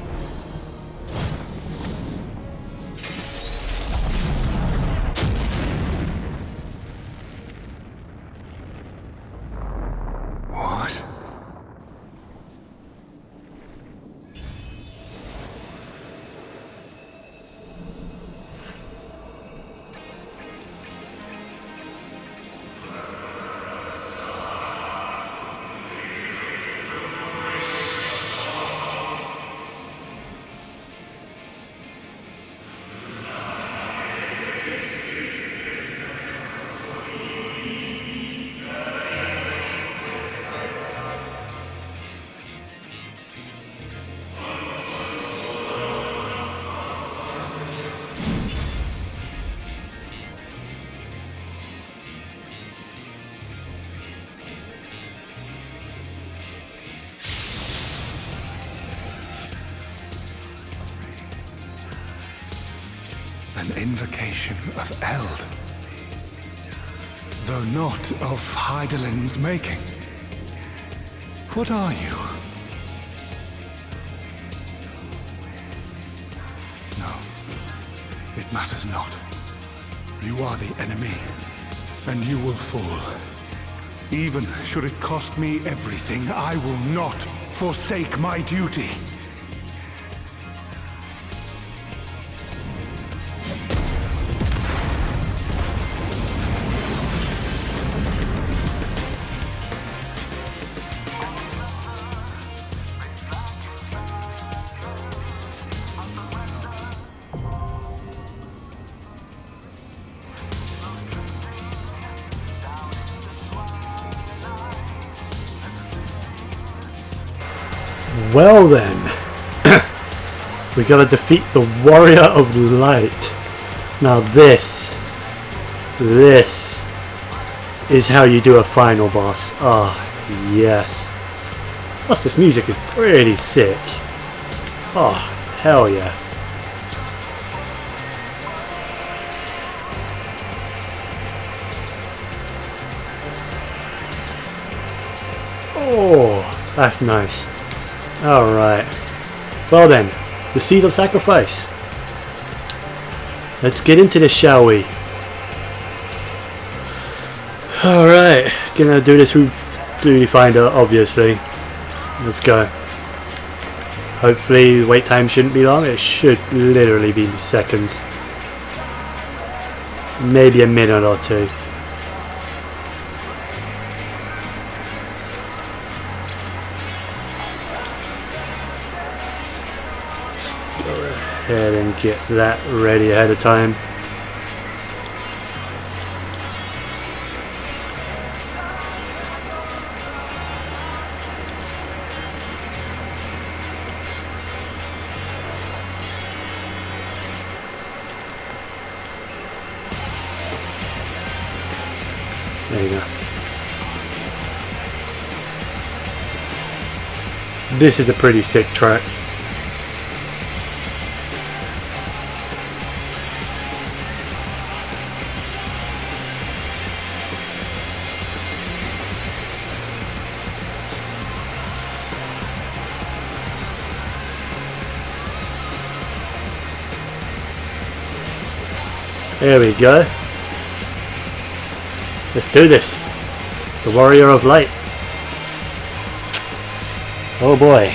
An invocation of Eld, though not of Hydaelyn's making. What are you? No, it matters not. You are the enemy, and you will fall. Even should it cost me everything, I will not forsake my duty. Well then, we gotta defeat the Warrior of Light. Now this is how you do a final boss. Ah, yes. Plus this music is pretty sick. Oh, hell yeah. Oh, that's nice. Alright. Well then, the Seed of Sacrifice. Let's get into this, shall we? Alright, gonna do this with Duty Finder, obviously. Let's go. Hopefully the wait time shouldn't be long. It should literally be seconds. Maybe a minute or two. Ahead and get that ready ahead of time. There you go. This is a pretty sick track. There we go. Let's do this. The Warrior of Light. Oh boy.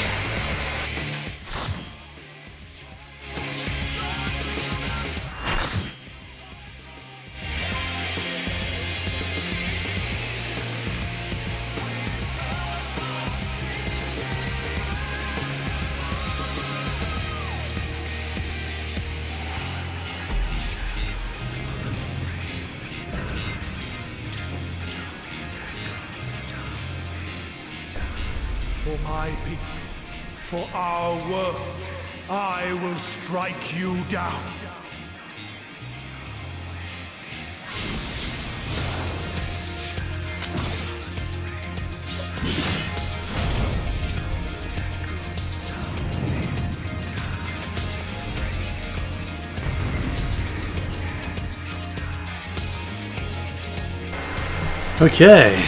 For my people, for our world, I will strike you down. Okay.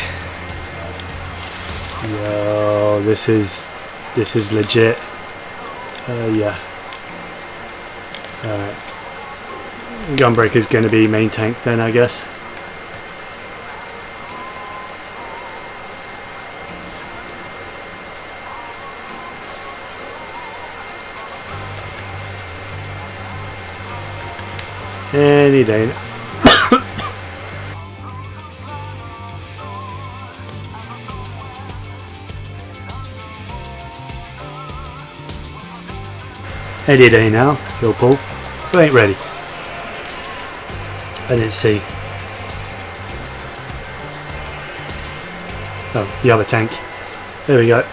Yo, this is legit. Yeah. Alright. Gunbreaker's gonna be main tank then, I guess. Any day now. Any day now, Bill Paul. Who ain't ready? I didn't see. Oh, the other tank. There we go.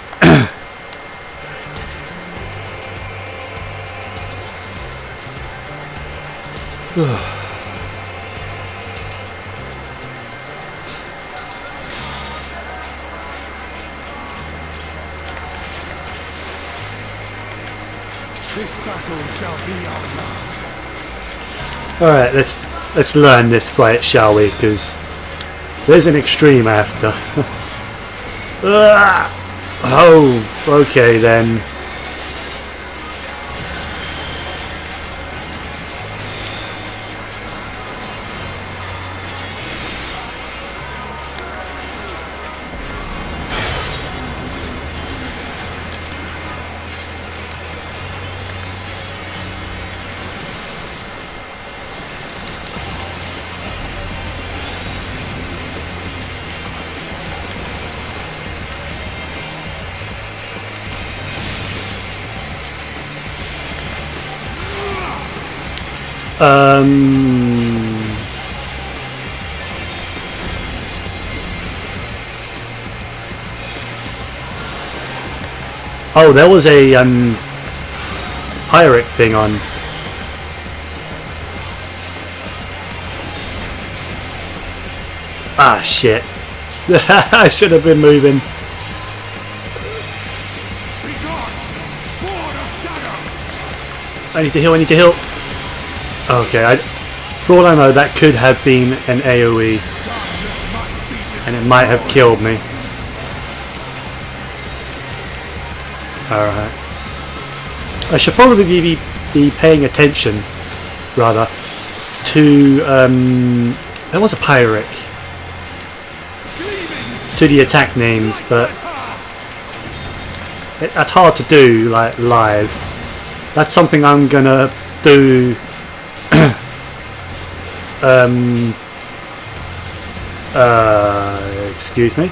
This battle shall be our last. Alright, let's learn this fight, shall we? Because there's an extreme after. Oh, okay then. Oh, there was a pirate thing on. Ah, shit. I should have been moving. I need to heal, I need to heal. Okay, for all I know, that could have been an AoE. And it might have killed me. Alright. I should probably be paying attention, rather, to, there was a pirate. To the attack names, but that's hard to do, like, live. That's something I'm gonna do, excuse me.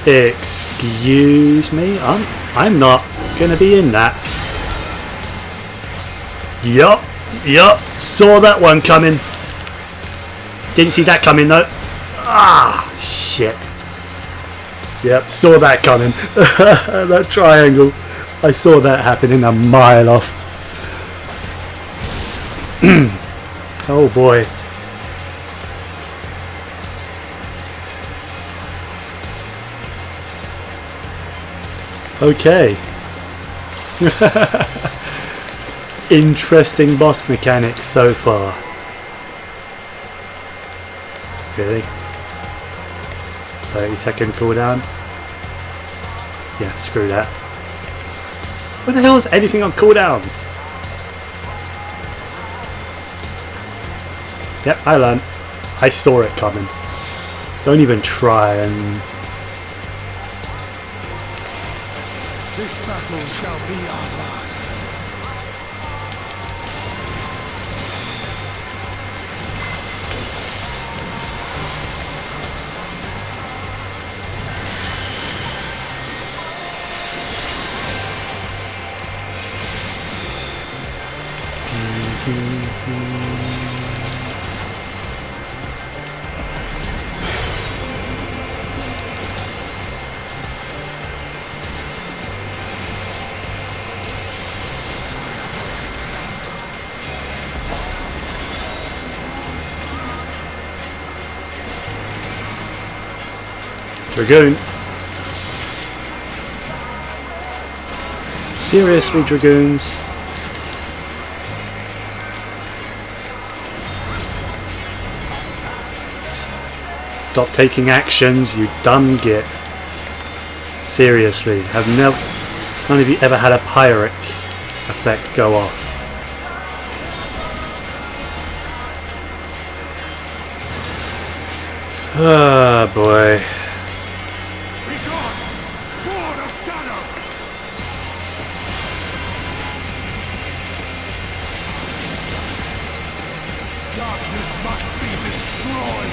Excuse me, I'm not gonna be in that. Yup, saw that one coming. Didn't see that coming though. Ah, shit. Yep, saw that coming. That triangle. I saw that happening a mile off. Oh boy. Okay. Interesting boss mechanics so far. Really? 30-second cooldown? Yeah, screw that. What the hell is anything on cooldowns? Yep, I learned. I saw it coming. Don't even try and... This battle shall be our last. Dragoon. Seriously, Dragoons. Stop taking actions, you dumb git. Seriously, have none of you ever had a pirate effect go off? Ah, boy. Darkness must be destroyed.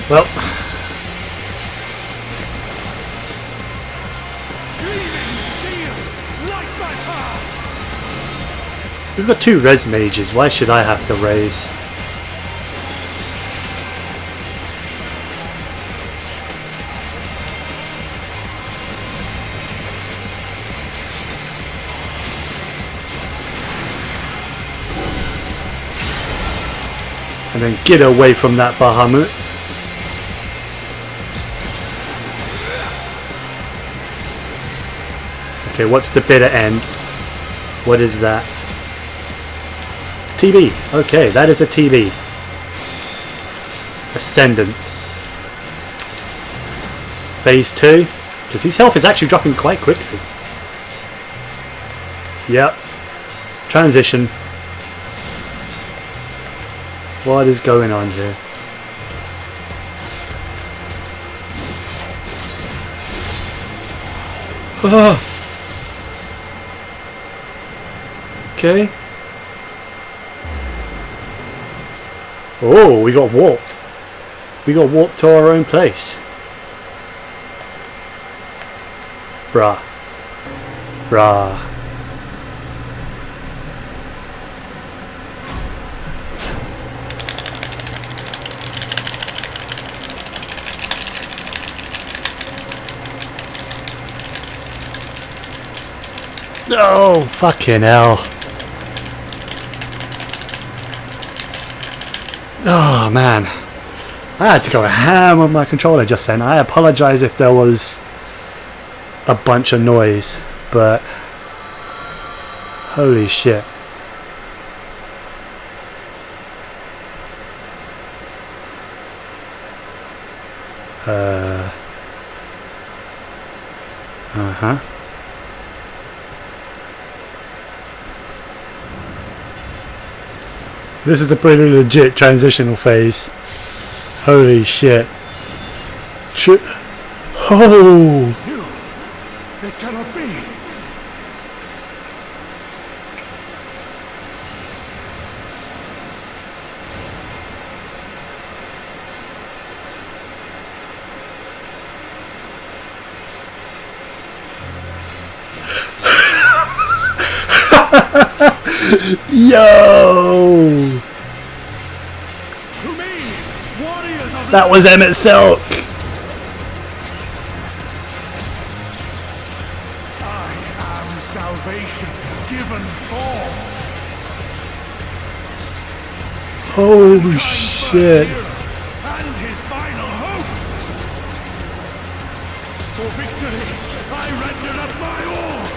Well, we've got 2 res mages. Why should I have to raise? And then get away from that Bahamut. Okay, what's the bitter end? What is that? TB. Okay, that is a TB. Ascendance. Phase 2. Because his health is actually dropping quite quickly. Yep. Transition. What is going on here? Okay. Oh, we got warped. We got warped to our own place. Bruh. Bruh. Oh, fucking hell. Oh, man. I had to go ham with my controller just then. I apologize if there was a bunch of noise, but holy shit. Uh-huh. This is a pretty legit transitional phase. Holy shit. Oh! It cannot be. Yo! That was Emmett Silk! I am salvation given form. Holy shit! And his final hope. For victory, I rendered up my all.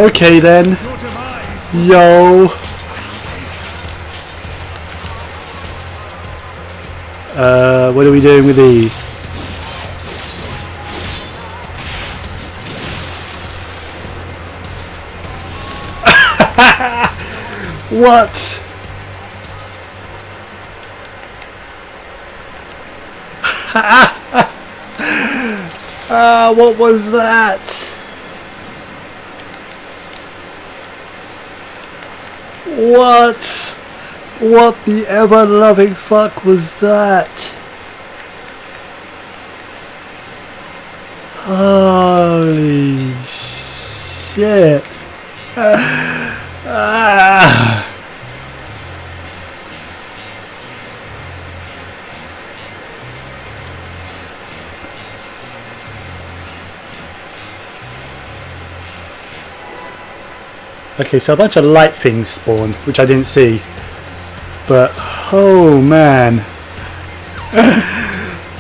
Okay then. Yo. What are we doing with these? What? What was that? What the ever-loving fuck was that? Holy shit. Okay, so a bunch of light things spawn, which I didn't see. But, oh man.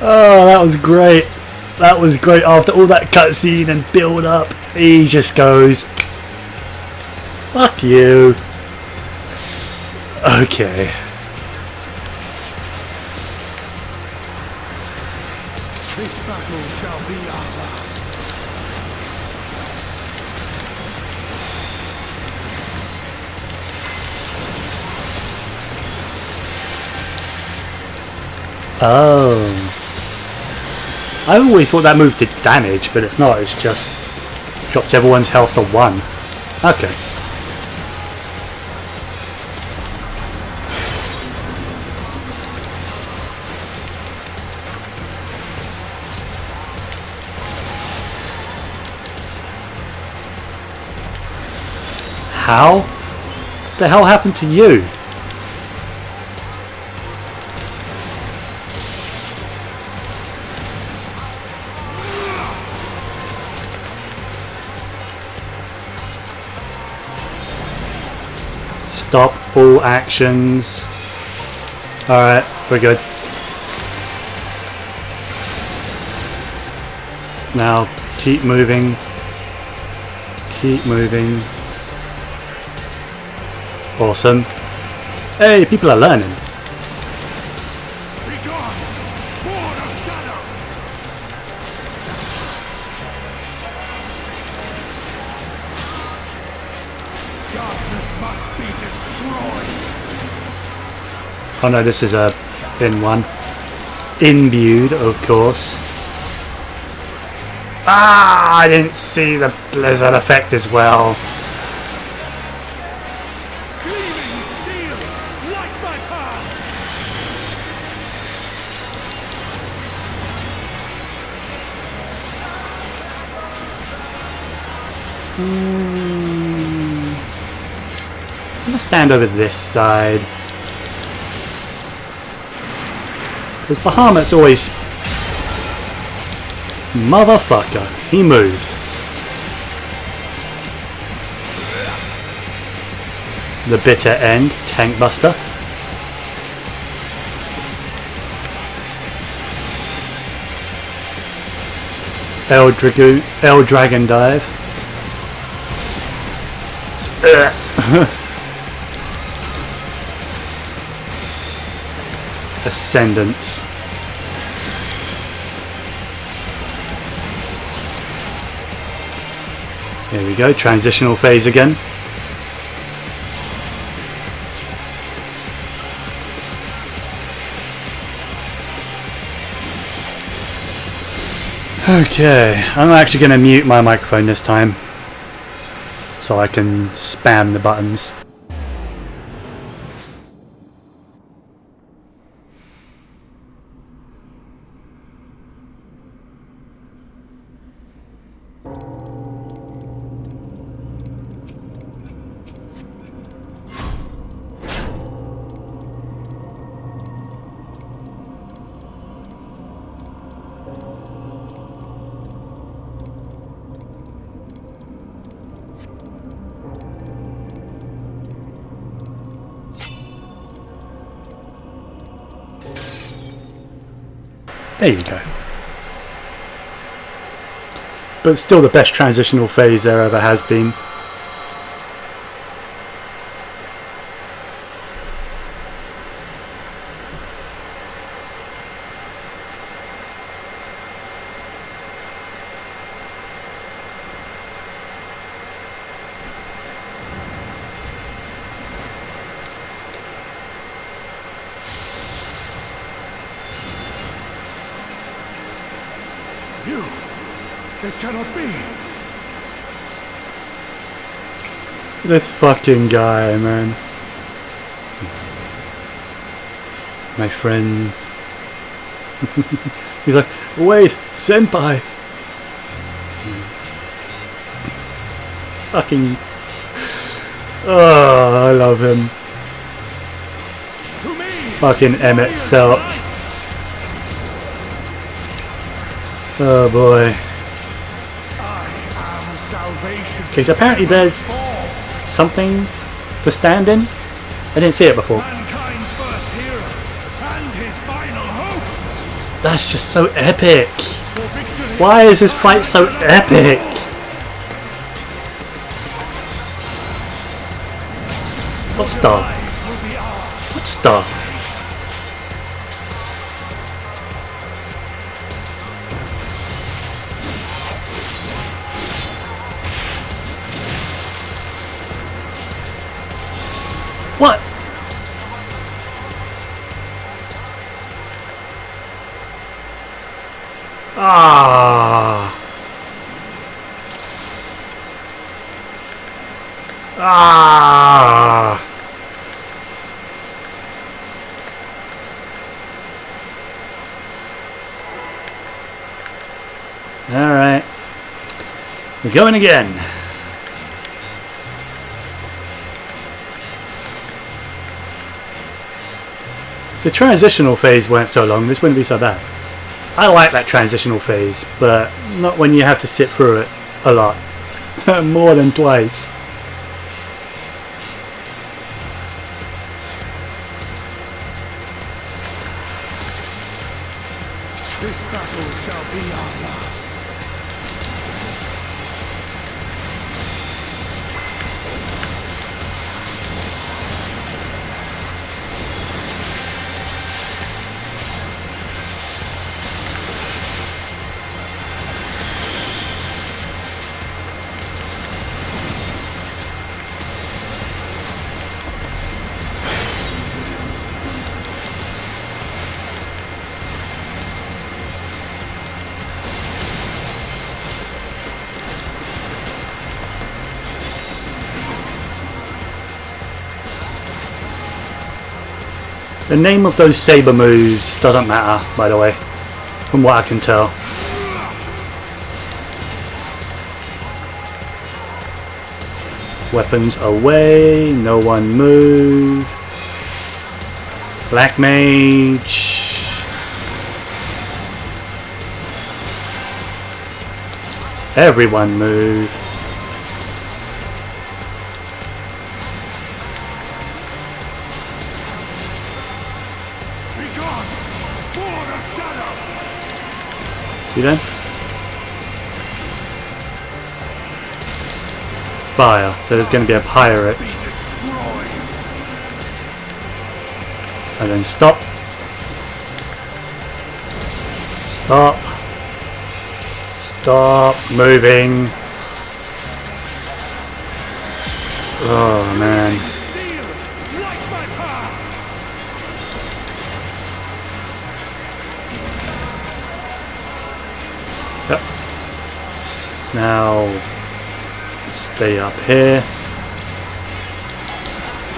Oh, that was great. That was great. After all that cutscene and build up, he just goes, fuck you. Okay. This battle shall be our last. Oh. I always thought that move did damage, but it's not. It's just drops everyone's health to 1. Okay. How the hell happened to you? Stop all actions. Alright, we're good. Now, keep moving. Keep moving. Awesome. Hey, people are learning. Oh no, this is a bin one. Imbued, of course. Ah, I didn't see the blizzard effect as well. I'm gonna stand over this side. Because Bahamut's always... Motherfucker, he moved. The bitter end, Tank Buster. El Dragon Dive. Ascendance. There we go, transitional phase again. Okay, I'm actually going to mute my microphone this time so I can spam the buttons. There you go. But still the best transitional phase there ever has been. It cannot be. This fucking guy, man. My friend. He's like, wait, senpai. Fucking. Oh, I love him. Fucking Emmett Selk. Oh boy. Okay, so apparently there's something to stand in? I didn't see it before. Mankind's first hero and his final hope. That's just so epic. Why is this fight so epic? What star? What star? What? Ah. Ah. All right. We're going again. If the transitional phase weren't so long, this wouldn't be so bad. I like that transitional phase, but not when you have to sit through it a lot. More than twice. This battle shall be our last. The name of those saber moves doesn't matter, by the way, from what I can tell. Weapons away, no one move. Black Mage. Everyone move. You done? Fire. So there's going to be a pirate. And then stop. Stop. Stop moving. Oh man. Yep. Now stay up here.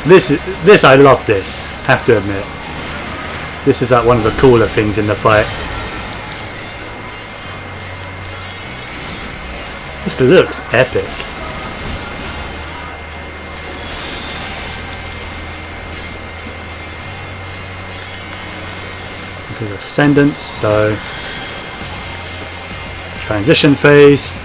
This I love this, have to admit. This is like one of the cooler things in the fight. This looks epic. This is Ascendance, so transition phase.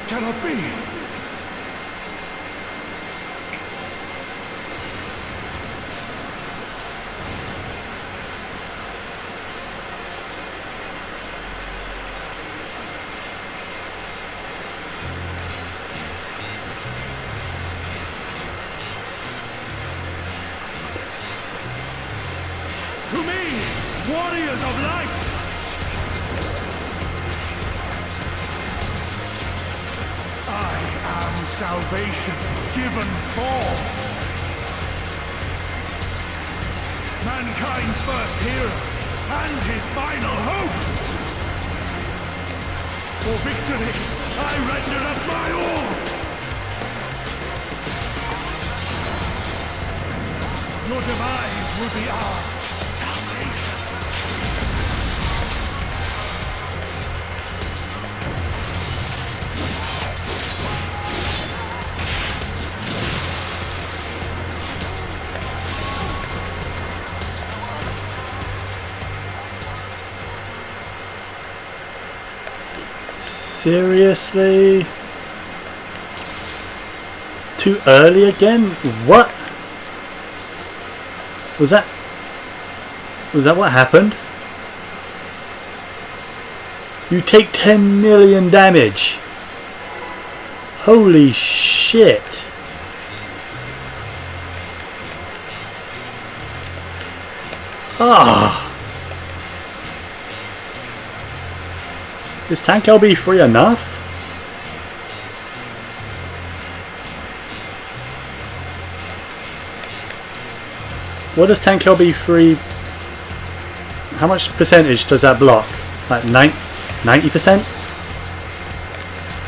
It cannot be! To me, warriors of light! I am salvation given form. Mankind's first hero and his final hope. For victory, I render up my all. Your demise will be ours. Seriously? Too early again? What? Was that what happened? You take 10 million damage. Holy shit. Ah. Is tank LB free enough? What does tank LB free? How much percentage does that block? Like 90%?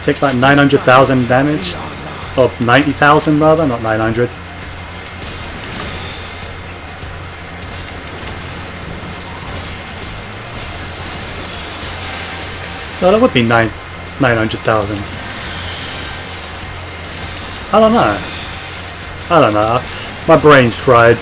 Take like 900,000 damage? Or 90,000 rather, not 900. No, that would be 900,000. I don't know. My brain's fried.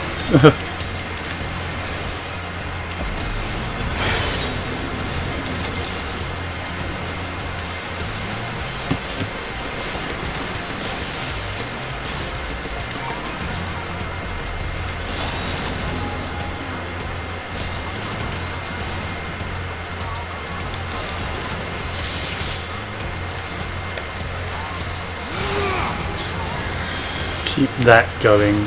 Keep that going.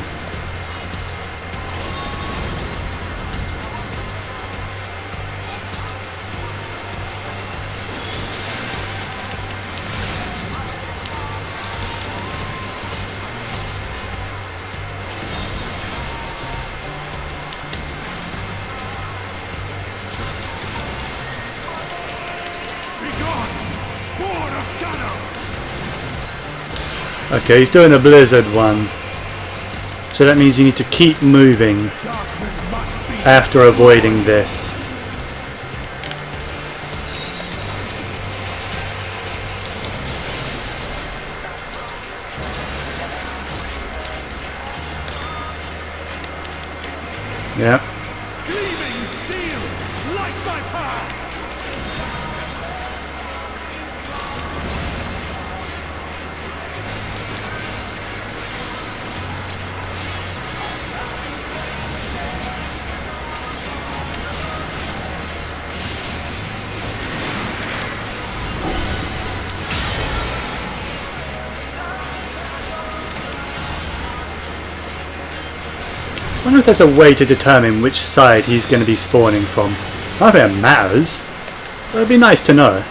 Okay, he's doing a blizzard one. So that means you need to keep moving after avoiding this. Yep. Gleaming steel, light my path! I wonder if there's a way to determine which side he's going to be spawning from. I don't think it matters, but it'd be nice to know.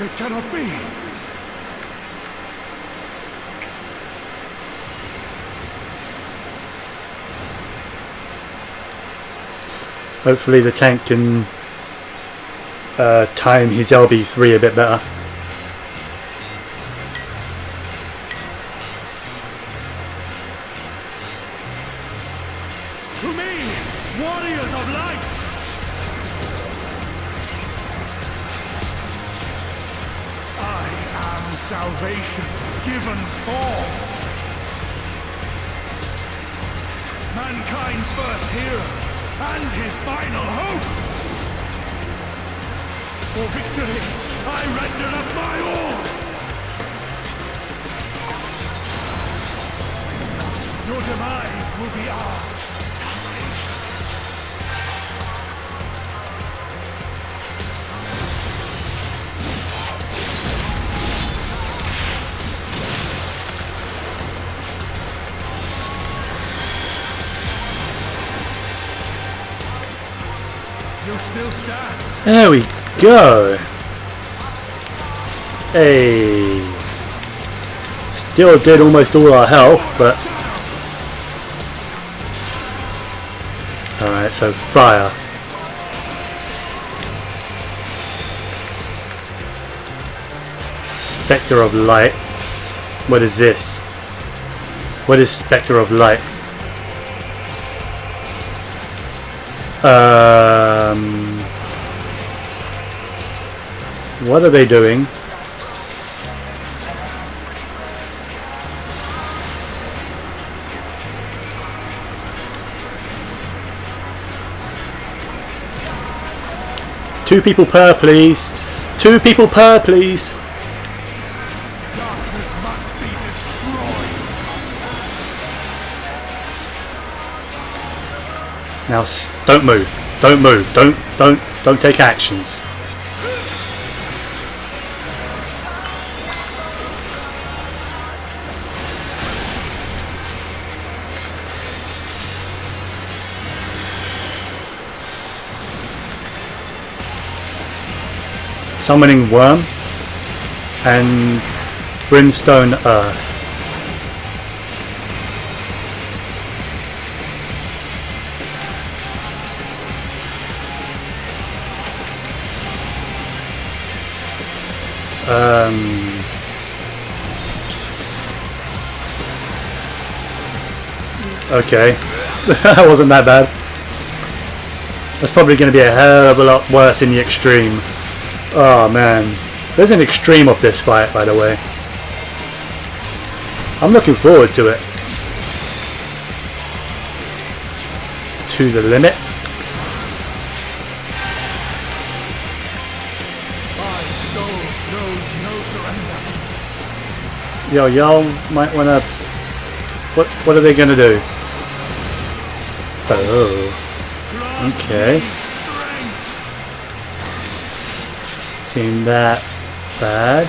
It cannot be! Hopefully the tank can time his LB3 a bit better. To me, warriors of light! I am salvation given form. Mankind's first hero and his final hope. For victory, I render up my all. Your demise will be ours. You still stand. There we go. Hey. Still did almost all our health, but... Alright, so fire. Spectre of Light. What is this? What is Spectre of Light? What are they doing? Two people per, please. Two people per, please. Darkness must be destroyed. Now, don't move. Don't move. Don't take actions. Summoning Worm and Brimstone Earth. Okay, that wasn't that bad. That's probably going to be a hell of a lot worse in the extreme. Oh man, there's an extreme of this fight, by the way. I'm looking forward to it. To the limit. My soul knows no surrender. Yo, y'all might want to... What are they going to do? Oh. Okay. Seemed that bad.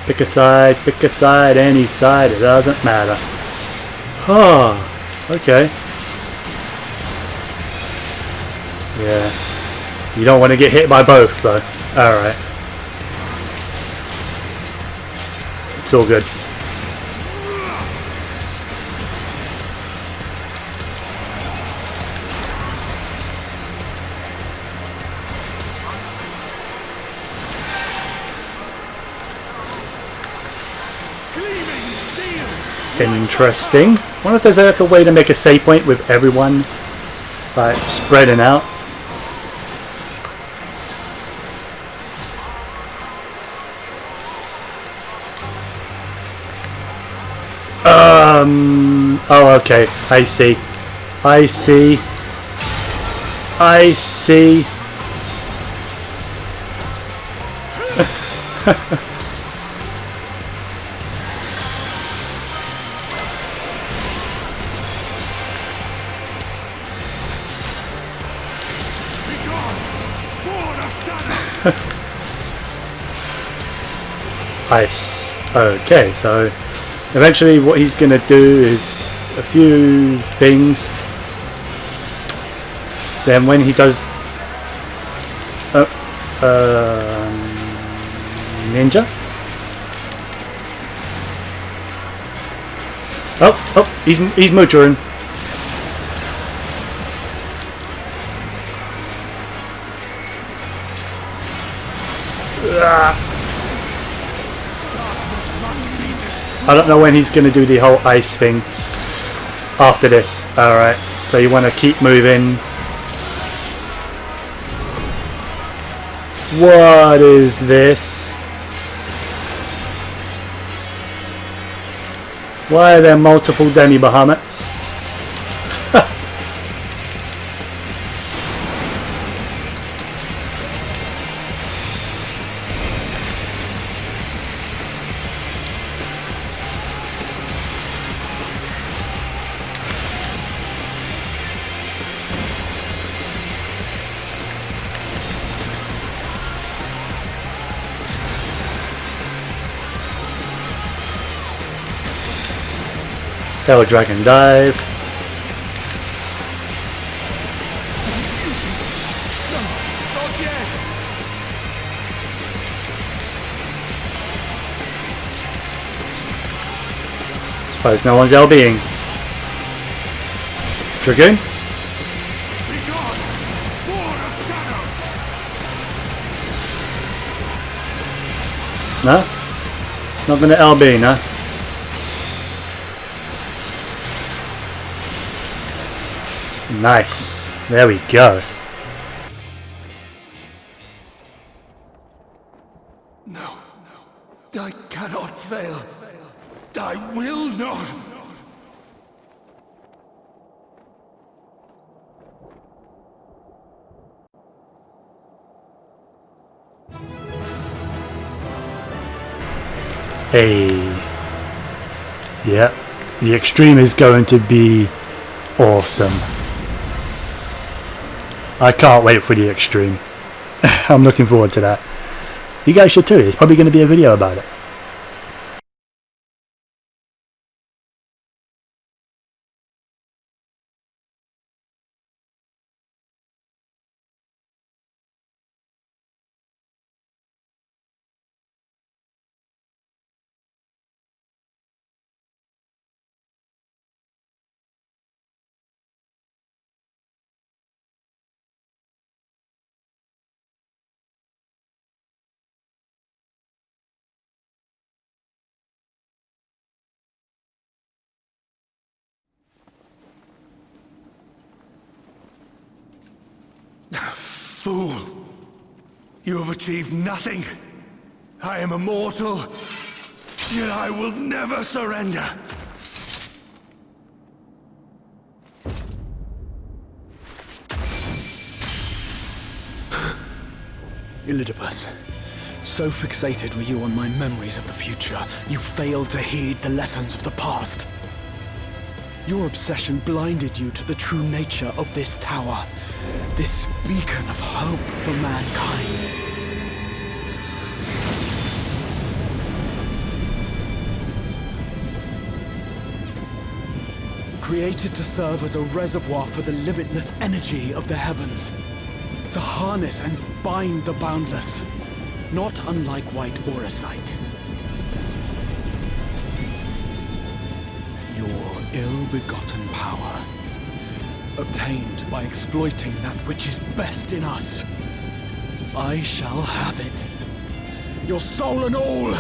Pick a side, any side, it doesn't matter. Oh, okay. Yeah. You don't want to get hit by both though. Alright. It's all good. Interesting. Wonder if there's like a way to make a save point with everyone like spreading out. Oh, okay. I see. I see. I see. Ice. Okay, so eventually what he's going to do is a few things. Then when he does ninja. Oh, he's motoring. I don't know when he's going to do the whole ice thing after this. Alright, so you want to keep moving. What is this? Why are there multiple demi-Bahamets? Hell Dragon Dive. Suppose no one's LBing. Dragoon? No? Not gonna LB, no? Nice. There we go. No. I cannot fail. I will not. Hey. Yeah. The extreme is going to be awesome. I can't wait for the extreme. I'm looking forward to that. You guys should too. There's probably going to be a video about it. Fool! You have achieved nothing. I am immortal, yet I will never surrender. Elidibus, so fixated were you on my memories of the future, you failed to heed the lessons of the past. Your obsession blinded you to the true nature of this tower, this beacon of hope for mankind. Created to serve as a reservoir for the limitless energy of the heavens, to harness and bind the boundless, not unlike White Mage. Your ill-begotten power, obtained by exploiting that which is best in us. I shall have it. Your soul and all!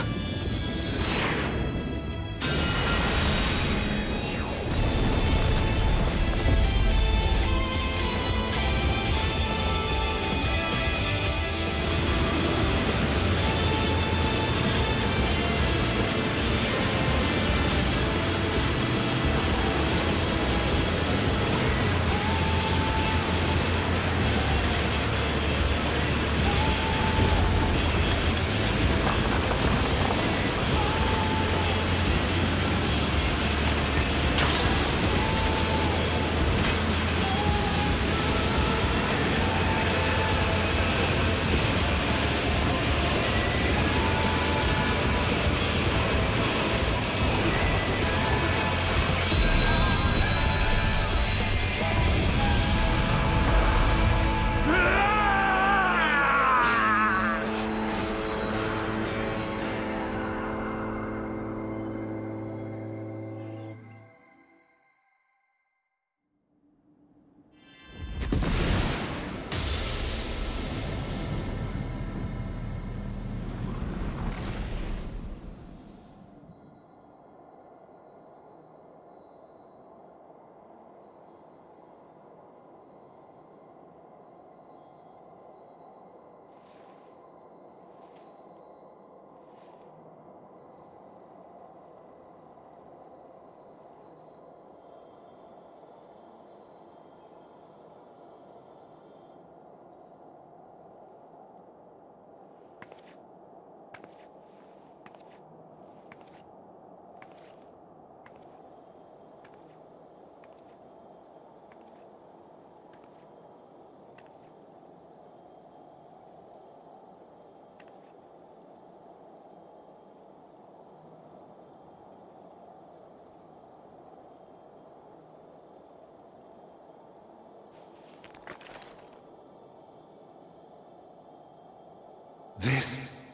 This.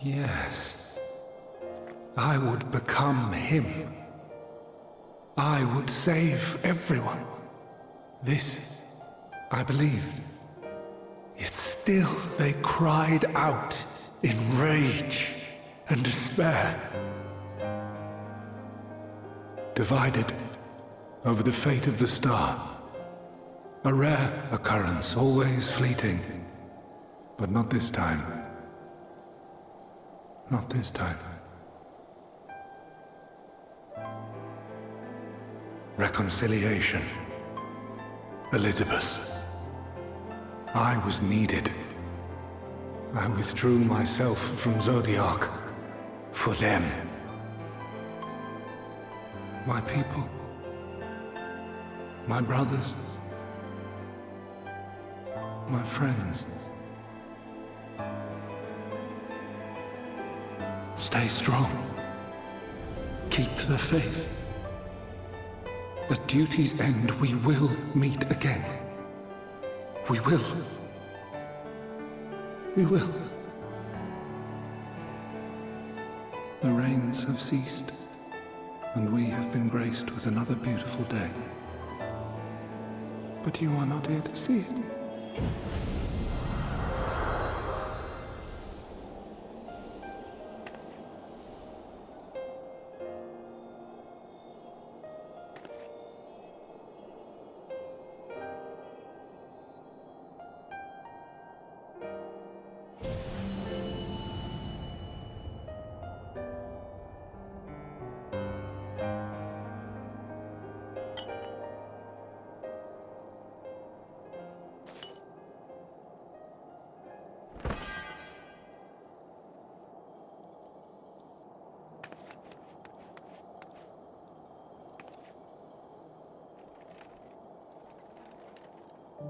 Yes. I would become him. I would save everyone. This, I believed. Yet still they cried out in rage and despair. Divided over the fate of the star. A rare occurrence, always fleeting. But not this time. Not this time. Reconciliation. Elidibus. I was needed. I withdrew myself from Zodiac. For them. My people. My brothers. My friends. Stay strong. Keep the faith. At duty's end, we will meet again. We will. We will. The rains have ceased, and we have been graced with another beautiful day. But you are not here to see it.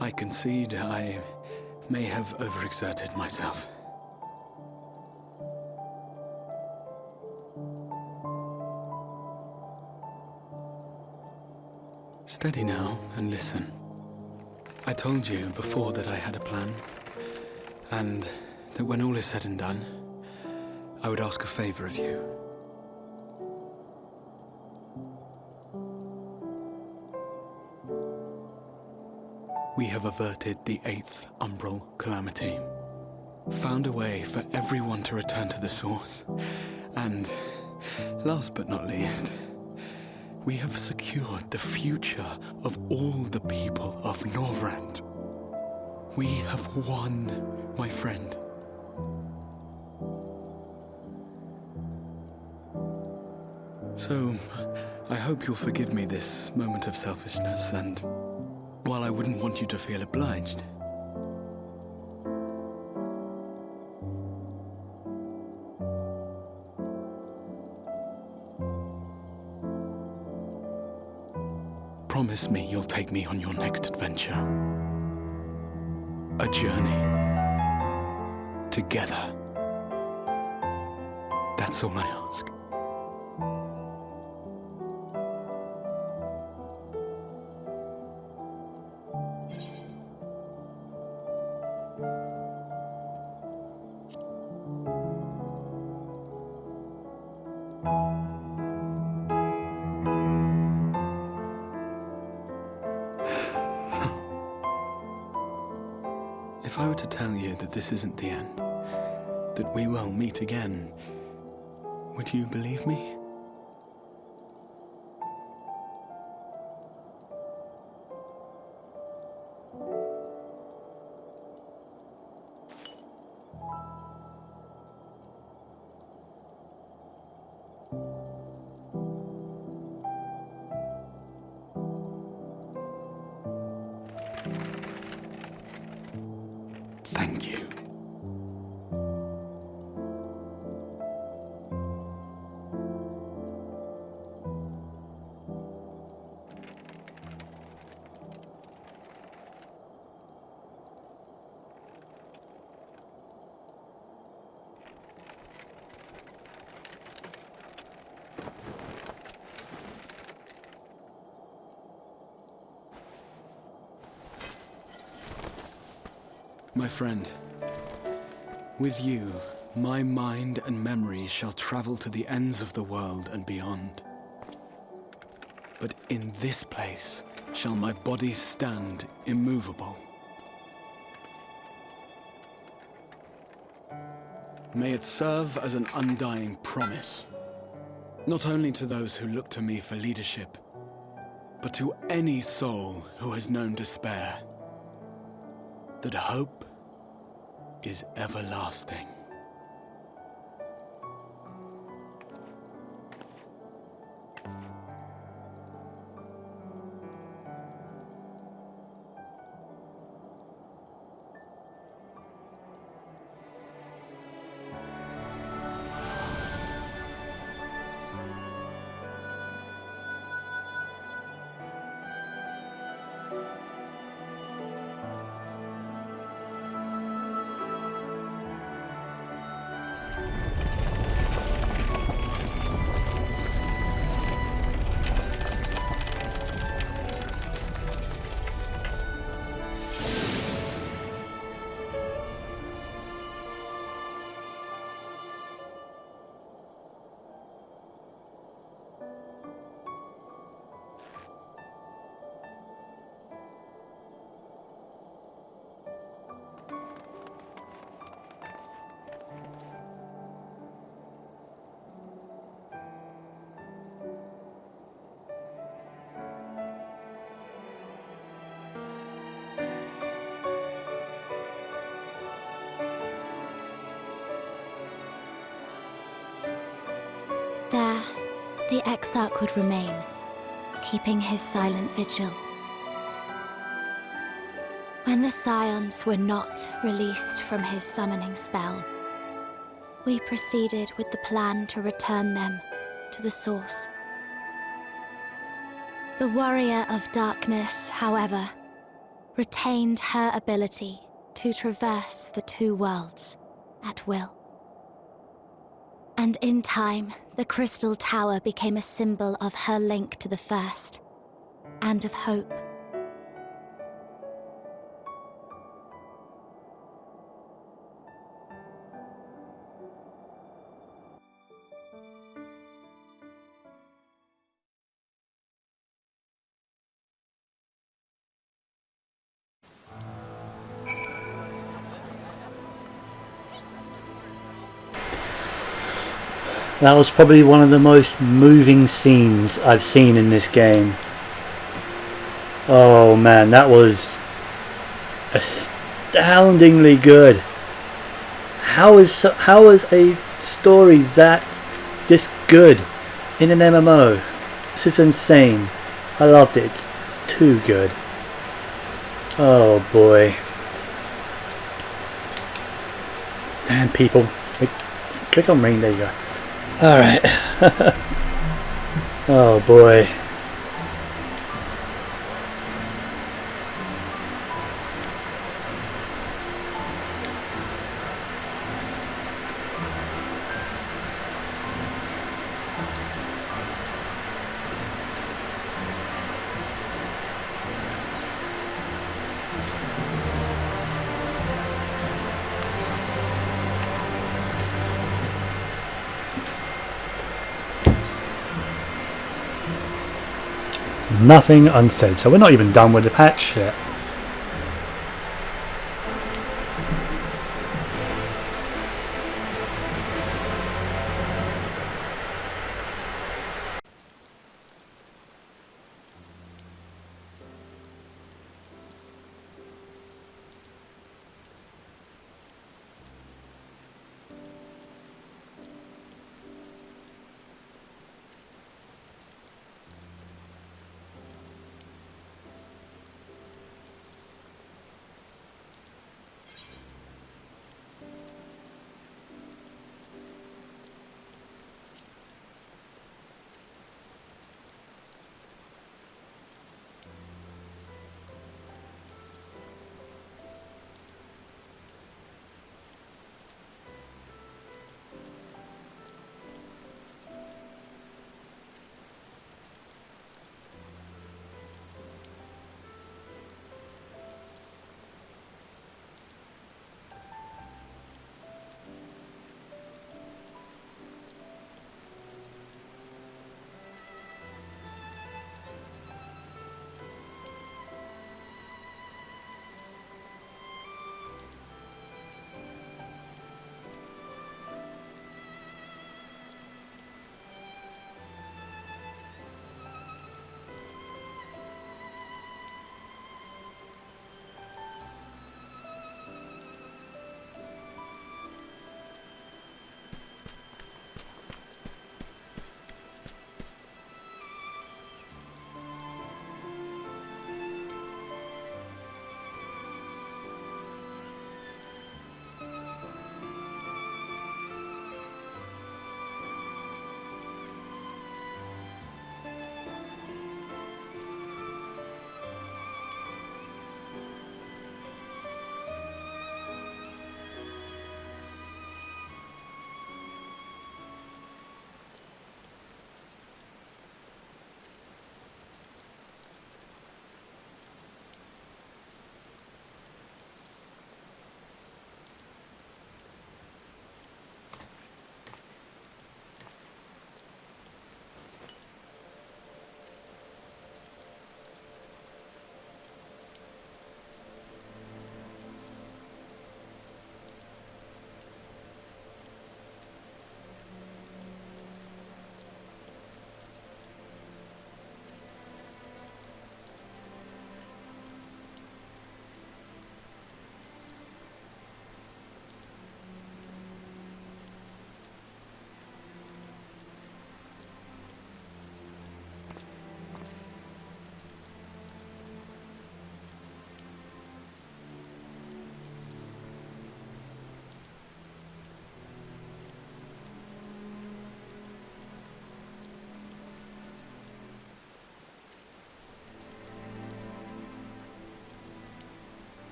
I concede I may have overexerted myself. Steady now and listen. I told you before that I had a plan, and that when all is said and done, I would ask a favor of you. We have averted the 8th Umbral Calamity, found a way for everyone to return to the source, and, last but not least, we have secured the future of all the people of Norvrand. We have won, my friend. So, I hope you'll forgive me this moment of selfishness, and while I wouldn't want you to feel obliged, promise me you'll take me on your next adventure. A journey. Together. That's all I ask. If I were to tell you that this isn't the end, that we will meet again, would you believe me? Thank you. My friend, with you, my mind and memory shall travel to the ends of the world and beyond. But in this place shall my body stand immovable. May it serve as an undying promise, not only to those who look to me for leadership, but to any soul who has known despair, that hope is everlasting. There, the Exarch would remain, keeping his silent vigil. When the Scions were not released from his summoning spell, we proceeded with the plan to return them to the source. The Warrior of Darkness, however, retained her ability to traverse the two worlds at will. And in time, the Crystal Tower became a symbol of her link to the First, and of hope. That was probably one of the most moving scenes I've seen in this game. Oh man, that was astoundingly good. How is a story this good in an MMO? This is insane. I loved it. It's too good. Oh boy. Damn people. Click on rain, there you go. Alright. Oh boy. Nothing unsaid, so we're not even done with the patch yet.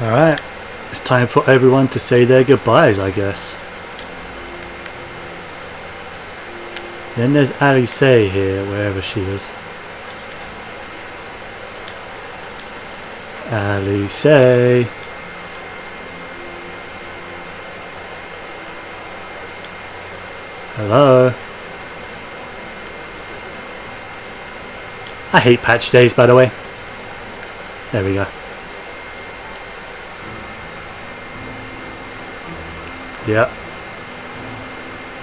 Alright, it's time for everyone to say their goodbyes, I guess. Then there's Alice here, wherever she is. Alice. Hello. I hate patch days, by the way. There we go. Yeah.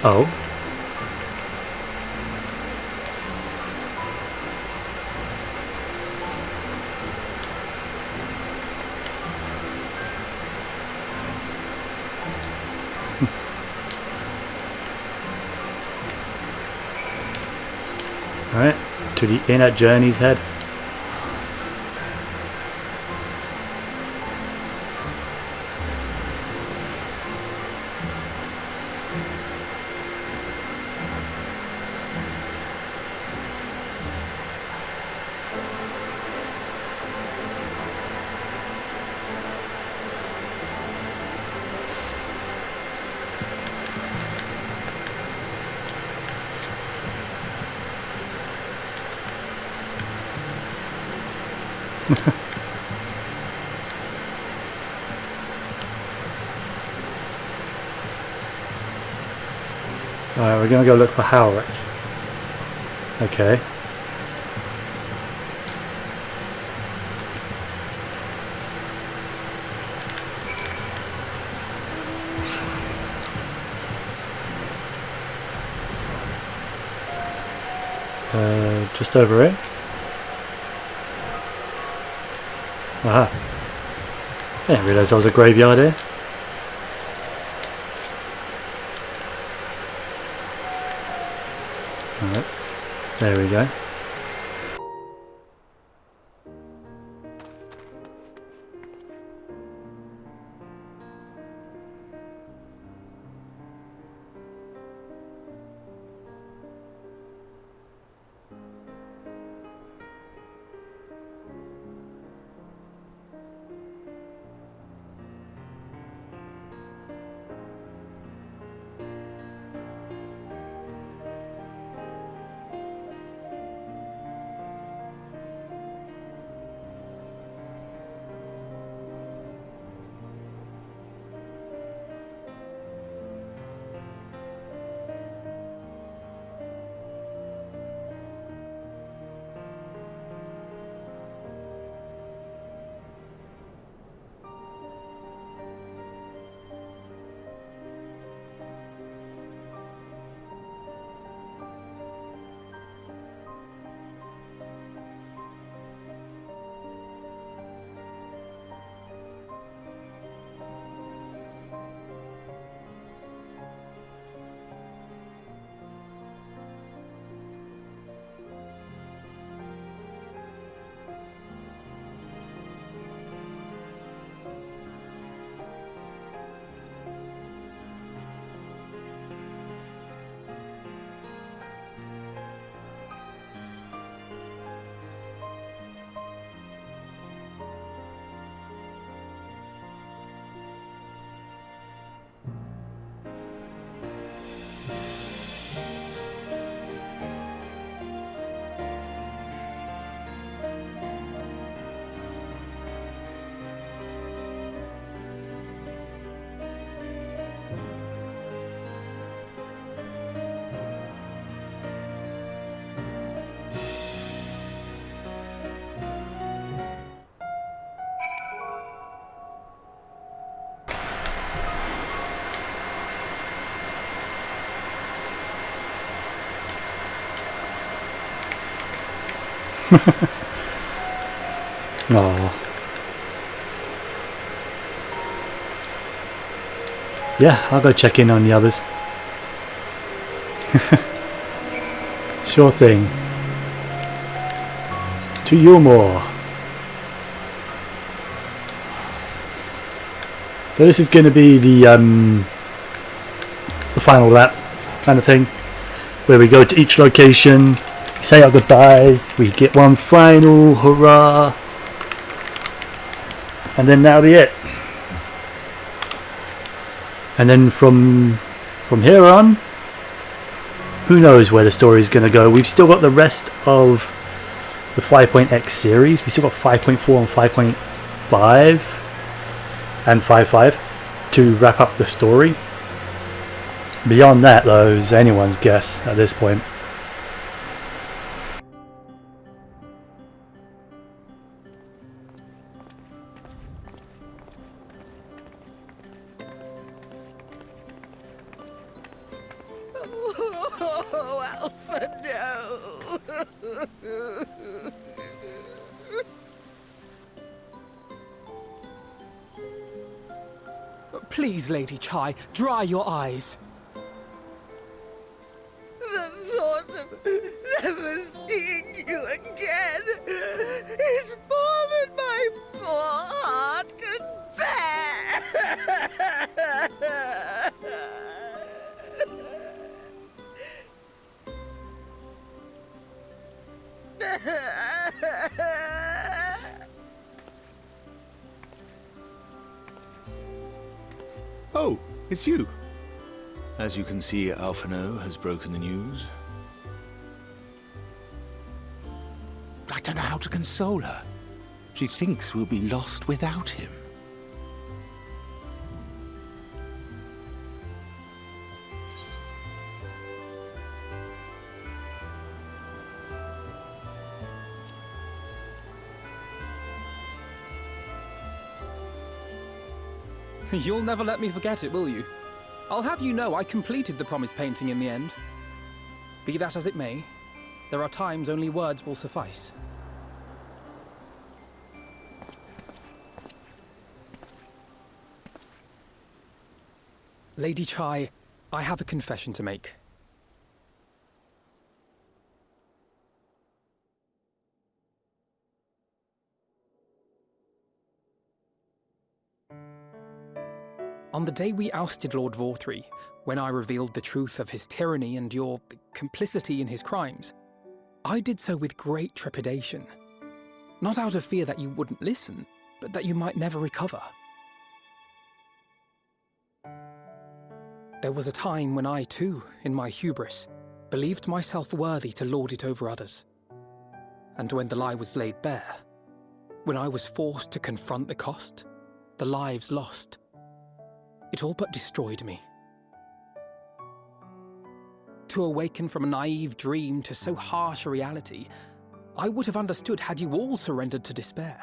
Oh. Alright, to the inn at Journey's Head. Alright, we're gonna go look for Howrick. Okay. Just over it. Aha. I didn't realise there was a graveyard here. Alright, there we go. Oh. Yeah, I'll go check in on the others. Sure thing. To Yulmore. So this is going to be the final lap kind of thing, where we go to each location, say our goodbyes, we get one final hurrah, and then that'll be it. And then from here on, who knows where the story's going to go. We've still got the rest of the 5.x series. We still got 5.4 and 5.5 and 5.5 to wrap up the story. Beyond that, though, is anyone's guess at this point. Oh, Alpha, no! Please, Lady Chai, dry your eyes. The thought of never seeing you again is more than my poor heart can bear. Oh, it's you. As you can see, Alphino has broken the news. I don't know how to console her. She thinks we'll be lost without him. You'll never let me forget it, will you? I'll have you know I completed the promised painting in the end. Be that as it may, there are times only words will suffice. Lady Chai, I have a confession to make. On the day we ousted Lord Vorthree, when I revealed the truth of his tyranny and your complicity in his crimes, I did so with great trepidation. Not out of fear that you wouldn't listen, but that you might never recover. There was a time when I too, in my hubris, believed myself worthy to lord it over others. And when the lie was laid bare, when I was forced to confront the cost, the lives lost, it all but destroyed me. To awaken from a naive dream to so harsh a reality, I would have understood had you all surrendered to despair.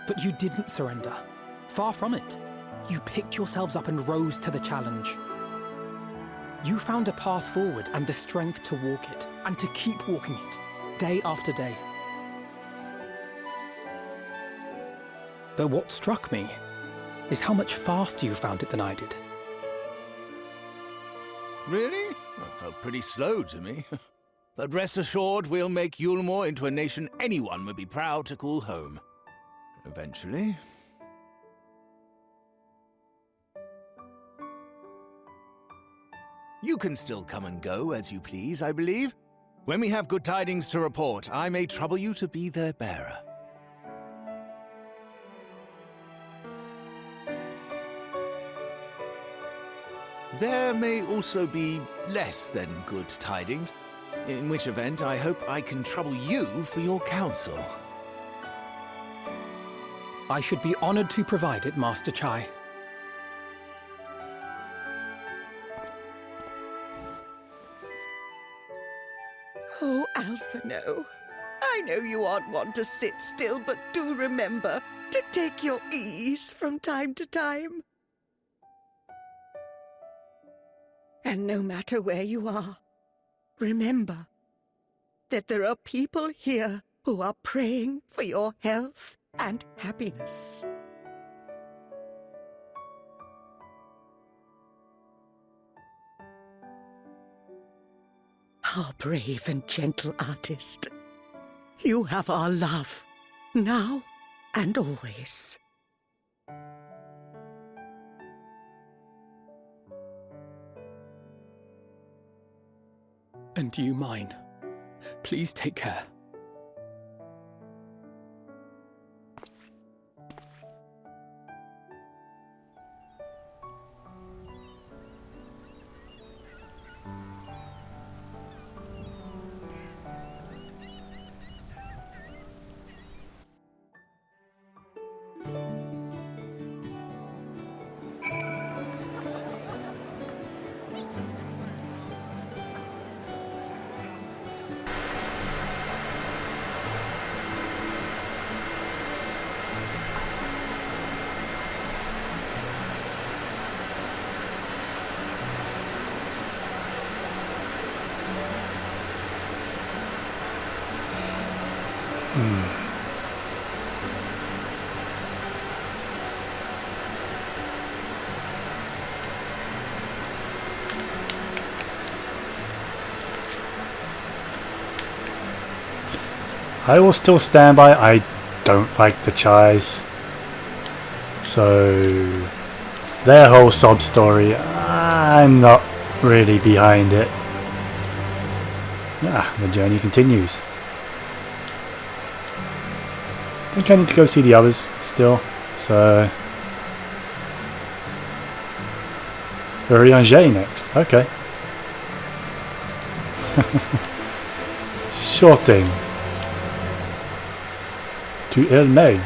But you didn't surrender. Far from it. You picked yourselves up and rose to the challenge. You found a path forward and the strength to walk it, and to keep walking it, day after day. But what struck me is how much faster you found it than I did. Really? That felt pretty slow to me. But rest assured, we'll make Yulmore into a nation anyone would be proud to call home. Eventually. You can still come and go as you please, I believe. When we have good tidings to report, I may trouble you to be their bearer. There may also be less than good tidings, in which event I hope I can trouble you for your counsel. I should be honored to provide it, Master Chai. Oh, Alphino, I know you aren't one to sit still, but do remember to take your ease from time to time. And no matter where you are, remember that there are people here who are praying for your health and happiness. Our brave and gentle artist, you have our love, now and always. And you mine. Please take care. I will still stand by, I don't like the Chais. So, their whole sob story, I'm not really behind it. The journey continues. I think I need to go see the others still, so... Urianger next, okay. Sure thing. To El Meg.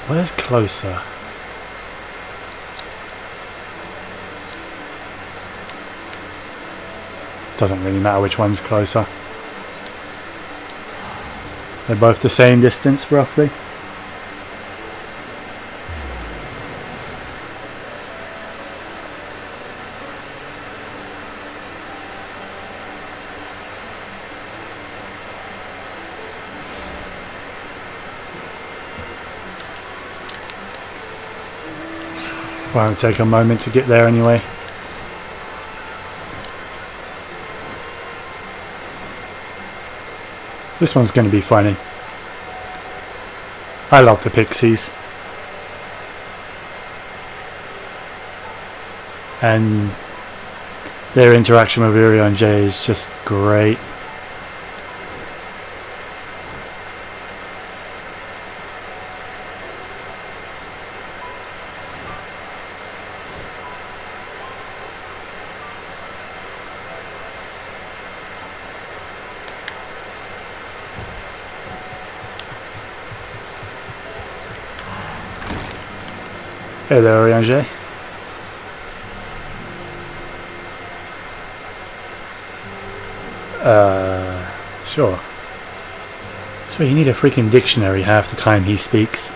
Where's closer? Doesn't really matter which one's closer. They're both the same distance, roughly. Won't take a moment to get there anyway. This one's going to be funny. I love the pixies. And their interaction with Urianger is just great. Hey there, Urianger. Sure. So you need a freaking dictionary half the time he speaks.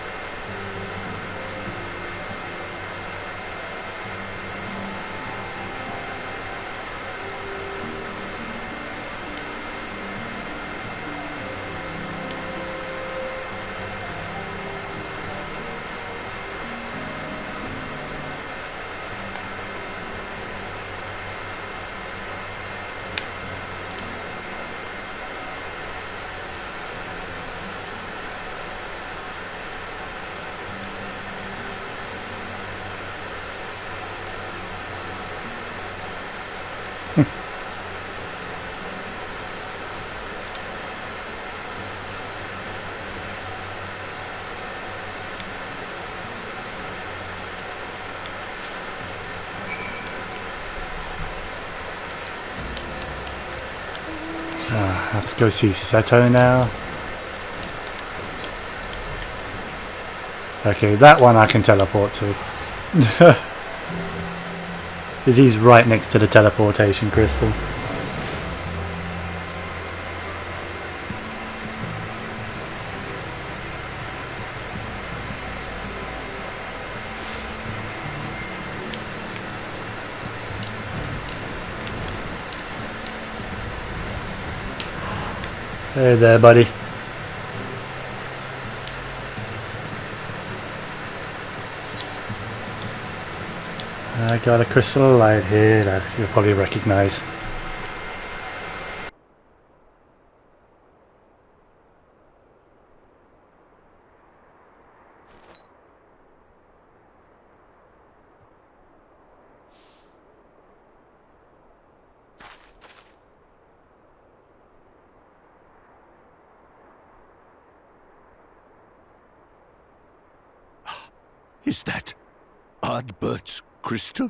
I have to go see Seto now. Okay, that one I can teleport to. Because he's right next to the teleportation crystal. Hey there, buddy. I got a crystal light here that you'll probably recognize. Is that Ardbert's crystal?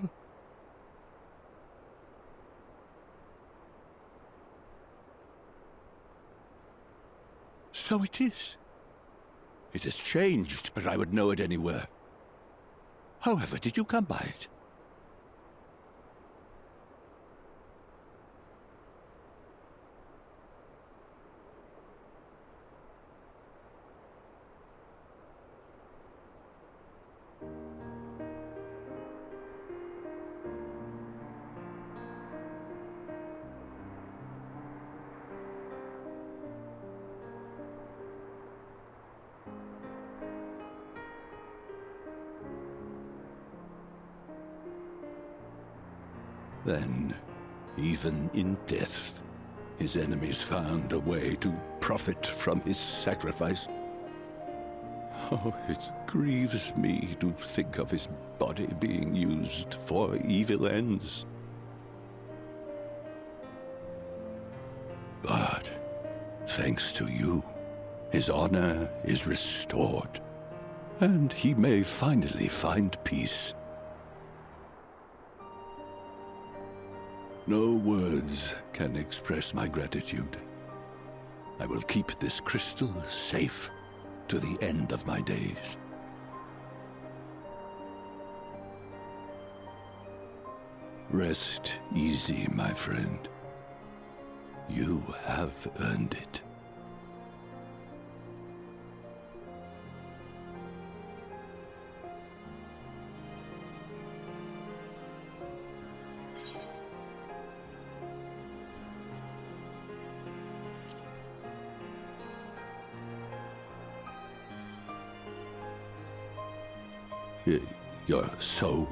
So it is. It has changed, but I would know it anywhere. However, did you come by it? Then, even in death, his enemies found a way to profit from his sacrifice. Oh, it grieves me to think of his body being used for evil ends. But, thanks to you, his honor is restored, and he may finally find peace. No words can express my gratitude. I will keep this crystal safe to the end of my days. Rest easy, my friend. You have earned it. Your soul?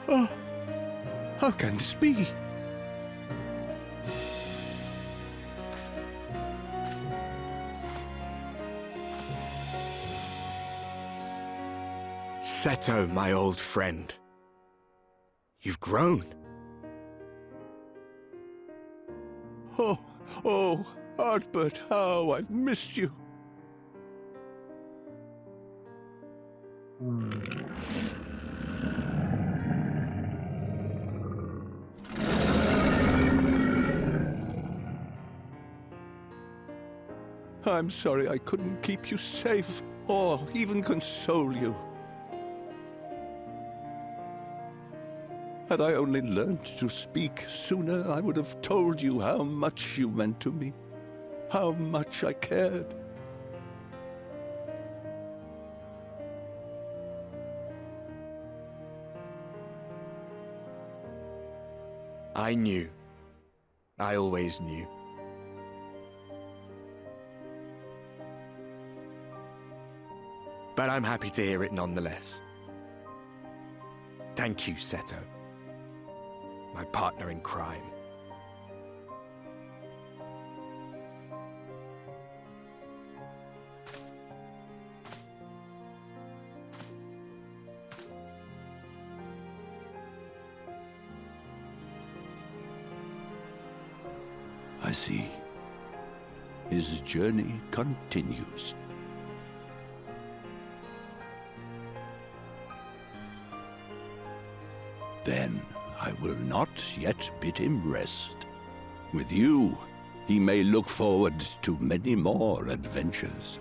Oh, how can this be? Seto, my old friend. You've grown. Oh, Ardbert, how I've missed you. I'm sorry I couldn't keep you safe, or even console you. Had I only learned to speak sooner, I would have told you how much you meant to me, how much I cared. I knew. I always knew. But I'm happy to hear it nonetheless. Thank you, Seto. My partner in crime. I see. His journey continues. Then I will not yet bid him rest. With you, he may look forward to many more adventures.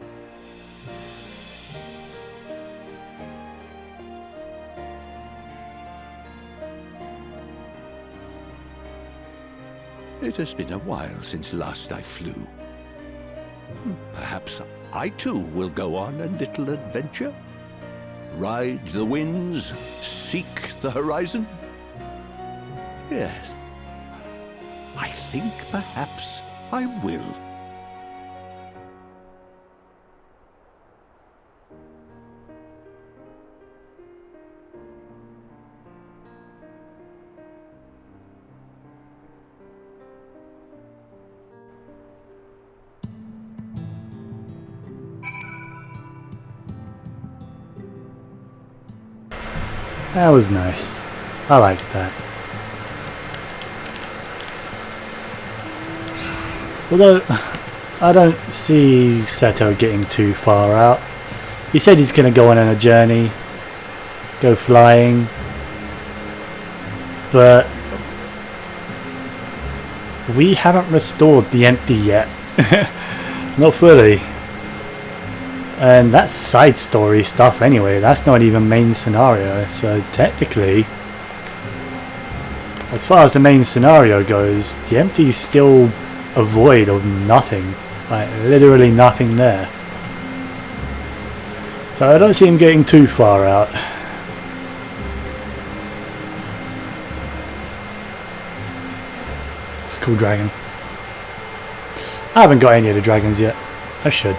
It has been a while since last I flew. Perhaps I too will go on a little adventure? Ride the winds, seek the horizon? Yes, I think perhaps I will. That was nice. I liked that. Although, I don't see Seto getting too far out. He said he's going to go on a journey, go flying, but we haven't restored the empty yet. Not fully. And that's side story stuff anyway, that's not even main scenario, so technically, as far as the main scenario goes, the empty is still a void of nothing, like literally nothing there. So I don't see him getting too far out. It's a cool dragon. I haven't got any of the dragons yet. I should.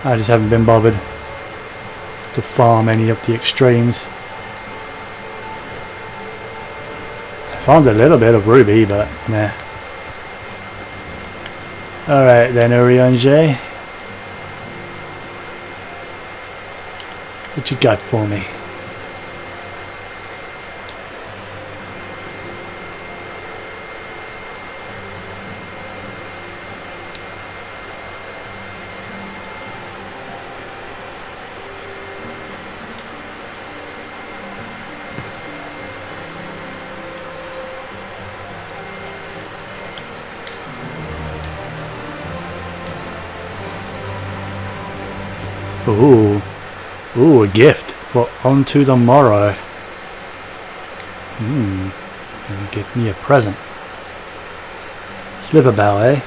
I just haven't been bothered to farm any of the extremes. I found a little bit of ruby, but nah. Alright then, Urianger. What you got for me? Ooh. Ooh, a gift for onto the morrow. Gonna give me a present. Slipper bow, eh?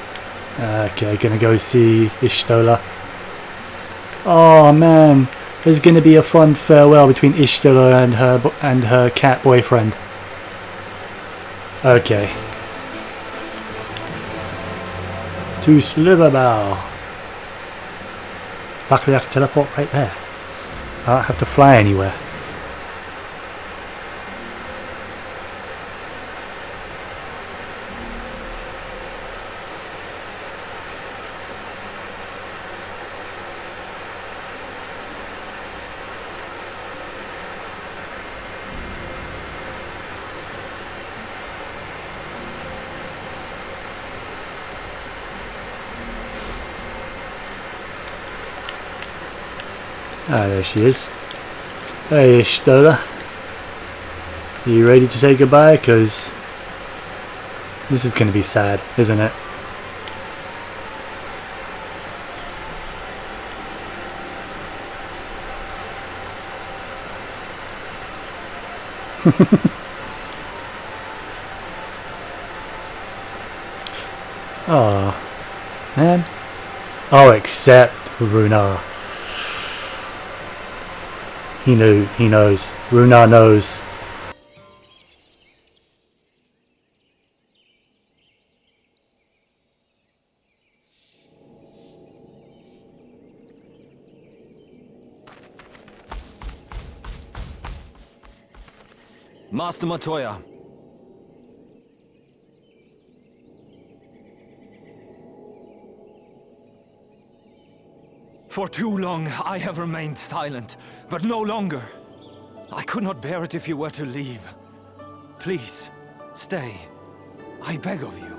Okay, gonna go see Ishtola. Oh man, there's gonna be a fun farewell between Ishtola and her cat boyfriend. Okay. To Slither bow. Luckily I can teleport right there. I don't have to fly anywhere. Ah, there she is. Hey, Ishtola. Are you ready to say goodbye? Because this is going to be sad, isn't it? Oh, man. Oh, except Runar. He knew, he knows. Runar knows. Master Matoya. For too long I have remained silent, but no longer. I could not bear it if you were to leave. Please, stay. I beg of you.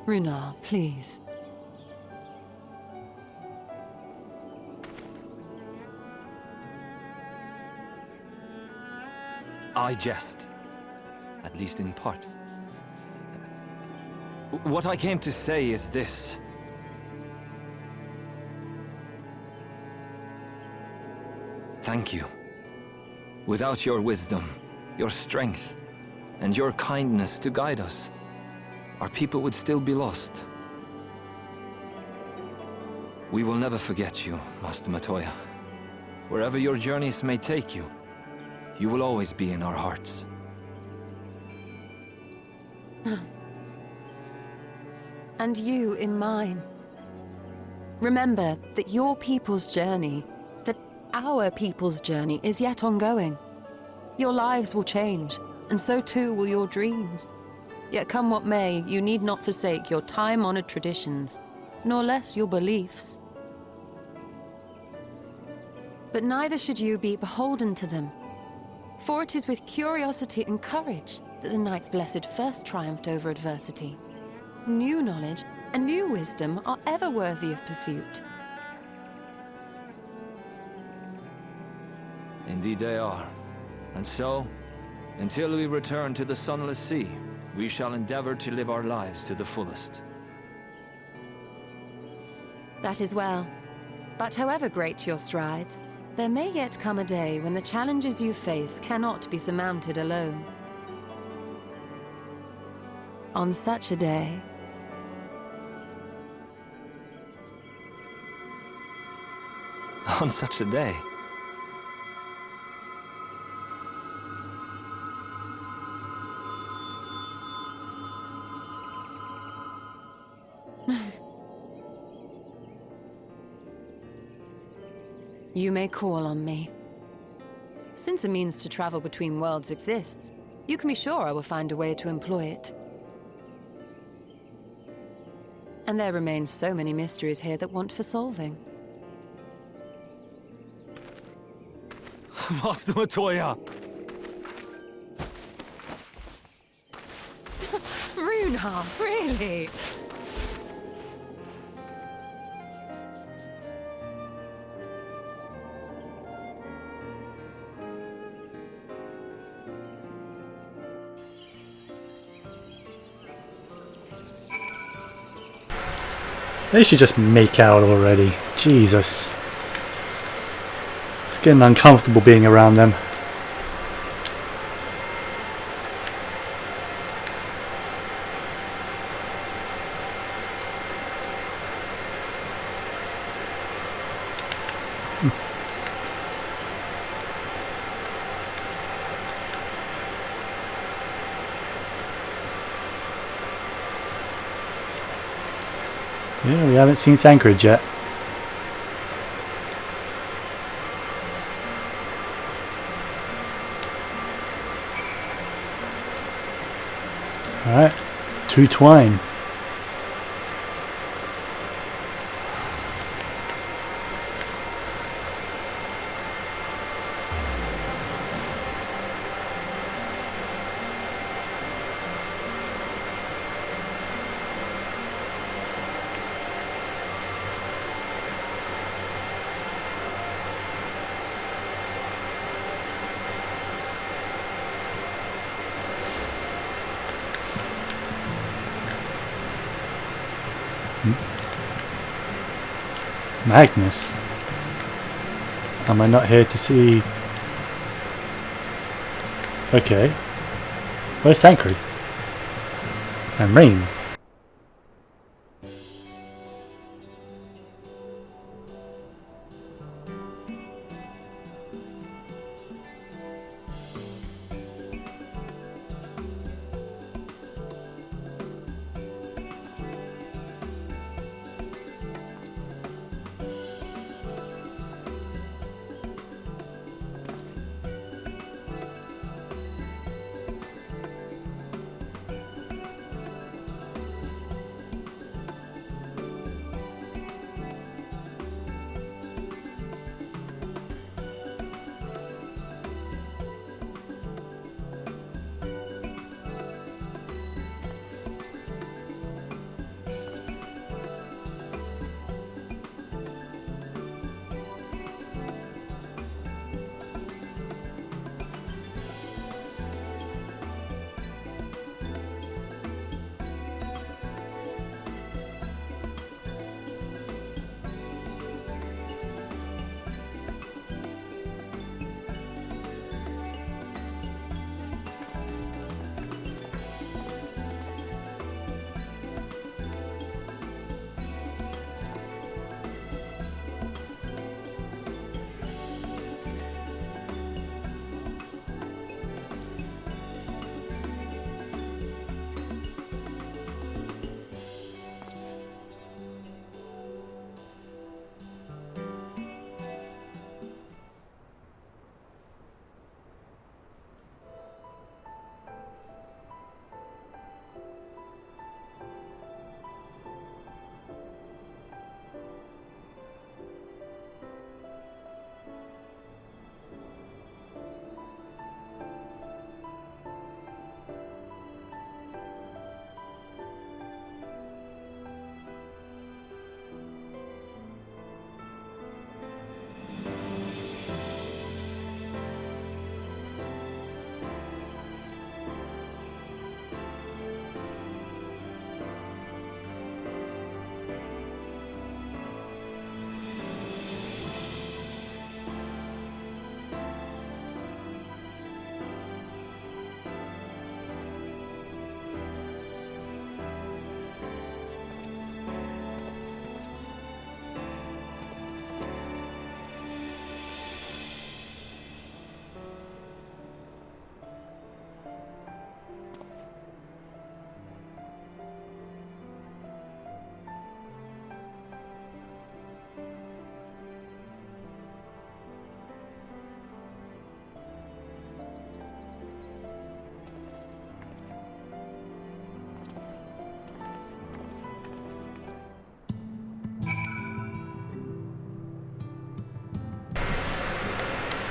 Runar, please. I jest. At least in part. What I came to say is this. Thank you. Without your wisdom, your strength, and your kindness to guide us, our people would still be lost. We will never forget you, Master Matoya. Wherever your journeys may take you, you will always be in our hearts. And you in mine. Remember that your people's journey, that our people's journey is yet ongoing. Your lives will change, and so too will your dreams. Yet come what may, you need not forsake your time-honored traditions, nor less your beliefs. But neither should you be beholden to them. For it is with curiosity and courage that the Knights Blessed first triumphed over adversity. New knowledge and new wisdom are ever worthy of pursuit. Indeed they are. And so, until we return to the Sunless Sea, we shall endeavor to live our lives to the fullest. That is well. But however great your strides, there may yet come a day when the challenges you face cannot be surmounted alone. On such a day... On such a day? You may call on me. Since a means to travel between worlds exists, you can be sure I will find a way to employ it. And there remain so many mysteries here that want for solving. Master Matoya! Runar, really? They should just make out already. Jesus. It's getting uncomfortable being around them. Yeah, we haven't seen Thancred yet. Alright, to Twine. Magnus? Am I not here to see... Okay. Where's Thancred? And Rain?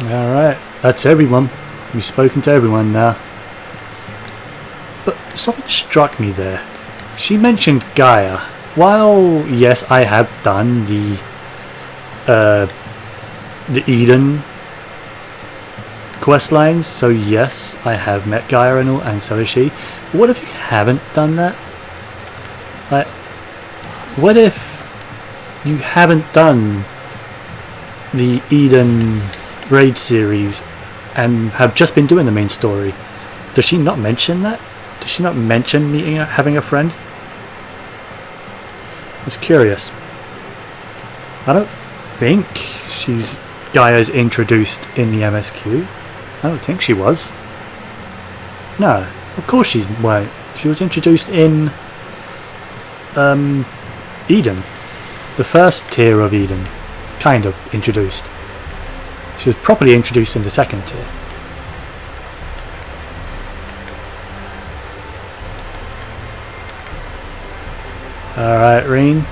Alright, that's everyone. We've spoken to everyone now. But something struck me there. She mentioned Gaia. While, yes, I have done the Eden quest lines, so yes, I have met Gaia and all, and so has she. What if you haven't done that? Like, what if you haven't done the Eden raid series and have just been doing the main story? Does she not mention that? Does she not mention meeting, having a friend? It's curious. I don't think Gaia's introduced in the MSQ. I don't think she was. No, of course she weren't. She was introduced in Eden. The first tier of Eden. Kind of introduced. She was properly introduced in the second tier. Alright, Reen.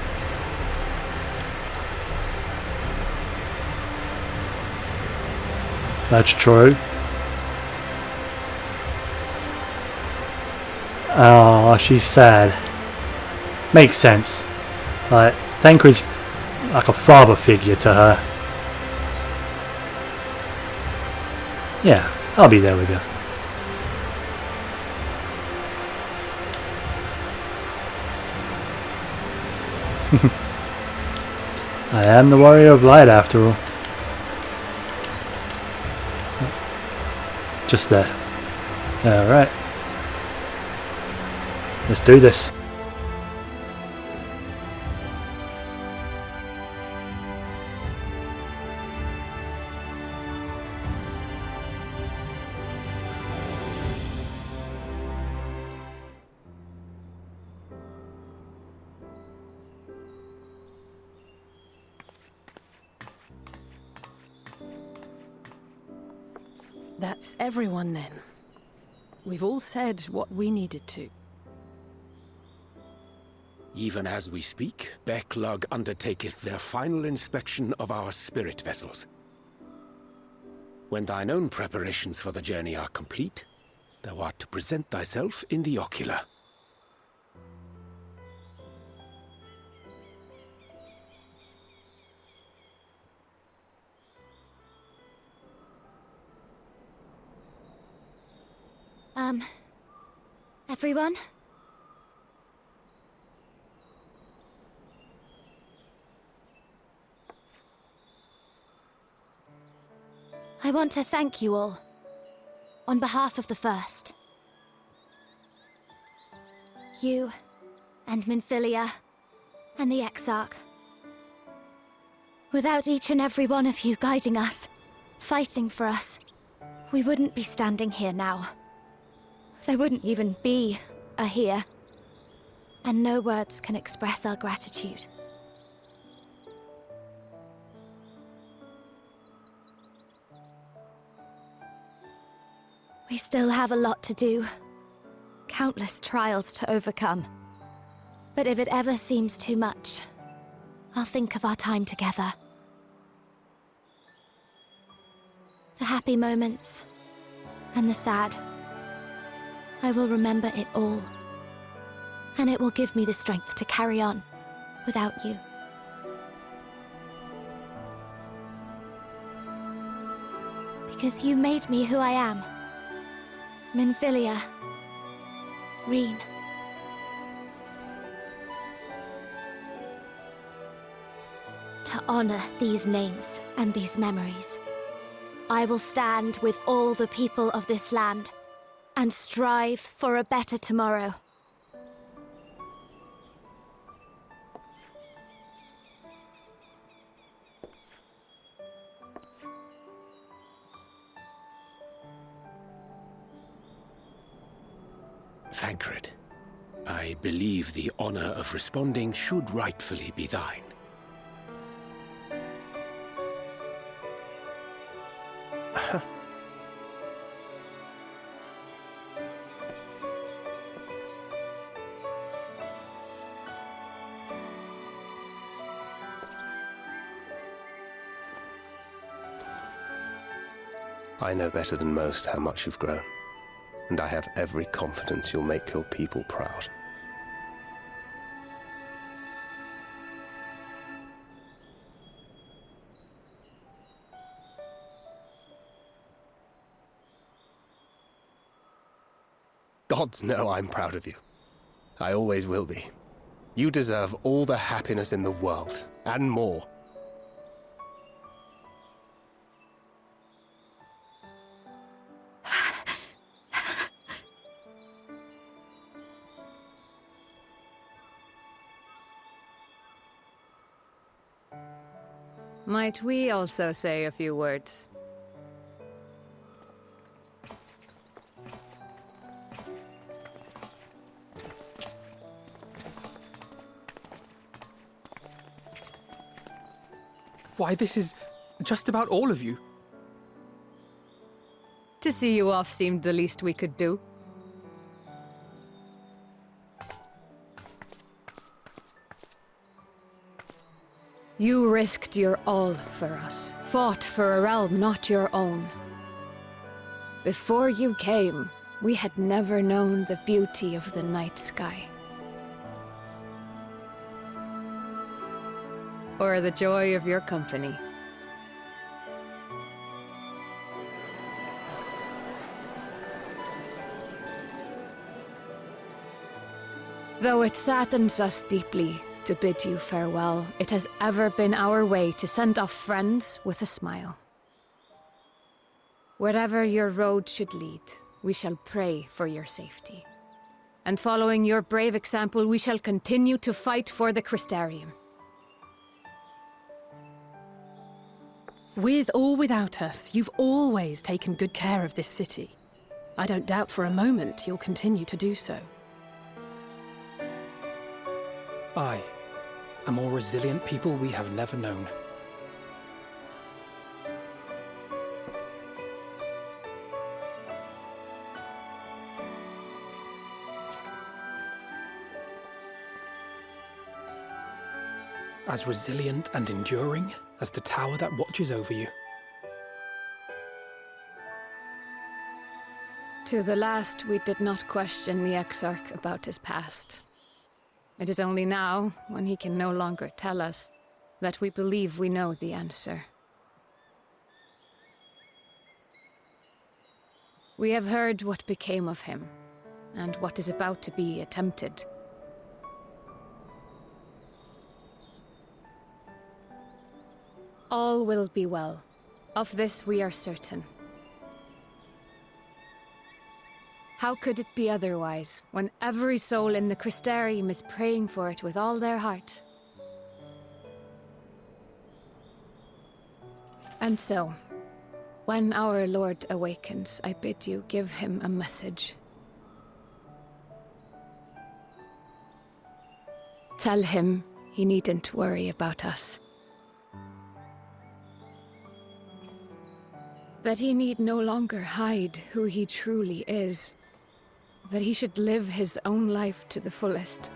That's true. Oh, she's sad. Makes sense. Like, Thancred's like a father figure to her. Yeah, I'll be there with you. I am the warrior of light after all. Just there. Alright. Let's do this. That's everyone then. We've all said what we needed to. Even as we speak, Backlug undertaketh their final inspection of our spirit vessels. When thine own preparations for the journey are complete, thou art to present thyself in the ocular. Everyone? I want to thank you all, on behalf of the First. You, and Minfilia, and the Exarch. Without each and every one of you guiding us, fighting for us, we wouldn't be standing here now. There wouldn't even be a here. And no words can express our gratitude. We still have a lot to do. Countless trials to overcome. But if it ever seems too much, I'll think of our time together. The happy moments, and the sad. I will remember it all. And it will give me the strength to carry on without you. Because you made me who I am. Minfilia. Reen. To honor these names and these memories, I will stand with all the people of this land and strive for a better tomorrow. Thancred, I believe the honor of responding should rightfully be thine. I know better than most how much you've grown, and I have every confidence you'll make your people proud. Gods know I'm proud of you. I always will be. You deserve all the happiness in the world, and more. Might we also say a few words? Why, this is just about all of you. To see you off seemed the least we could do. You risked your all for us, fought for a realm not your own. Before you came, we had never known the beauty of the night sky. Or the joy of your company. Though it saddens us deeply to bid you farewell, it has ever been our way to send off friends with a smile. Wherever your road should lead, we shall pray for your safety. And following your brave example, we shall continue to fight for the Crystarium. With or without us, you've always taken good care of this city. I don't doubt for a moment you'll continue to do so. Aye, a more resilient people we have never known. As resilient and enduring as the tower that watches over you. To the last, we did not question the Exarch about his past. It is only now, when he can no longer tell us, that we believe we know the answer. We have heard what became of him, and what is about to be attempted. All will be well. Of this we are certain. How could it be otherwise, when every soul in the Crystarium is praying for it with all their heart? And so, when our Lord awakens, I bid you give him a message. Tell him he needn't worry about us. That he need no longer hide who he truly is. That he should live his own life to the fullest.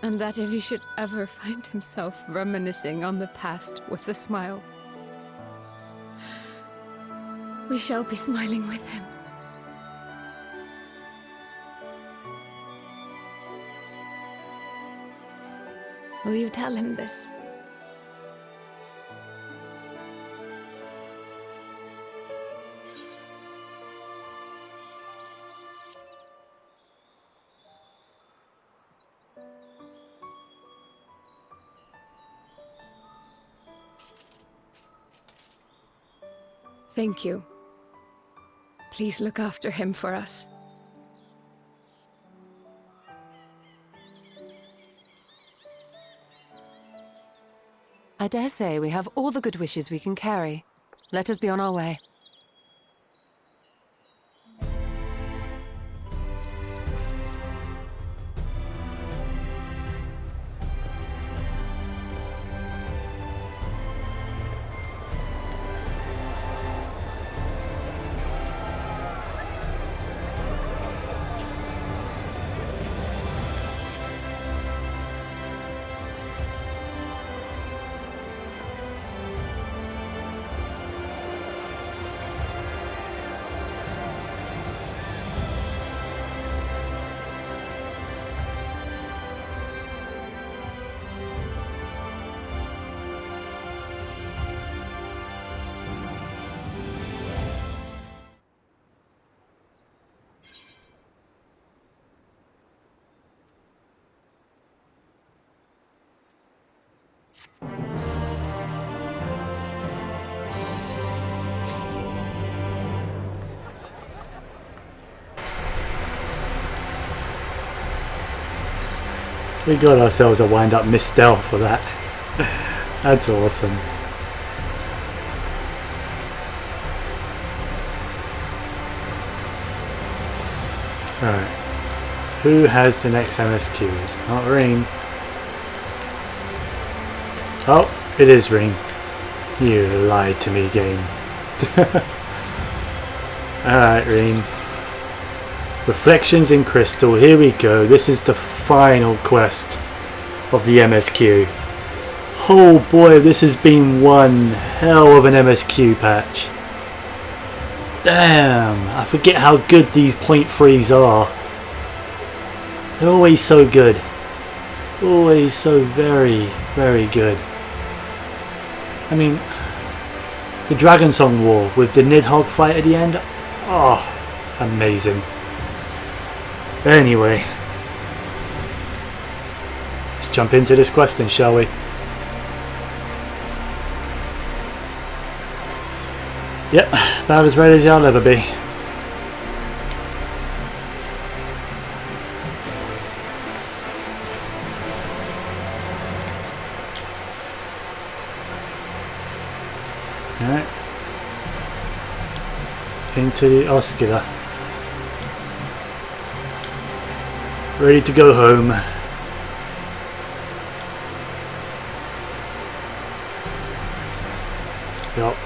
And that if he should ever find himself reminiscing on the past with a smile, we shall be smiling with him. Will you tell him this? Thank you. Please look after him for us. I dare say we have all the good wishes we can carry. Let us be on our way. We got ourselves a wind-up misspell for that. That's awesome. Alright. Who has the next MSQ? It's not Ring. Oh, it is Ring. You lied to me, game. Alright, Ring. Reflections in Crystal. Here we go. This is the final quest of the MSQ. Oh boy, this has been one hell of an MSQ patch. Damn, I forget how good these .3s are. They're always so good. Always so very, very good. I mean, the Dragon Song War with the Nidhogg fight at the end. Oh, amazing. Anyway, let's jump into this quest then, shall we? Yep, about as ready as I'll ever be. Alright. Into the Oscular. Ready to go home. Yup.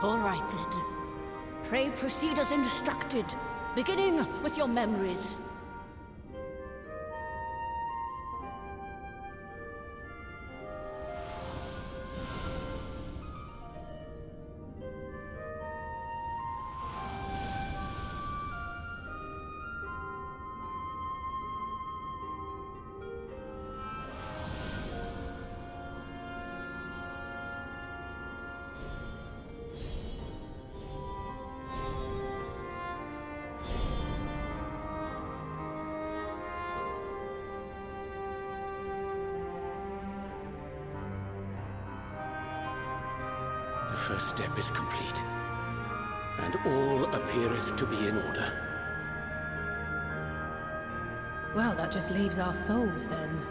All right then. Pray proceed as instructed, beginning with your memories. The first step is complete, and all appeareth to be in order. Well, that just leaves our souls then.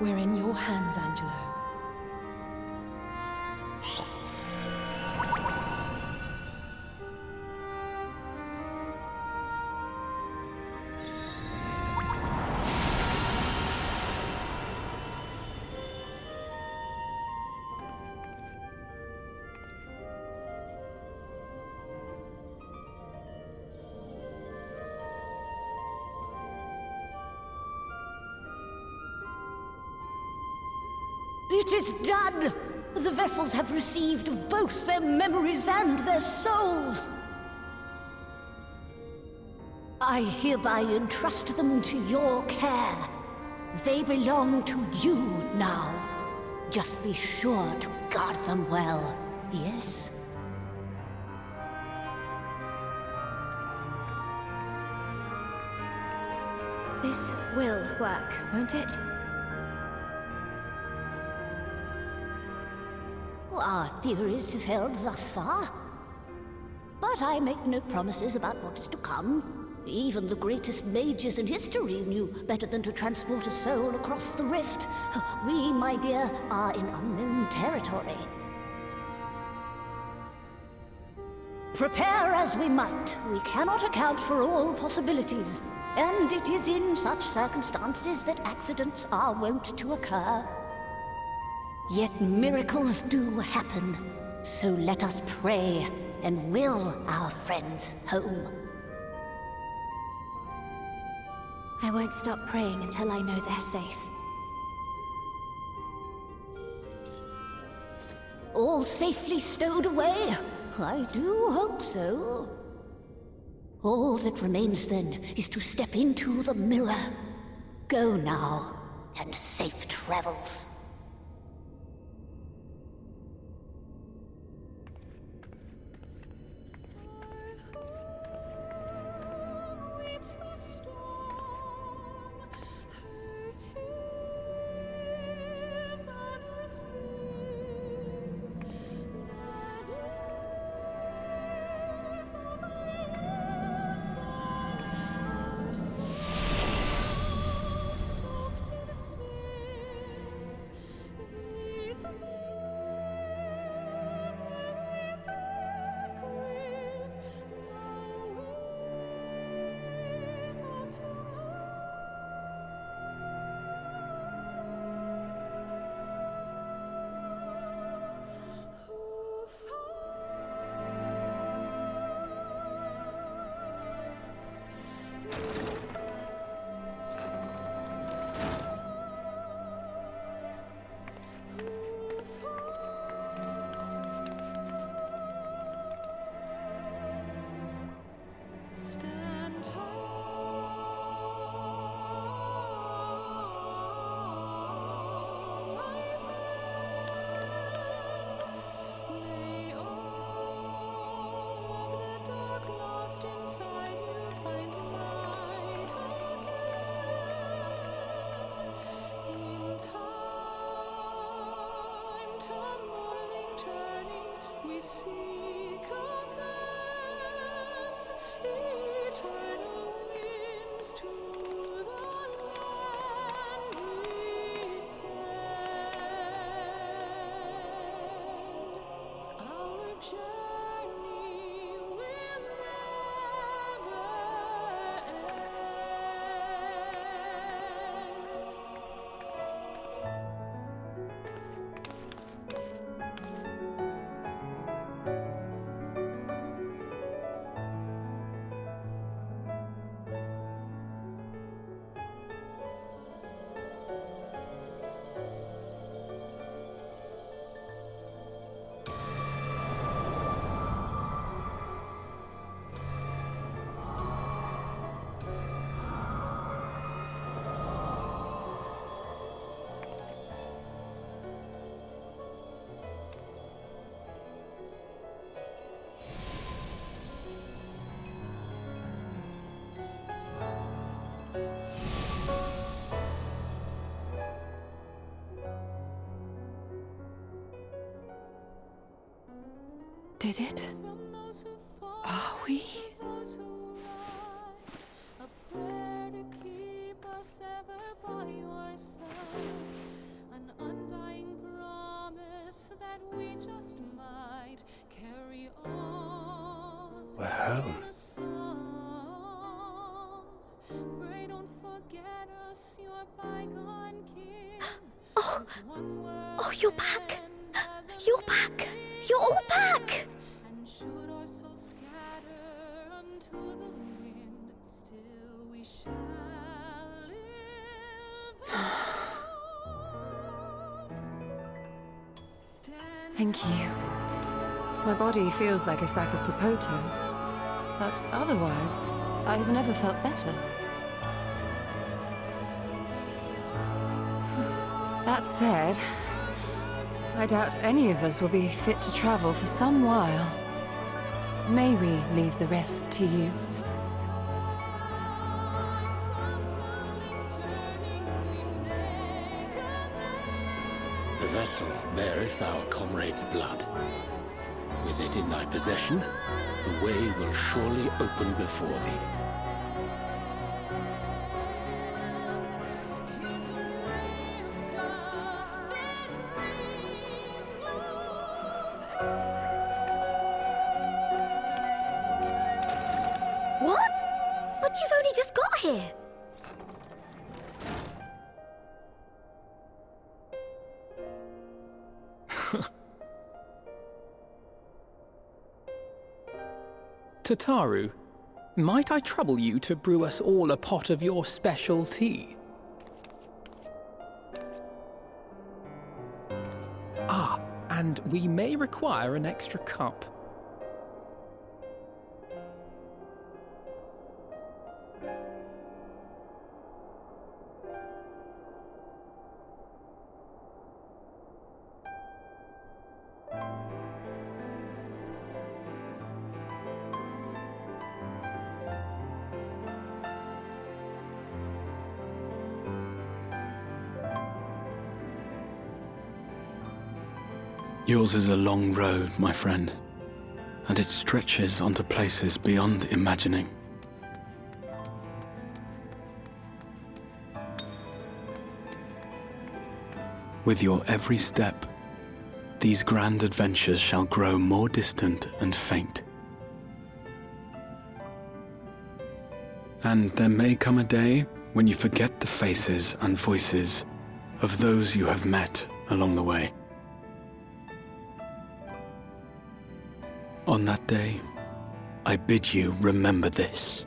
We're in your hands, Angelo. It is done! The vessels have received of both their memories and their souls. I hereby entrust them to your care. They belong to you now. Just be sure to guard them well, yes? This will work, won't it? Our theories have held thus far. But I make no promises about what is to come. Even the greatest mages in history knew better than to transport a soul across the rift. We, my dear, are in unknown territory. Prepare as we might, we cannot account for all possibilities, and it is in such circumstances that accidents are wont to occur. Yet miracles do happen, so let us pray and will our friends home. I won't stop praying until I know they're safe. All safely stowed away? I do hope so. All that remains then is to step into the mirror. Go now, and safe travels. Did it? Are we? An undying promise that we just might carry on. We're home. Pray don't forget us, your bygone king. Oh, you're back! You're back! You're all back! And should our souls scatter unto the wind, still we shall live. Thank you. My body feels like a sack of potatoes, but otherwise, I have never felt better. That said, I doubt any of us will be fit to travel for some while. May we leave the rest to you? The vessel beareth our comrade's blood. With it in thy possession, the way will surely open before thee. here. Tataru, might I trouble you to brew us all a pot of your special tea? Ah, and we may require an extra cup. Yours is a long road, my friend, and it stretches onto places beyond imagining. With your every step, these grand adventures shall grow more distant and faint. And there may come a day when you forget the faces and voices of those you have met along the way. On that day, I bid you remember this.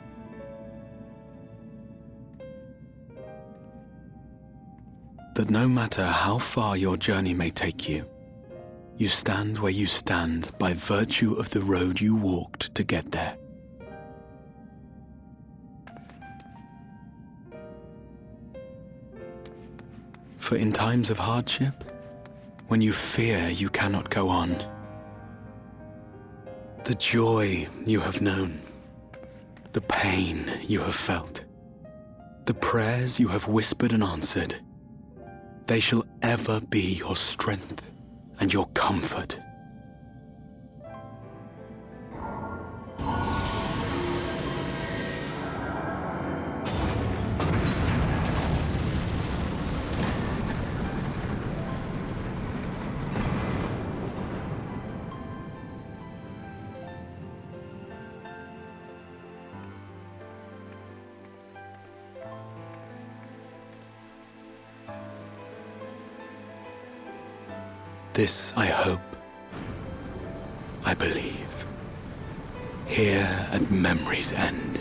That no matter how far your journey may take you, you stand where you stand by virtue of the road you walked to get there. For in times of hardship, when you fear you cannot go on, the joy you have known, the pain you have felt, the prayers you have whispered and answered, they shall ever be your strength and your comfort. This I hope, I believe, here at memory's end.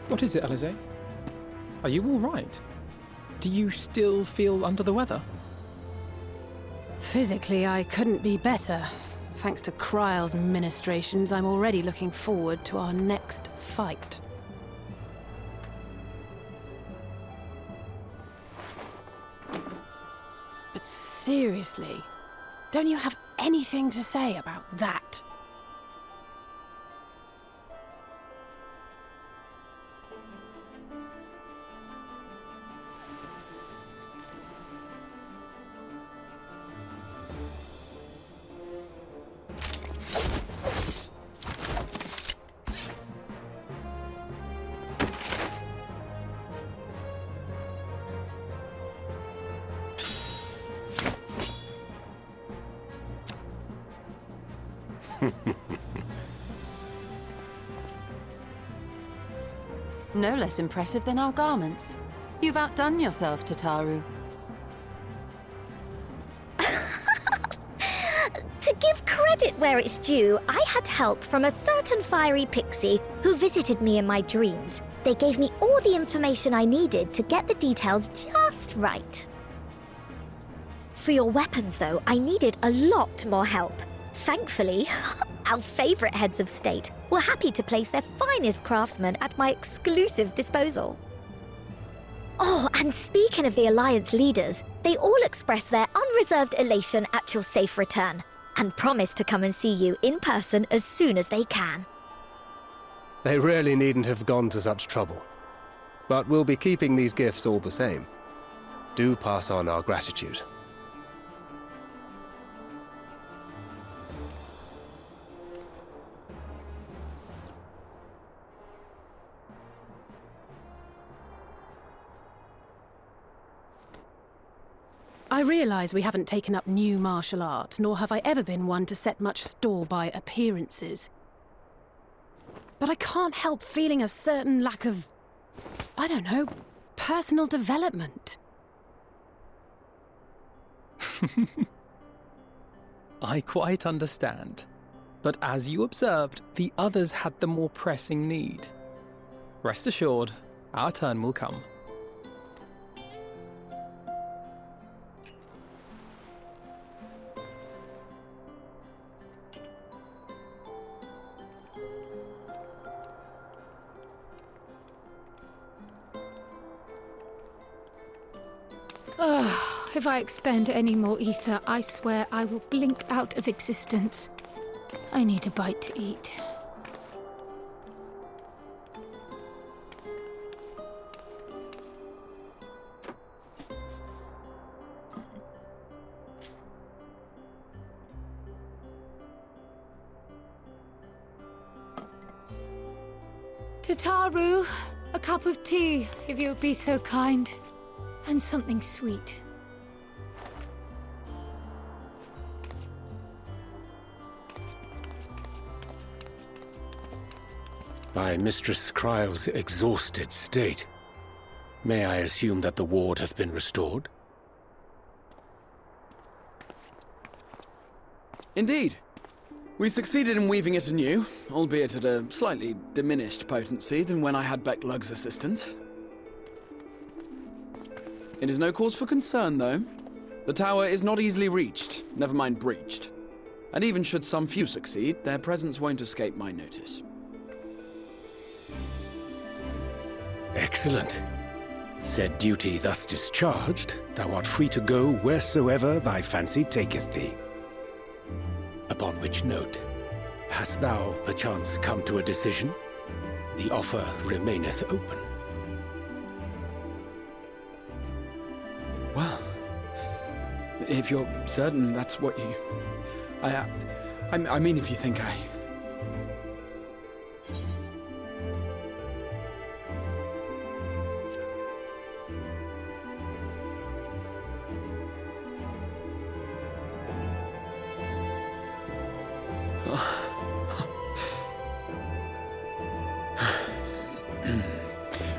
What is it, Alize? Are you all right? Do you still feel under the weather? Physically, I couldn't be better. Thanks to Kryle's ministrations, I'm already looking forward to our next fight. But seriously, don't you have anything to say about that? No less impressive than our garments. You've outdone yourself, Tataru. To give credit credit where it's due, I had help from a certain fiery pixie who visited me in my dreams. They gave me all the information I needed to get the details just right. For your weapons, though, I needed a lot more help. Thankfully, our favourite heads of state were happy to place their finest craftsmen at my exclusive disposal. Oh, and speaking of the Alliance leaders, they all expressed their unreserved elation at your safe return and promised to come and see you in person as soon as they can. They really needn't have gone to such trouble. But we'll be keeping these gifts all the same. Do pass on our gratitude. I realise we haven't taken up new martial arts, nor have I ever been one to set much store by appearances. But I can't help feeling a certain lack of, I don't know, personal development. I quite understand. But as you observed, the others had the more pressing need. Rest assured, our turn will come. If I expend any more ether, I swear I will blink out of existence. I need a bite to eat. Tataru, a cup of tea, if you would be so kind. And something sweet. By Mistress Kryle's exhausted state, may I assume that the ward hath been restored? Indeed. We succeeded in weaving it anew, albeit at a slightly diminished potency than when I had Becklug's assistance. It is no cause for concern, though. The tower is not easily reached, never mind breached. And even should some few succeed, their presence won't escape my notice. Excellent. Said duty thus discharged, thou art free to go wheresoever thy fancy taketh thee. Upon which note, hast thou perchance come to a decision? The offer remaineth open. Well, if you're certain that's what you... I mean, if you think I...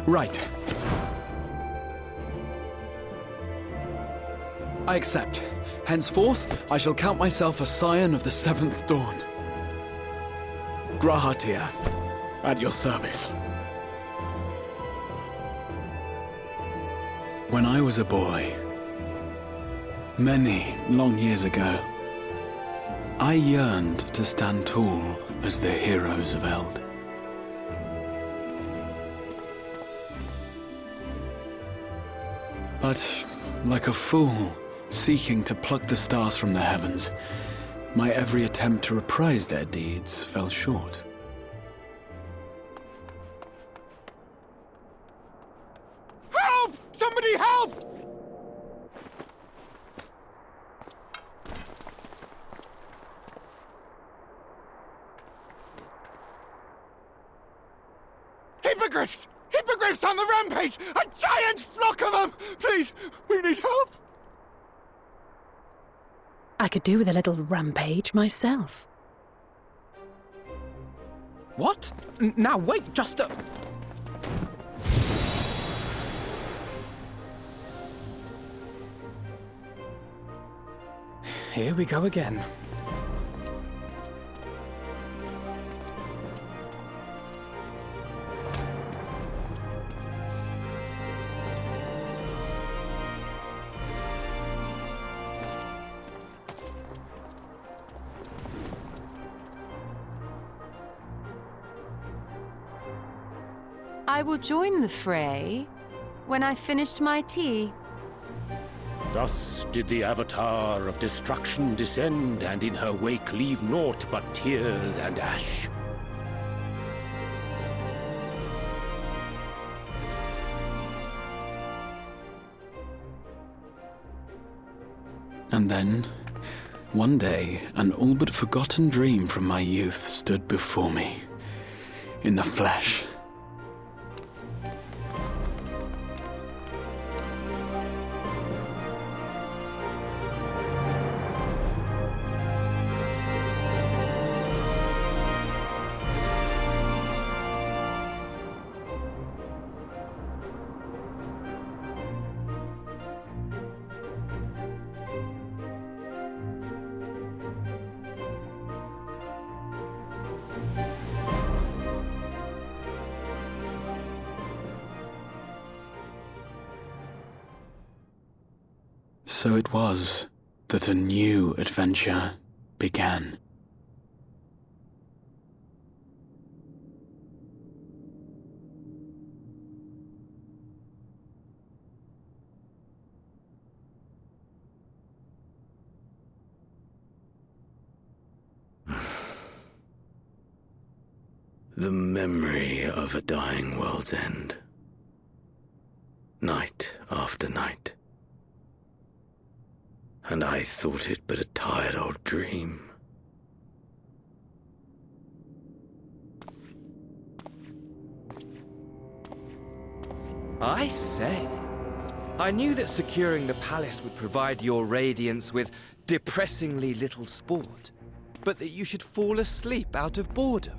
Right. I accept. Henceforth, I shall count myself a scion of the Seventh Dawn. Grahatia, at your service. When I was a boy, many long years ago, I yearned to stand tall as the heroes of Eld. But, like a fool seeking to pluck the stars from the heavens, my every attempt to reprise their deeds fell short. Help! Somebody help! Hippogriffs! Hippogriffs on the rampage! A giant flock of them! Please, we need help! I could do with a little rampage myself. What? Now wait just a... Here we go again. I will join the fray when I finished my tea. Thus did the Avatar of Destruction descend, and in her wake leave naught but tears and ash. And then, one day, an all but forgotten dream from my youth stood before me, in the flesh. So it was that a new adventure began. The memory of a dying world's end. Night after night. And I thought it but a tired old dream. I say, I knew that securing the palace would provide your radiance with depressingly little sport, but that you should fall asleep out of boredom.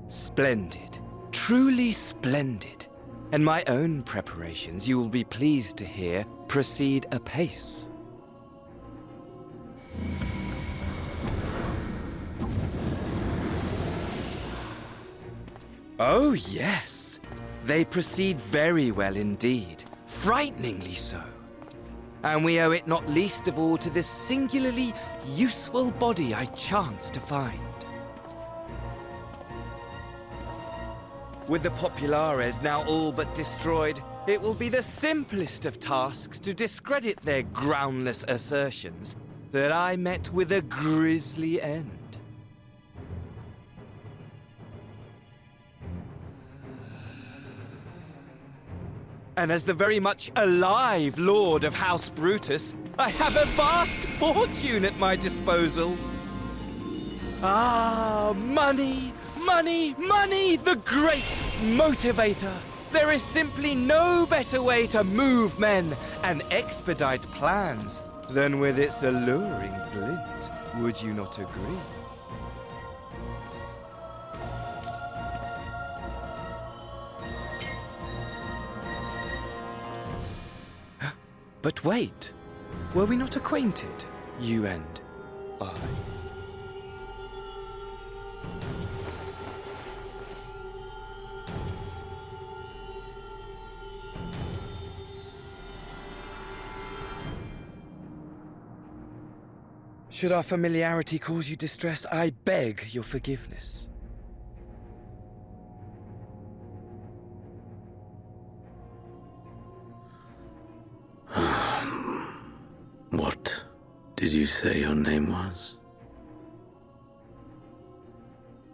Splendid. Truly splendid. And my own preparations, you will be pleased to hear, proceed apace. Oh, yes. They proceed very well indeed. Frighteningly so. And we owe it not least of all to this singularly useful body I chanced to find. With the Populares now all but destroyed, it will be the simplest of tasks to discredit their groundless assertions that I met with a grisly end. And as the very much alive Lord of House Brutus, I have a vast fortune at my disposal. Ah, money! Money, money, the great motivator. There is simply no better way to move men and expedite plans than with its alluring glint. Would you not agree? But wait, were we not acquainted, you and I? Should our familiarity cause you distress, I beg your forgiveness. What did you say your name was?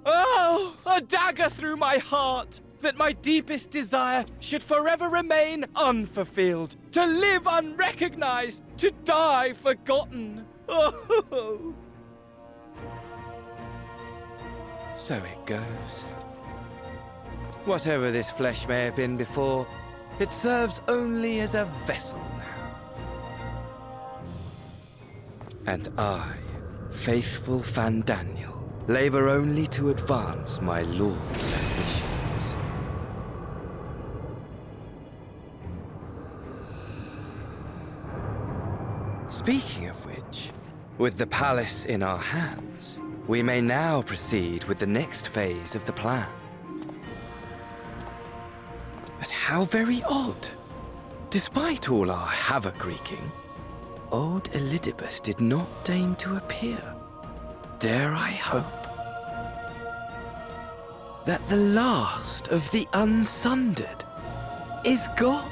Oh, a dagger through my heart! That my deepest desire should forever remain unfulfilled, to live unrecognized, to die forgotten. Oh. So it goes. Whatever this flesh may have been before, it serves only as a vessel now. And I, faithful Fandaniel, labor only to advance my lord's ambitions. Speaking of which, with the palace in our hands, we may now proceed with the next phase of the plan. But how very odd. Despite all our havoc-wreaking, old Elidibus did not deign to appear. Dare I hope? that the last of the unsundered is gone.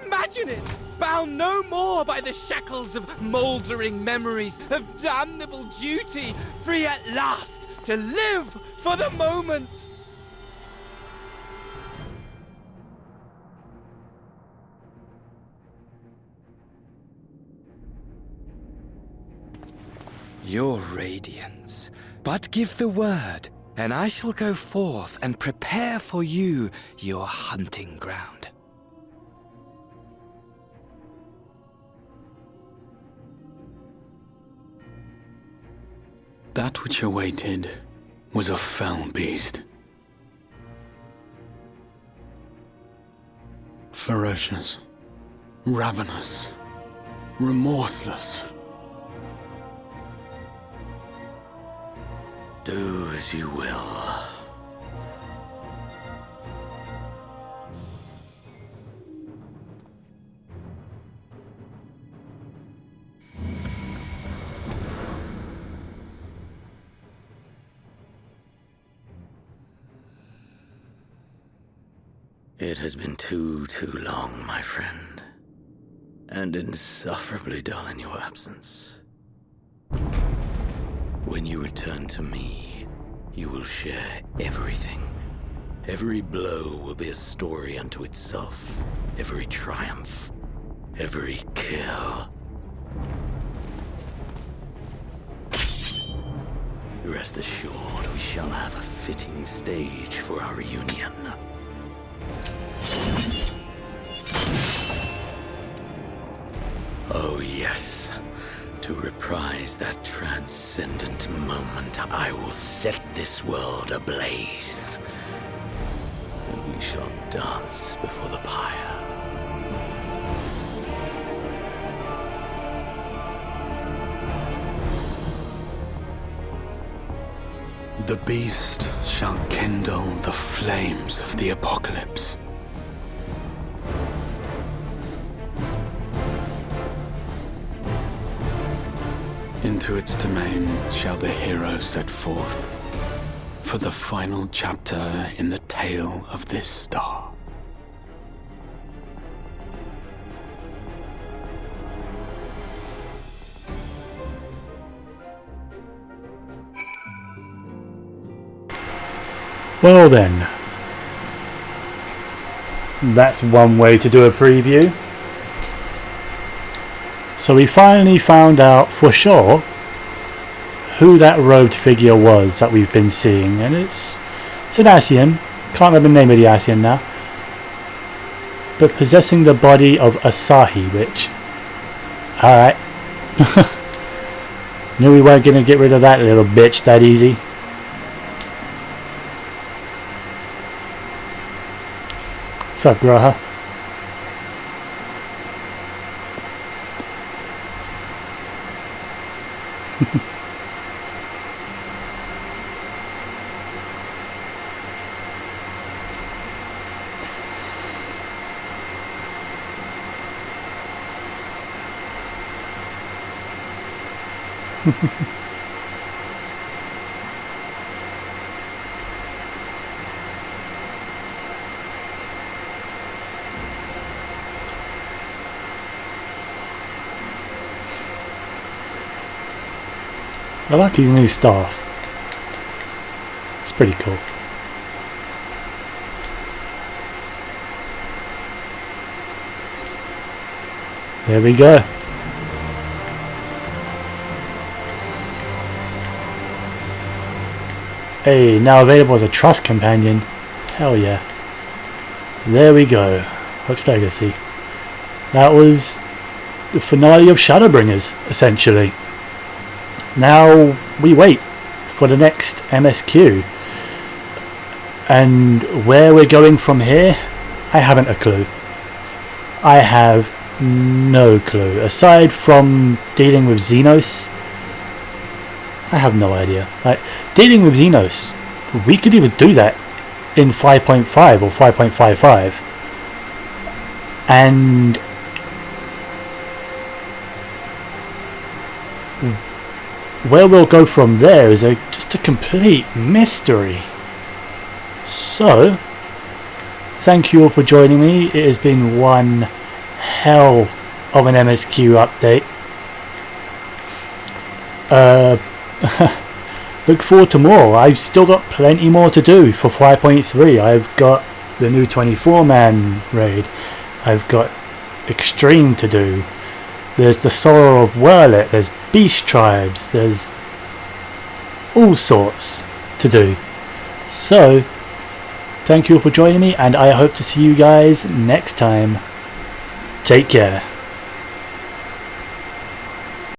Imagine it! Bound no more by the shackles of mouldering memories of damnable duty, free at last to live for the moment! Your radiance, but give the word, and I shall go forth and prepare for you your hunting ground. That which awaited was a fell beast. Ferocious, ravenous, remorseless. Do as you will. It has been too long, my friend, and insufferably dull in your absence. When you return to me, you will share everything. Every blow will be a story unto itself. Every triumph, every kill. Rest assured, we shall have a fitting stage for our reunion. Oh yes, to reprise that transcendent moment, I will set this world ablaze. And we shall dance before the pyre. The beast shall kindle the flames of the apocalypse. Into its domain shall the hero set forth for the final chapter in the tale of this star. Well then, that's one way to do a preview. So we finally found out for sure who that robed figure was that we've been seeing, and it's an Ascian. Can't remember the name of the Ascian now, but possessing the body of Asahi, which, alright. Knew we weren't gonna get rid of that little bitch that easy. What's up, Graha? I like his new staff. It's pretty cool. There we go. Hey, now available as a trust companion. Hell yeah. There we go. Hope's Legacy. That was the finale of Shadowbringers, essentially. Now we wait for the next MSQ, and where we're going from here, I haven't a clue. I have no clue. Aside from dealing with Xenos, I have no idea. Like, dealing with Xenos, we could even do that in 5.5 or 5.55, and where we'll go from there is just a complete mystery. So, thank you all for joining me. It has been one hell of an MSQ update. Look forward to more. I've still got plenty more to do for 5.3. I've got the new 24-man raid. I've got Extreme to do. There's the Sorrow of Wurlet. There's Beast Tribes. There's all sorts to do. So, thank you all for joining me, and I hope to see you guys next time. Take care.